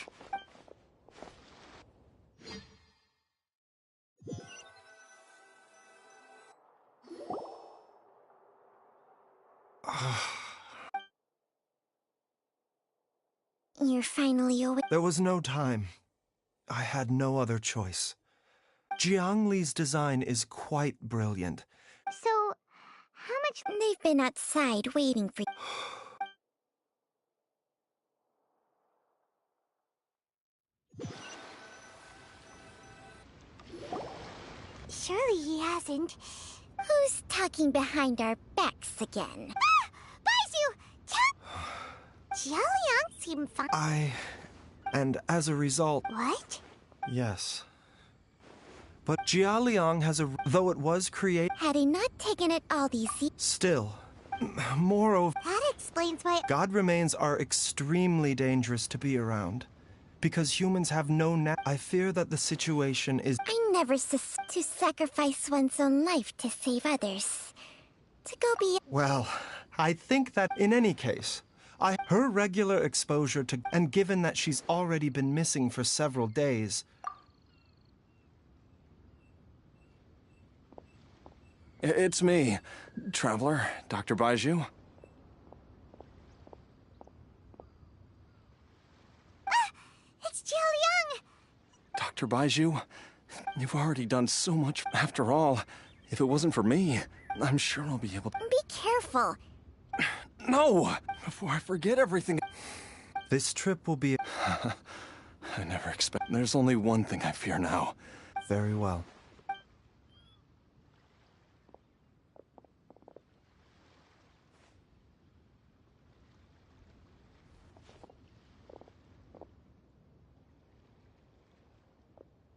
You're finally awake. There was no time. I had no other choice. Jiang Li's design is quite brilliant. So, how much... They've been outside waiting for... Surely he hasn't. Who's talking behind our backs again? Ah! Baishu! Jialiang seemed fine. And as a result... What? Yes. But Jialiang has a... Though it was created... Had he not taken it all these years... Still. Moreover... That explains why... God remains are extremely dangerous to be around. Because humans have no I fear that the situation is... I never to sacrifice one's own life to save others. To go be... Well, I think that in any case, her regular exposure to... And given that she's already been missing for several days... It's me, Traveler, Dr. Baiju. It's Jialiang! Dr. Baiju, you've already done so much. After all, if it wasn't for me, I'm sure I'll be able to... Be careful. No! Before I forget everything... This trip will be... I never expect... There's only one thing I fear now. Very well.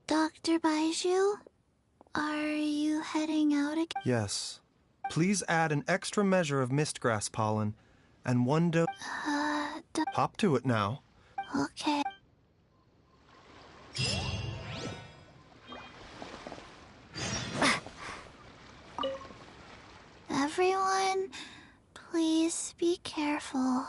Dr. Baiju, are you heading out again? Yes. Please add an extra measure of mistgrass pollen, and one dose... Hop to it now. Okay. Everyone, please be careful.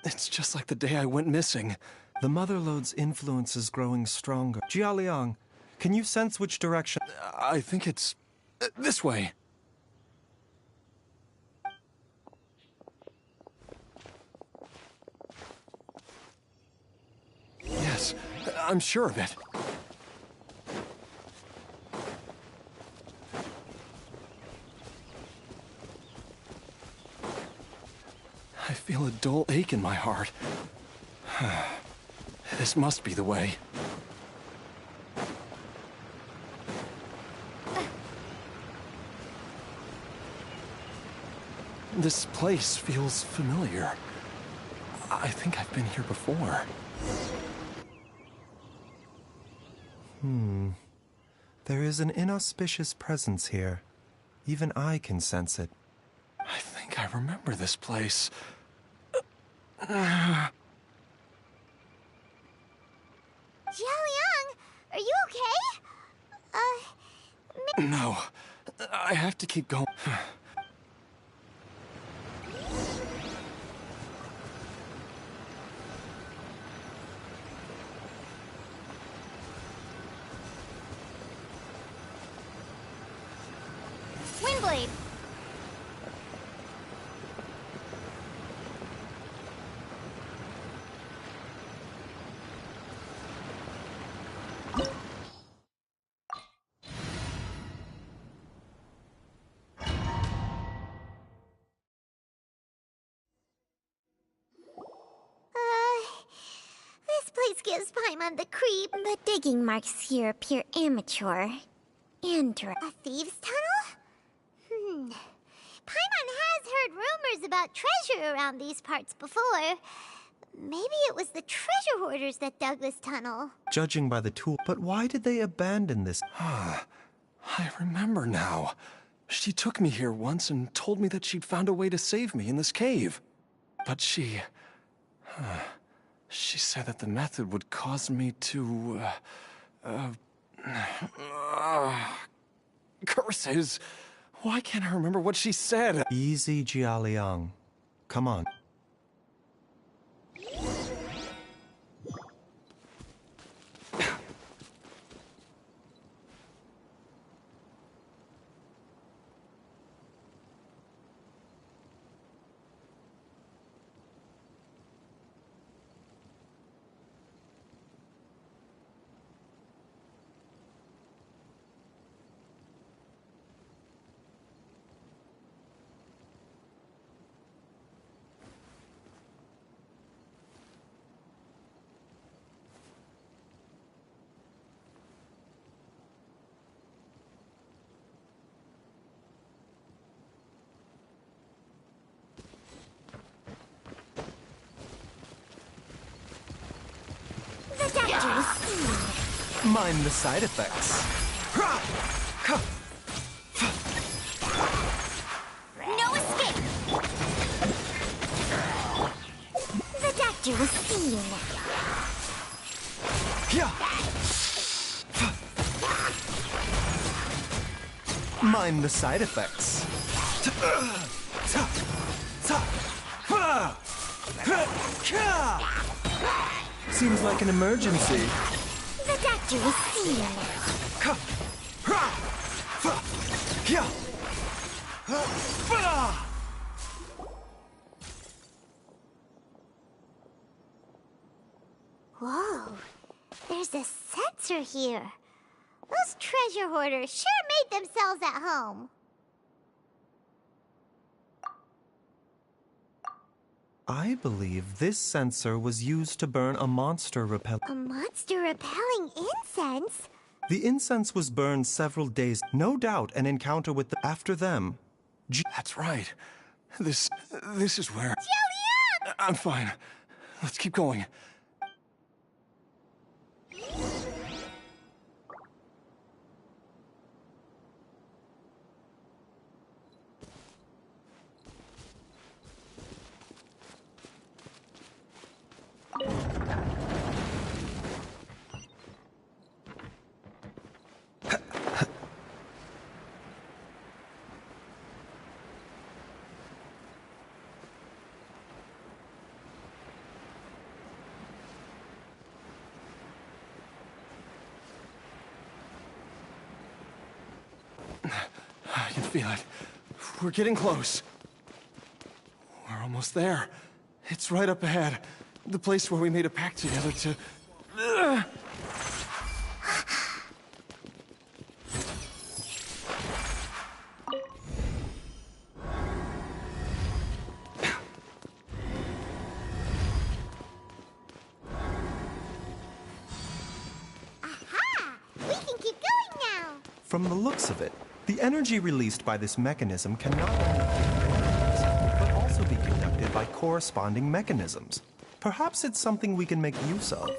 It's just like the day I went missing. The Motherlode's influence is growing stronger. Jialiang, can you sense which direction? I think it's this way. Yes, I'm sure of it. I feel a dull ache in my heart. This must be the way. This place feels familiar. I think I've been here before. There is an inauspicious presence here. Even I can sense it. I think I remember this place. Jialiang, are you okay? No, I have to keep going. Windblade! This place gives Paimon the creep. The digging marks here appear amateur. A thieves' tunnel? Paimon has heard rumors about treasure around these parts before. Maybe it was the treasure hoarders that dug this tunnel. Judging by the tool, but why did they abandon this? I remember now. She took me here once and told me that she'd found a way to save me in this cave. But she said that the method would cause me to, curses. Why can't I remember what she said? Easy, Jialiang. Come on. Mind the side effects. No escape! The doctor will see you now. Mind the side effects. Seems like an emergency. The doctor doctor will see you. Whoa, there's a sensor here. Those treasure hoarders sure made themselves at home. I believe this sensor was used to burn a monster repellent. A monster repelling incense? The incense was burned several days. No doubt an encounter with the... After them. That's right. This is where... Jelly up! I'm fine. Let's keep going. I can feel it. We're getting close. We're almost there. It's right up ahead. The place where we made a pact together to... Aha! We can keep going now! From the looks of it, the energy released by this mechanism can not only but also be conducted by corresponding mechanisms. Perhaps it's something we can make use of.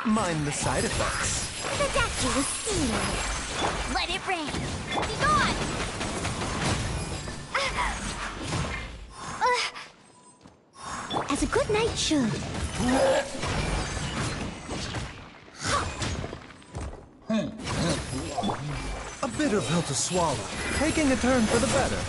Mind the side effects. The doctor will see you. Let it rain. Be gone! As a good knight should. A bitter pill to swallow, taking a turn for the better.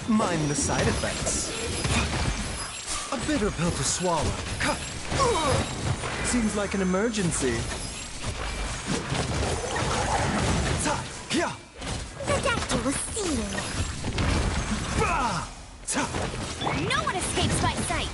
Mind the side effects. A bitter pill to swallow. Seems like an emergency. The doctor will see you. No one escapes my sight!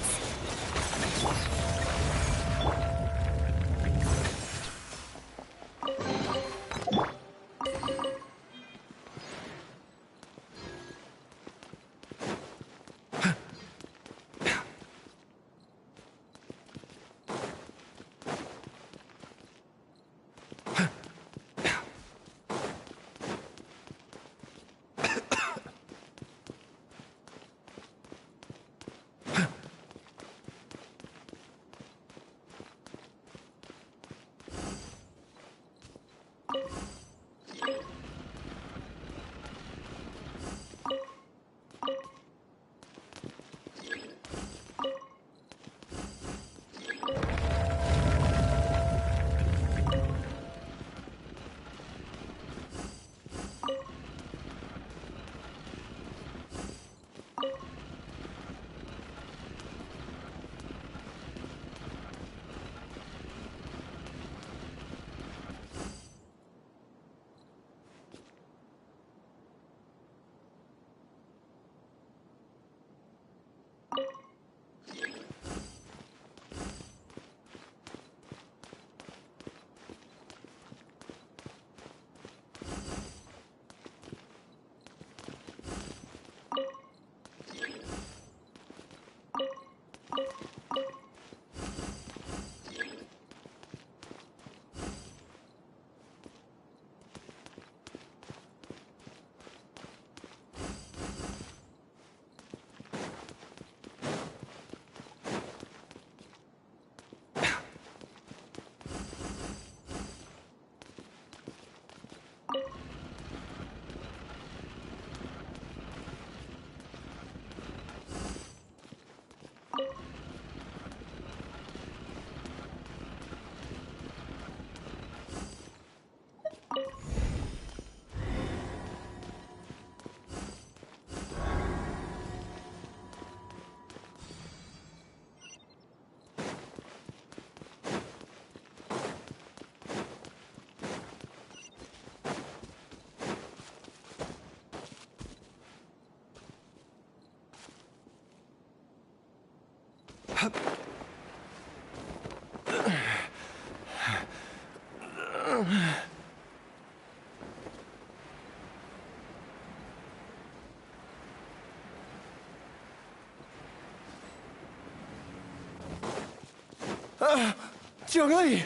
Zhongli!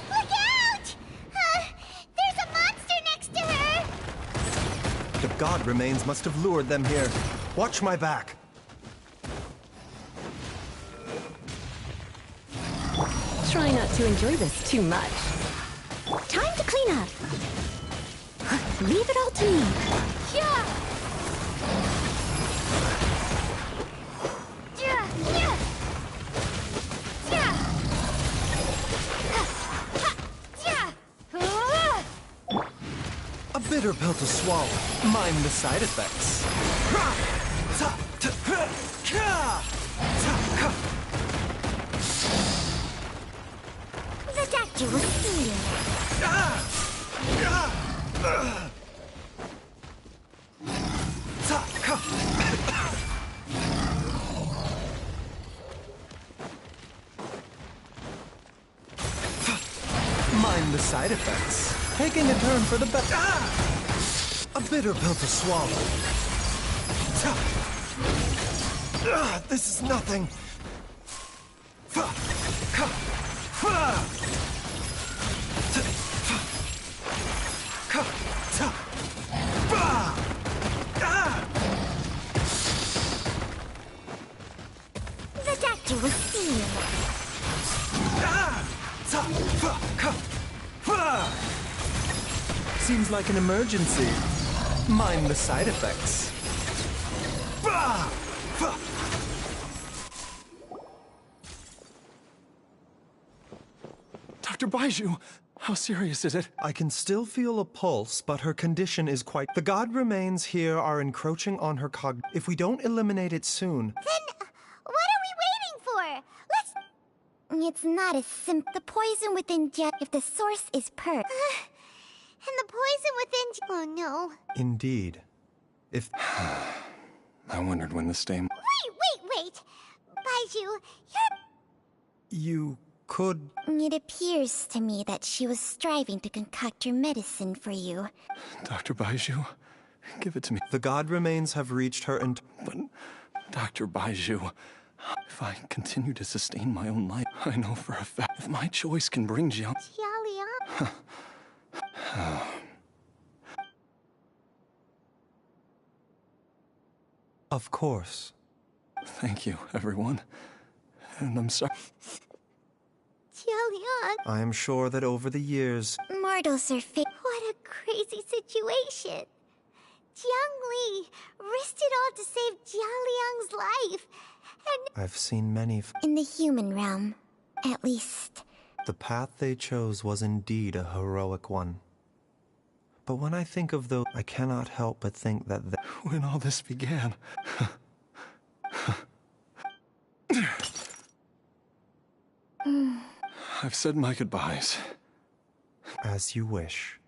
Look out! There's a monster next to her! The god remains must have lured them here. Watch my back. Try not to enjoy this too much. Time to clean up. Leave it all to me. Yeah! A bitter pill to swallow. Mind the side effects. The doctor will see you. Mind the side effects. Taking a turn for the better. A bitter pill to swallow. This is nothing. The doctor will see you. Seems like an emergency. Mind the side effects. Dr. Baiju, how serious is it? I can still feel a pulse, but her condition is quite... The god remains here are encroaching on her If we don't eliminate it soon... Then, what are we waiting for? Let's... It's not as simple. The poison within Jet, if the source is and the poison within... Oh no. Indeed. If... I wondered when the stain... Wait! Baiju, you're... You could... It appears to me that she was striving to concoct your medicine for you. Dr. Baiju, give it to me. The god remains have reached her and... But, Dr. Baiju, if I continue to sustain my own life, I know for a fact if my choice can bring Jiang... Jialiang? Of course. Thank you, everyone. And I'm sorry. Jialiang. I am sure that over the years... Mortals are What a crazy situation. Jiang Li risked it all to save Jialiang's life. And... I've seen many... In the human realm, at least. The path they chose was indeed a heroic one. But when I think of those, I cannot help but think that when all this began... I've said my goodbyes. As you wish.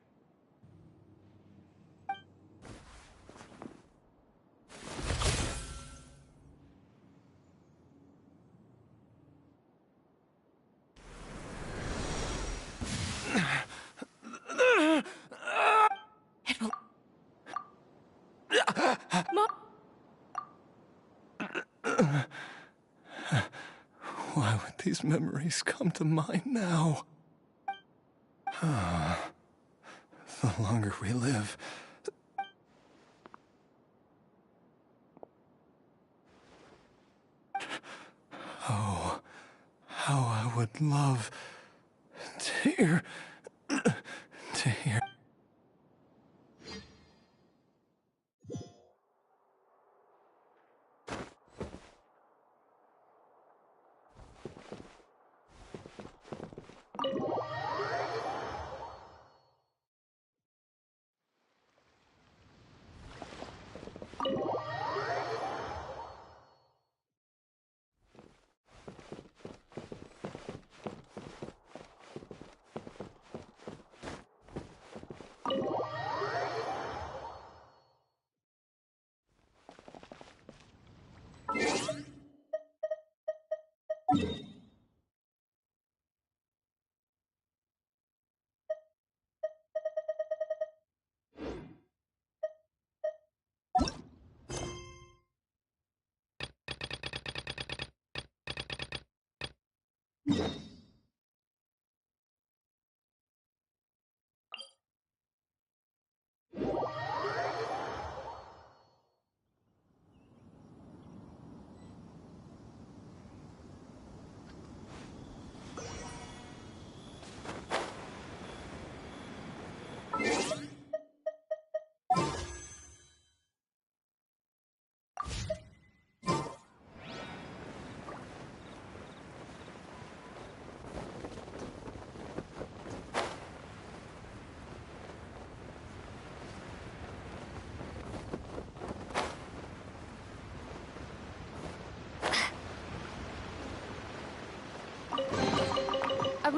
It will... Why would these memories come to mind now? The longer we live... Oh, how I would love to hear...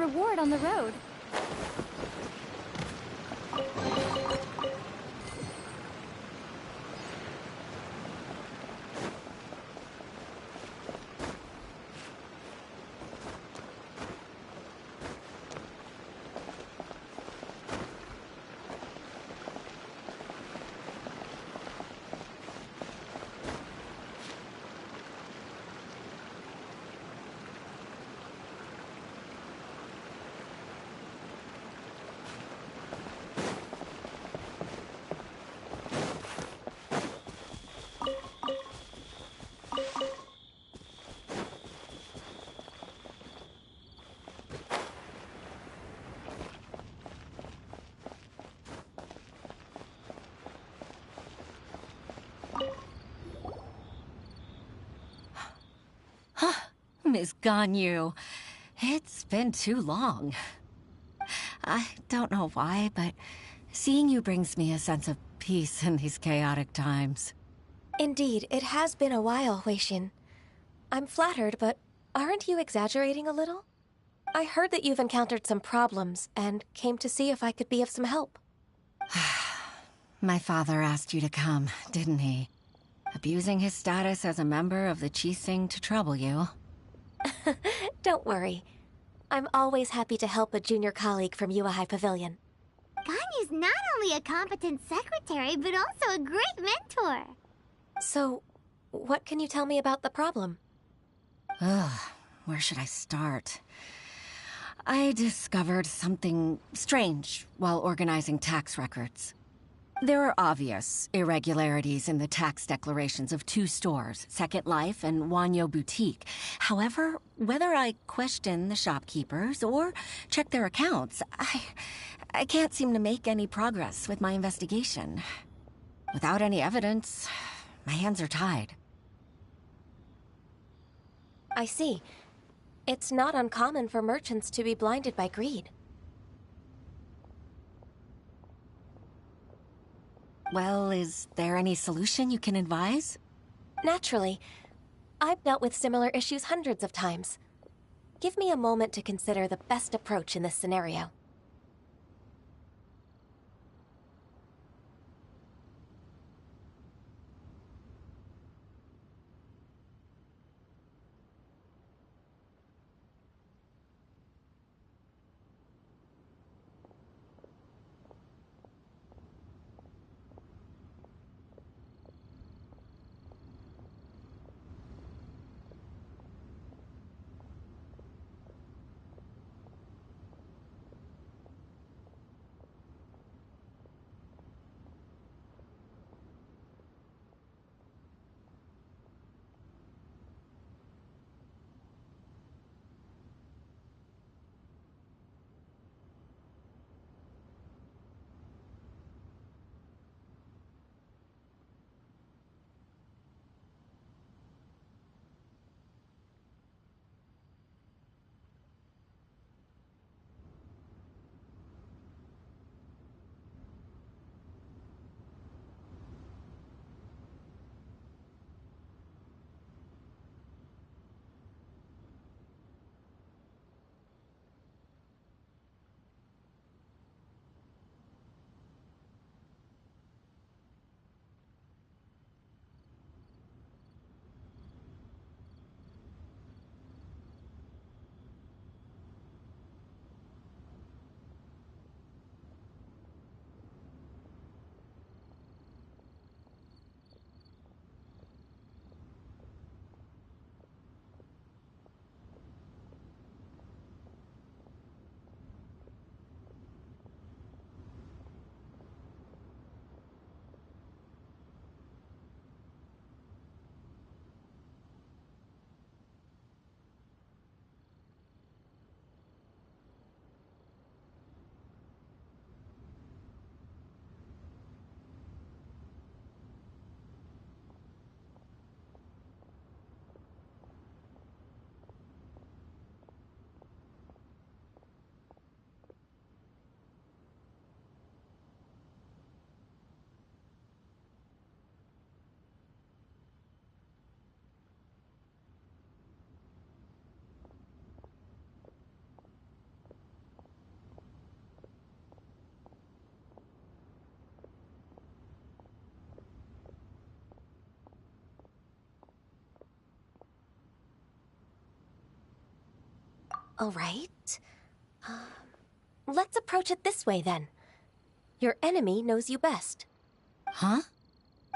reward on the road. Miss Ganyu, it's been too long. I don't know why, but seeing you brings me a sense of peace in these chaotic times. Indeed, it has been a while, Huixin. I'm flattered, but aren't you exaggerating a little? I heard that you've encountered some problems and came to see if I could be of some help. My father asked you to come, didn't he? Abusing his status as a member of the Qixing to trouble you. Don't worry. I'm always happy to help a junior colleague from Yuehai Pavilion. Ganyu's not only a competent secretary, but also a great mentor. So, what can you tell me about the problem? Ugh, where should I start? I discovered something strange while organizing tax records. There are obvious irregularities in the tax declarations of two stores, Second Life and Wanyo Boutique. However, whether I question the shopkeepers or check their accounts, I can't seem to make any progress with my investigation. Without any evidence, my hands are tied. I see. It's not uncommon for merchants to be blinded by greed. Well, is there any solution you can advise? Naturally. I've dealt with similar issues hundreds of times. Give me a moment to consider the best approach in this scenario. All right. Let's approach it this way, then. Your enemy knows you best. Huh?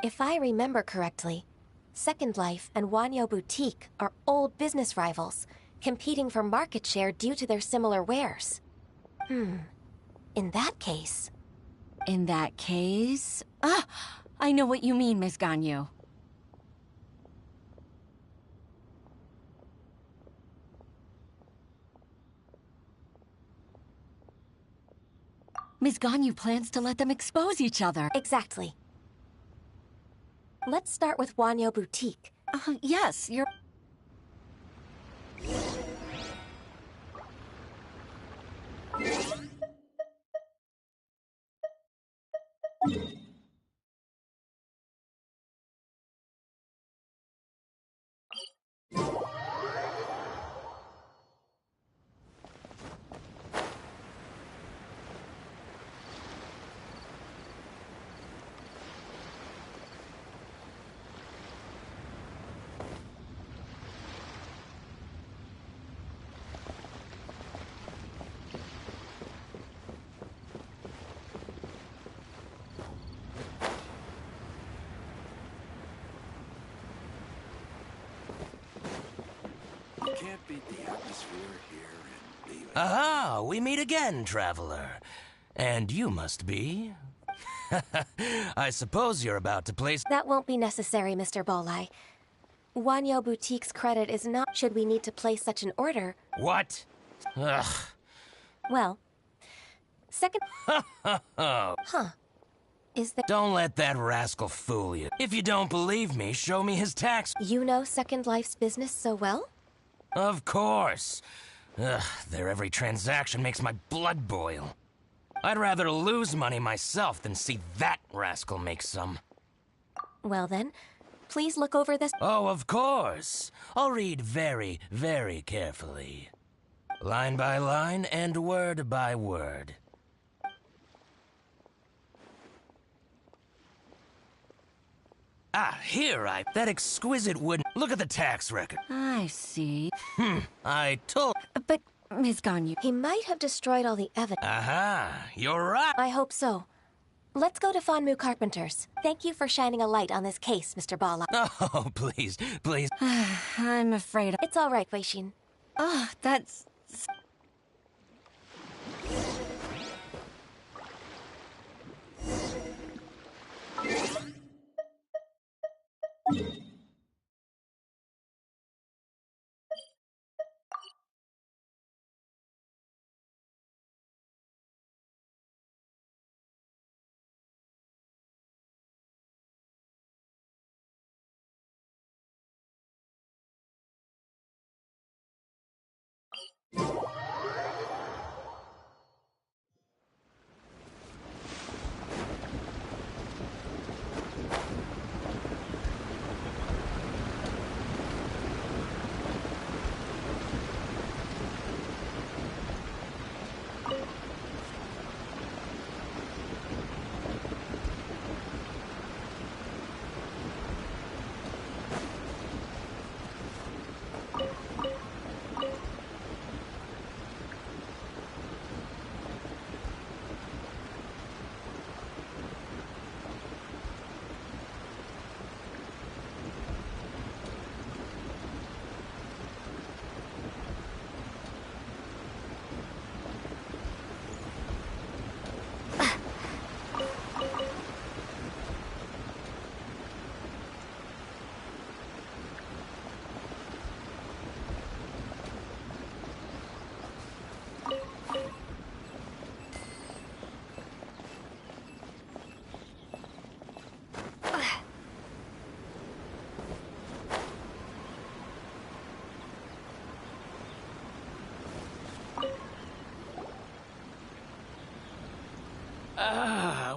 If I remember correctly, Second Life and Wanyo Boutique are old business rivals, competing for market share due to their similar wares. In that case... In that case... Ah! I know what you mean, Miss Ganyu. Miss Ganyu plans to let them expose each other. Exactly. Let's start with Wanyo Boutique. Yes, you're... Can't beat the atmosphere here in Belize. Aha! We meet again, traveler. And you must be... I suppose you're about to place... That won't be necessary, Mr. Bolai. Wanyo Boutique's credit is not... Should we need to place such an order... What? Ugh. Well... Second... Huh. Is there... Don't let that rascal fool you. If you don't believe me, show me his tax... You know Second Life's business so well? Of course. Ugh, their every transaction makes my blood boil. I'd rather lose money myself than see that rascal make some. Well then, please look over this... Oh, of course. I'll read very, very carefully. Line by line and word by word. That exquisite wood... Look at the tax record. I see. I told... But, Miss Ganyu... He might have destroyed all the evidence. Aha, you're right. I hope so. Let's go to Fanmu Carpenters. Thank you for shining a light on this case, Mr. Bala. Oh, please, please. I'm afraid... It's all right, Wei Xin. Oh, that's...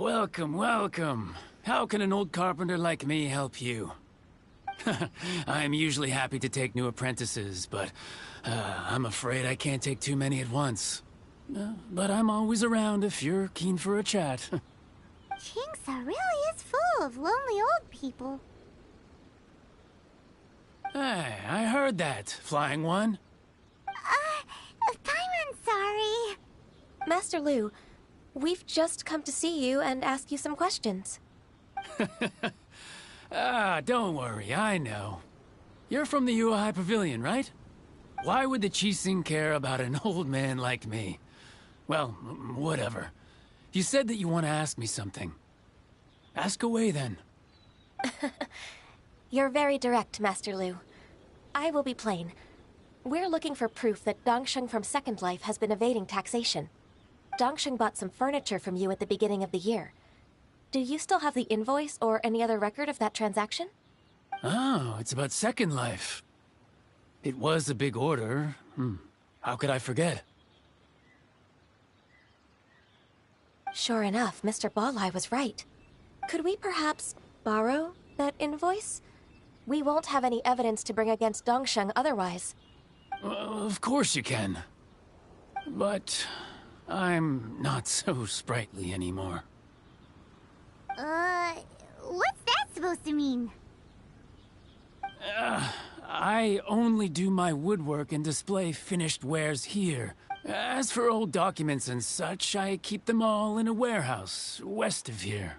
Welcome, welcome. How can an old carpenter like me help you? I'm usually happy to take new apprentices, but I'm afraid I can't take too many at once. But I'm always around if you're keen for a chat. Kingsa really is full of lonely old people. Hey, I heard that, Flying One. Master Lu, we've just come to see you and ask you some questions. Don't worry, I know. You're from the Yuehai Pavilion, right? Why would the Qixing care about an old man like me? Well, whatever. You said that you want to ask me something. Ask away, then. You're very direct, Master Lu. I will be plain. We're looking for proof that Dongsheng from Second Life has been evading taxation. Dongsheng bought some furniture from you at the beginning of the year. Do you still have the invoice or any other record of that transaction? Oh, it's about Second Life. It was a big order. How could I forget? Sure enough, Mr. Balai was right. Could we perhaps borrow that invoice? We won't have any evidence to bring against Dongsheng otherwise. Of course you can. But I'm not so sprightly anymore. What's that supposed to mean? I only do my woodwork and display finished wares here. As for old documents and such, I keep them all in a warehouse west of here.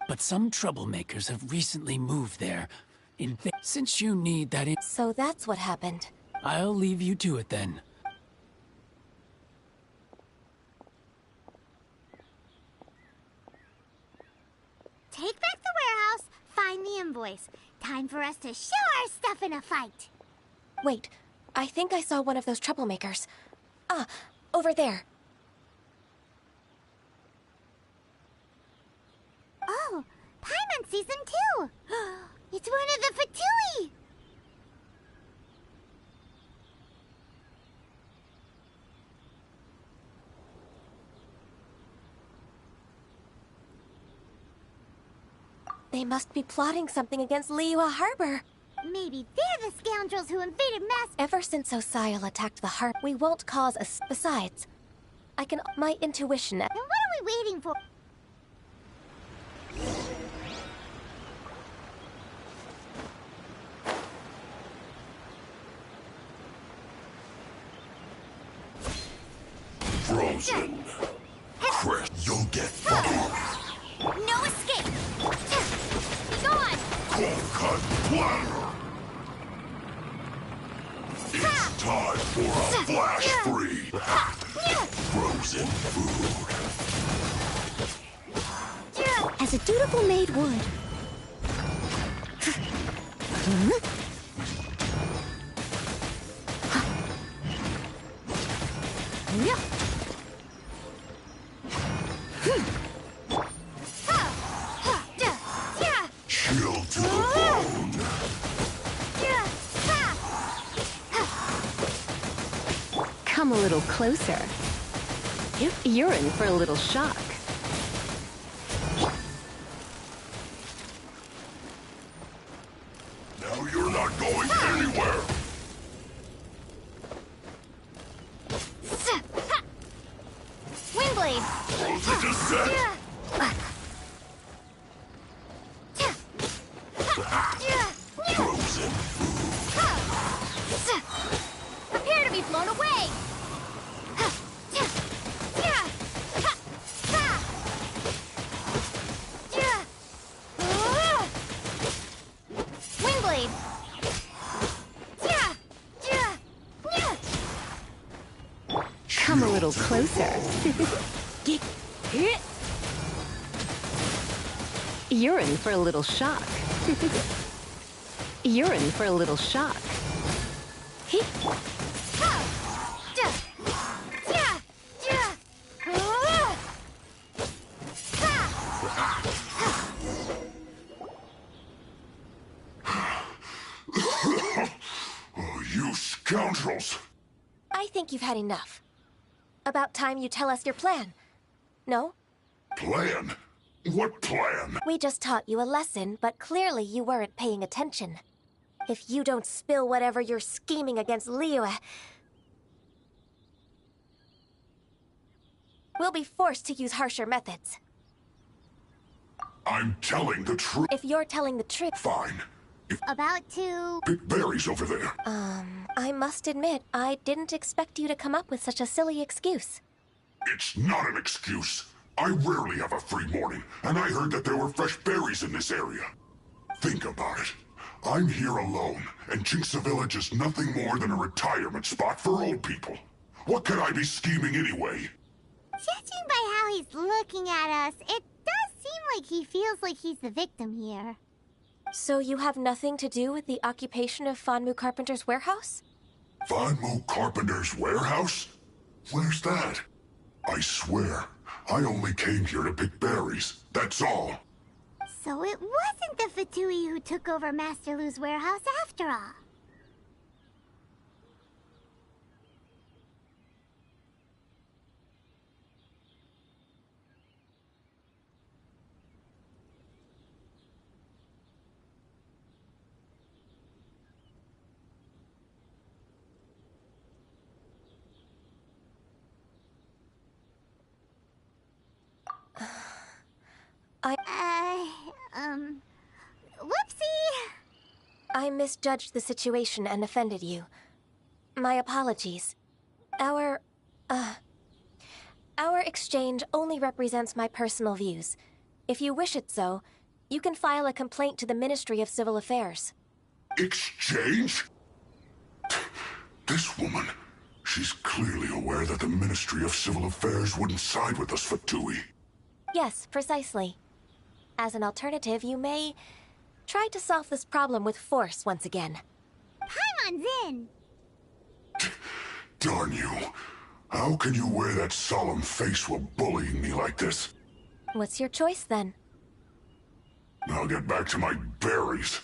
But some troublemakers have recently moved there. Since you need that So that's what happened. I'll leave you to it then. Take back the warehouse, find the invoice. Time for us to show our stuff in a fight. Wait, I think I saw one of those troublemakers. Ah, over there. Oh, Paimon sees them too. It's one of the Fatui. They must be plotting something against Liyue Harbor. Maybe they're the scoundrels who invaded Ever since Osial attacked the harbor, we won't cause a Besides, my intuition... Then what are we waiting for? Frozen. Chris, you'll get fucked. No escape! Go on! Cold cut planner. It's time for a flash free. Frozen food. As a dutiful maid would. Chill to the bone. Come a little closer. You're in for a little shock. Now you're not going anywhere. Windblade! Close it to set. Frozen Prepare to be blown away! Windblade! Come a little closer. You're in for a little shock. You're in for a little shock. Oh, you scoundrels! I think you've had enough. About time you tell us your plan. No? Plan? What plan? We just taught you a lesson, but clearly you weren't paying attention. If you don't spill whatever you're scheming against Liyue, we'll be forced to use harsher methods. I'm telling the truth. If you're telling the truth... Fine. About to... Pick berries over there. I must admit, I didn't expect you to come up with such a silly excuse. It's not an excuse. I rarely have a free morning, and I heard that there were fresh berries in this area. Think about it. I'm here alone, and Jinxa Village is nothing more than a retirement spot for old people. What could I be scheming anyway? Judging by how he's looking at us, it does seem like he feels like he's the victim here. So you have nothing to do with the occupation of Fanmu Carpenter's warehouse? Fanmu Carpenter's warehouse? Where's that? I swear, I only came here to pick berries, that's all. So it wasn't the Fatui who took over Master Lu's warehouse after all. Whoopsie! I misjudged the situation and offended you. My apologies. Our exchange only represents my personal views. If you wish it so, you can file a complaint to the Ministry of Civil Affairs. Exchange? This woman, she's clearly aware that the Ministry of Civil Affairs wouldn't side with us, Fatui. Yes, precisely. As an alternative, you may try to solve this problem with force once again. Paimon's in! Darn you. How can you wear that solemn face while bullying me like this? What's your choice, then? I'll get back to my berries.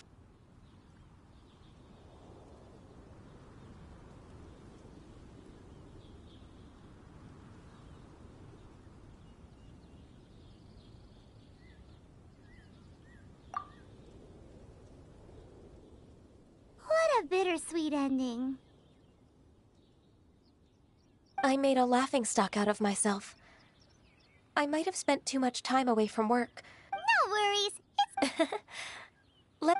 What a bittersweet ending. I made a laughingstock out of myself. I might have spent too much time away from work. No worries. Let...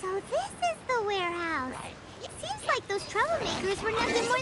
So this is the warehouse. It seems like those troublemakers were nothing more...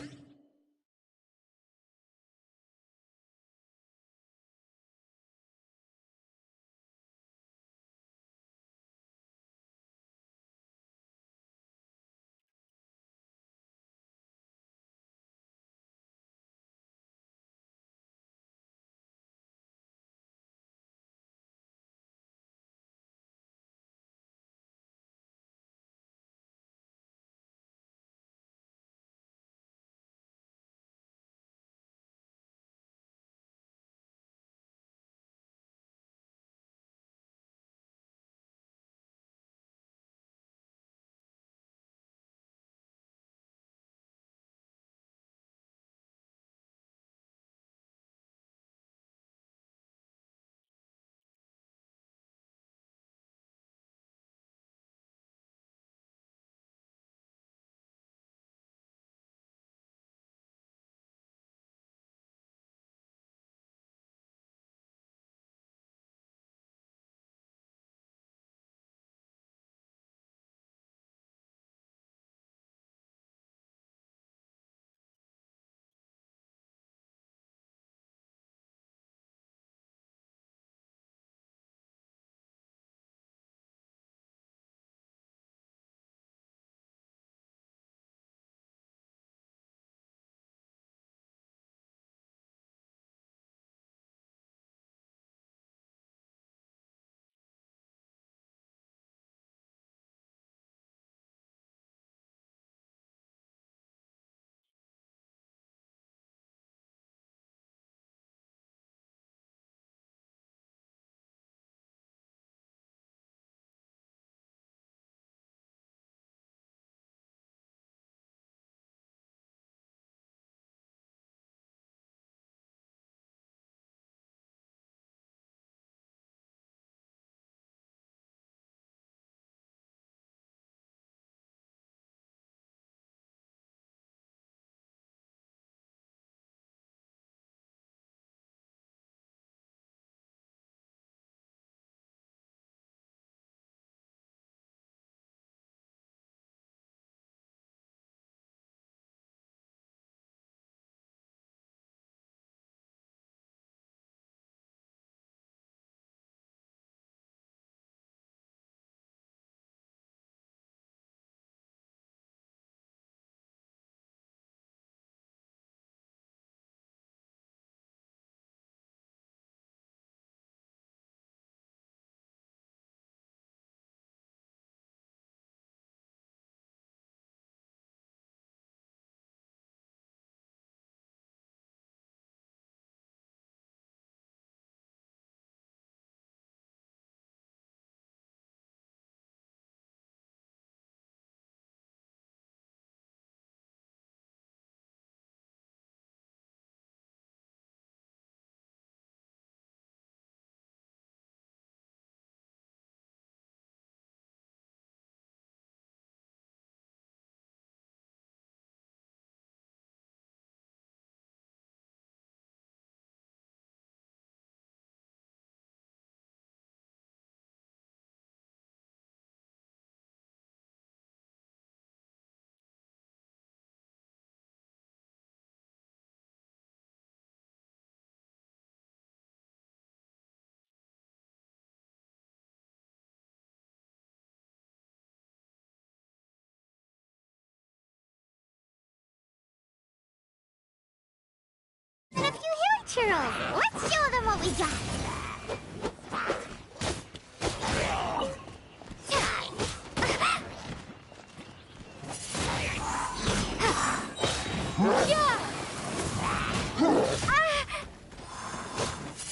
natural. Let's show them what we got.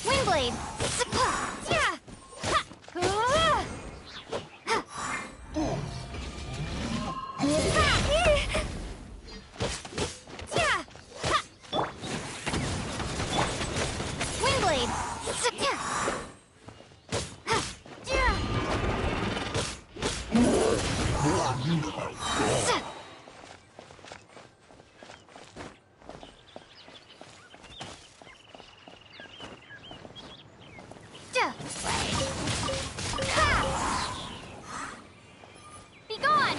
Windblade. Be gone!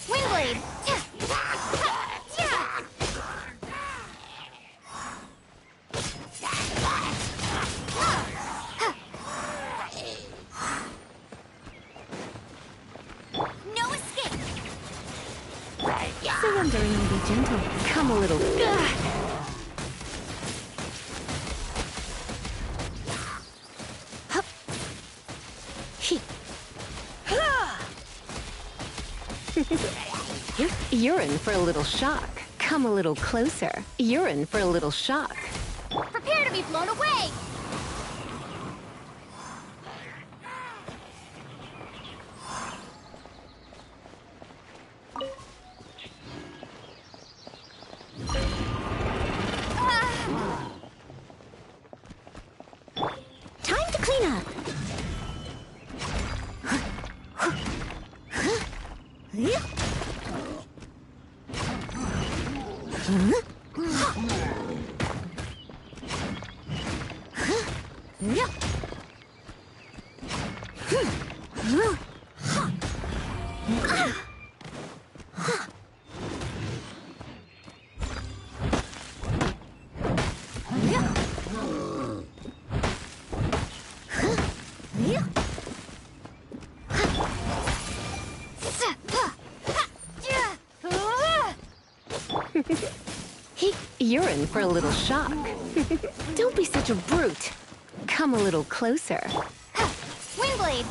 Windblade! No escape! Surrendering will be gentle. Come a little. You're in for a little shock. Come a little closer. You're in for a little shock. Prepare to be blown away! Time to clean up. You're in for a little shock. Don't be such a brute. Come a little closer. Windblade!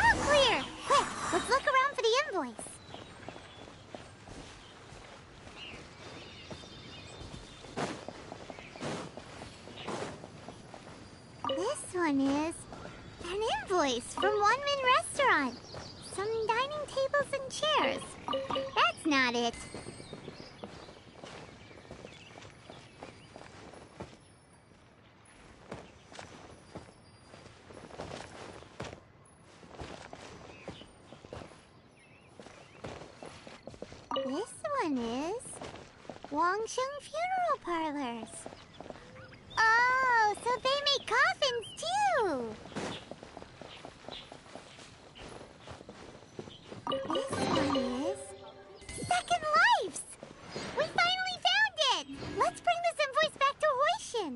All clear! Quick, let's look around for the invoice. This one is an invoice from One Min Restaurant. Some dining tables and chairs. That's not it. This one is Wangsheng Funeral Parlors. Oh, so they make coffins too. This one is Second Lives. We finally found it. Let's bring this invoice back to Hoishin.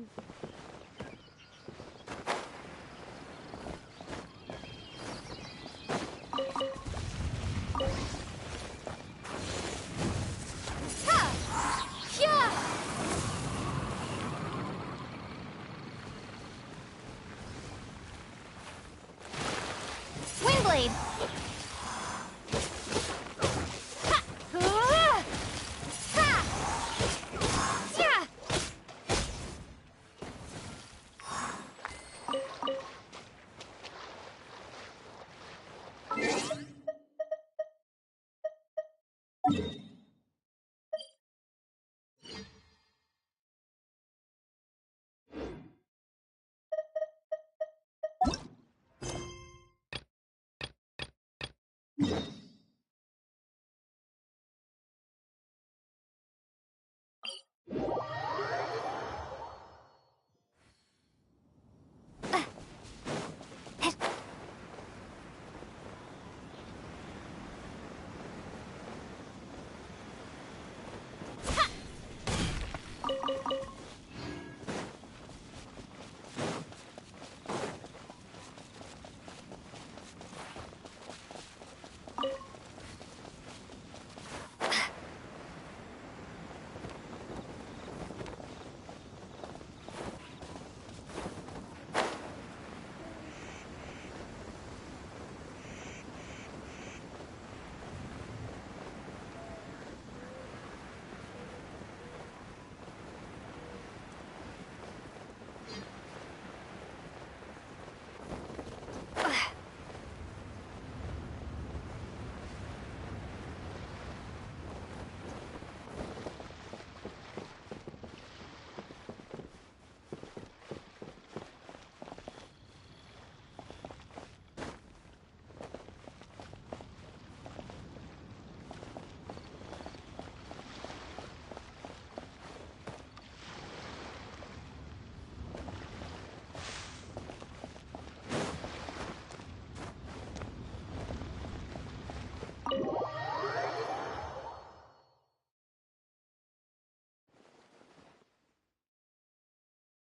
Windblade!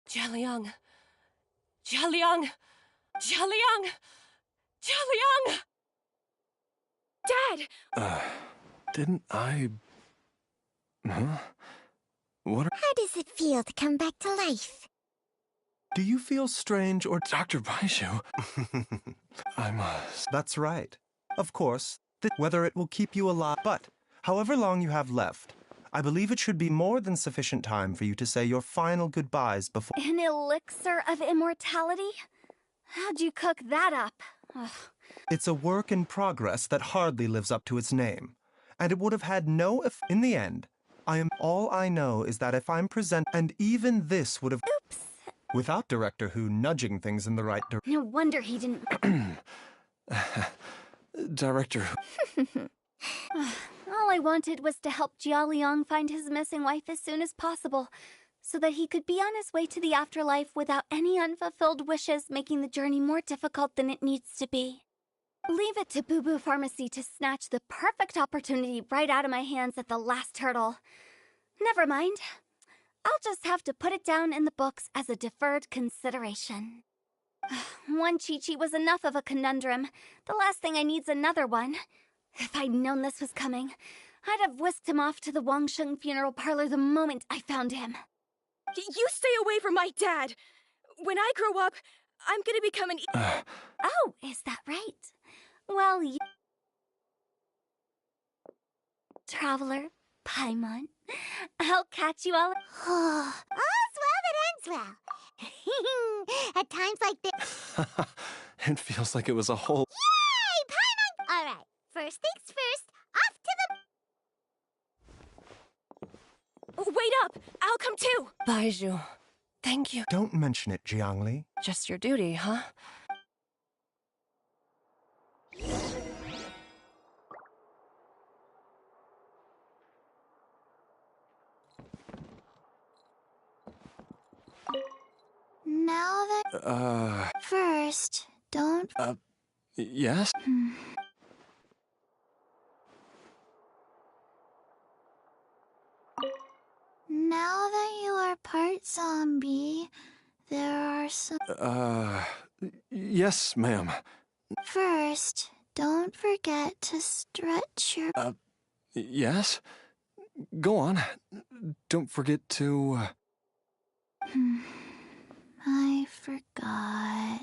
Jialiang. Jialiang. Jialiang. Jialiang! Dad! Didn't I... Huh? What How does it feel to come back to life? Do you feel strange or... Dr. Baiju? I must... That's right. Of course, whether it will keep you alive... But, however long you have left, I believe it should be more than sufficient time for you to say your final goodbyes before... An elixir of immortality? How'd you cook that up? Ugh. It's a work in progress that hardly lives up to its name, and it would have had no in the end. All I know is that if I'm present, and even this would have... Oops. Without Director Who nudging things in the right direction. No wonder he didn't... Director Who... All I wanted was to help Jialiang find his missing wife as soon as possible, so that he could be on his way to the afterlife without any unfulfilled wishes making the journey more difficult than it needs to be. Leave it to Boo Boo Pharmacy to snatch the perfect opportunity right out of my hands at the last hurdle. Never mind. I'll just have to put it down in the books as a deferred consideration. One Chi-Chi was enough of a conundrum. The last thing I need's another one. If I'd known this was coming, I'd have whisked him off to the Wangsheng funeral parlor the moment I found him. You stay away from my dad! When I grow up, I'm gonna become an... Oh, is that right? Well, Traveler, Paimon, I'll catch you all... All's well that ends well. At times like this... It feels like it was a whole... Yay, Paimon! Alright, first things first, off to the... Wait up! I'll come too! Baiju, thank you. Don't mention it, Jiangli. Just your duty, huh? Now that... First, don't... Yes? Now that you are part zombie, there are some... Yes, ma'am. First, don't forget to stretch your... Yes? Go on. Don't forget to... I forgot.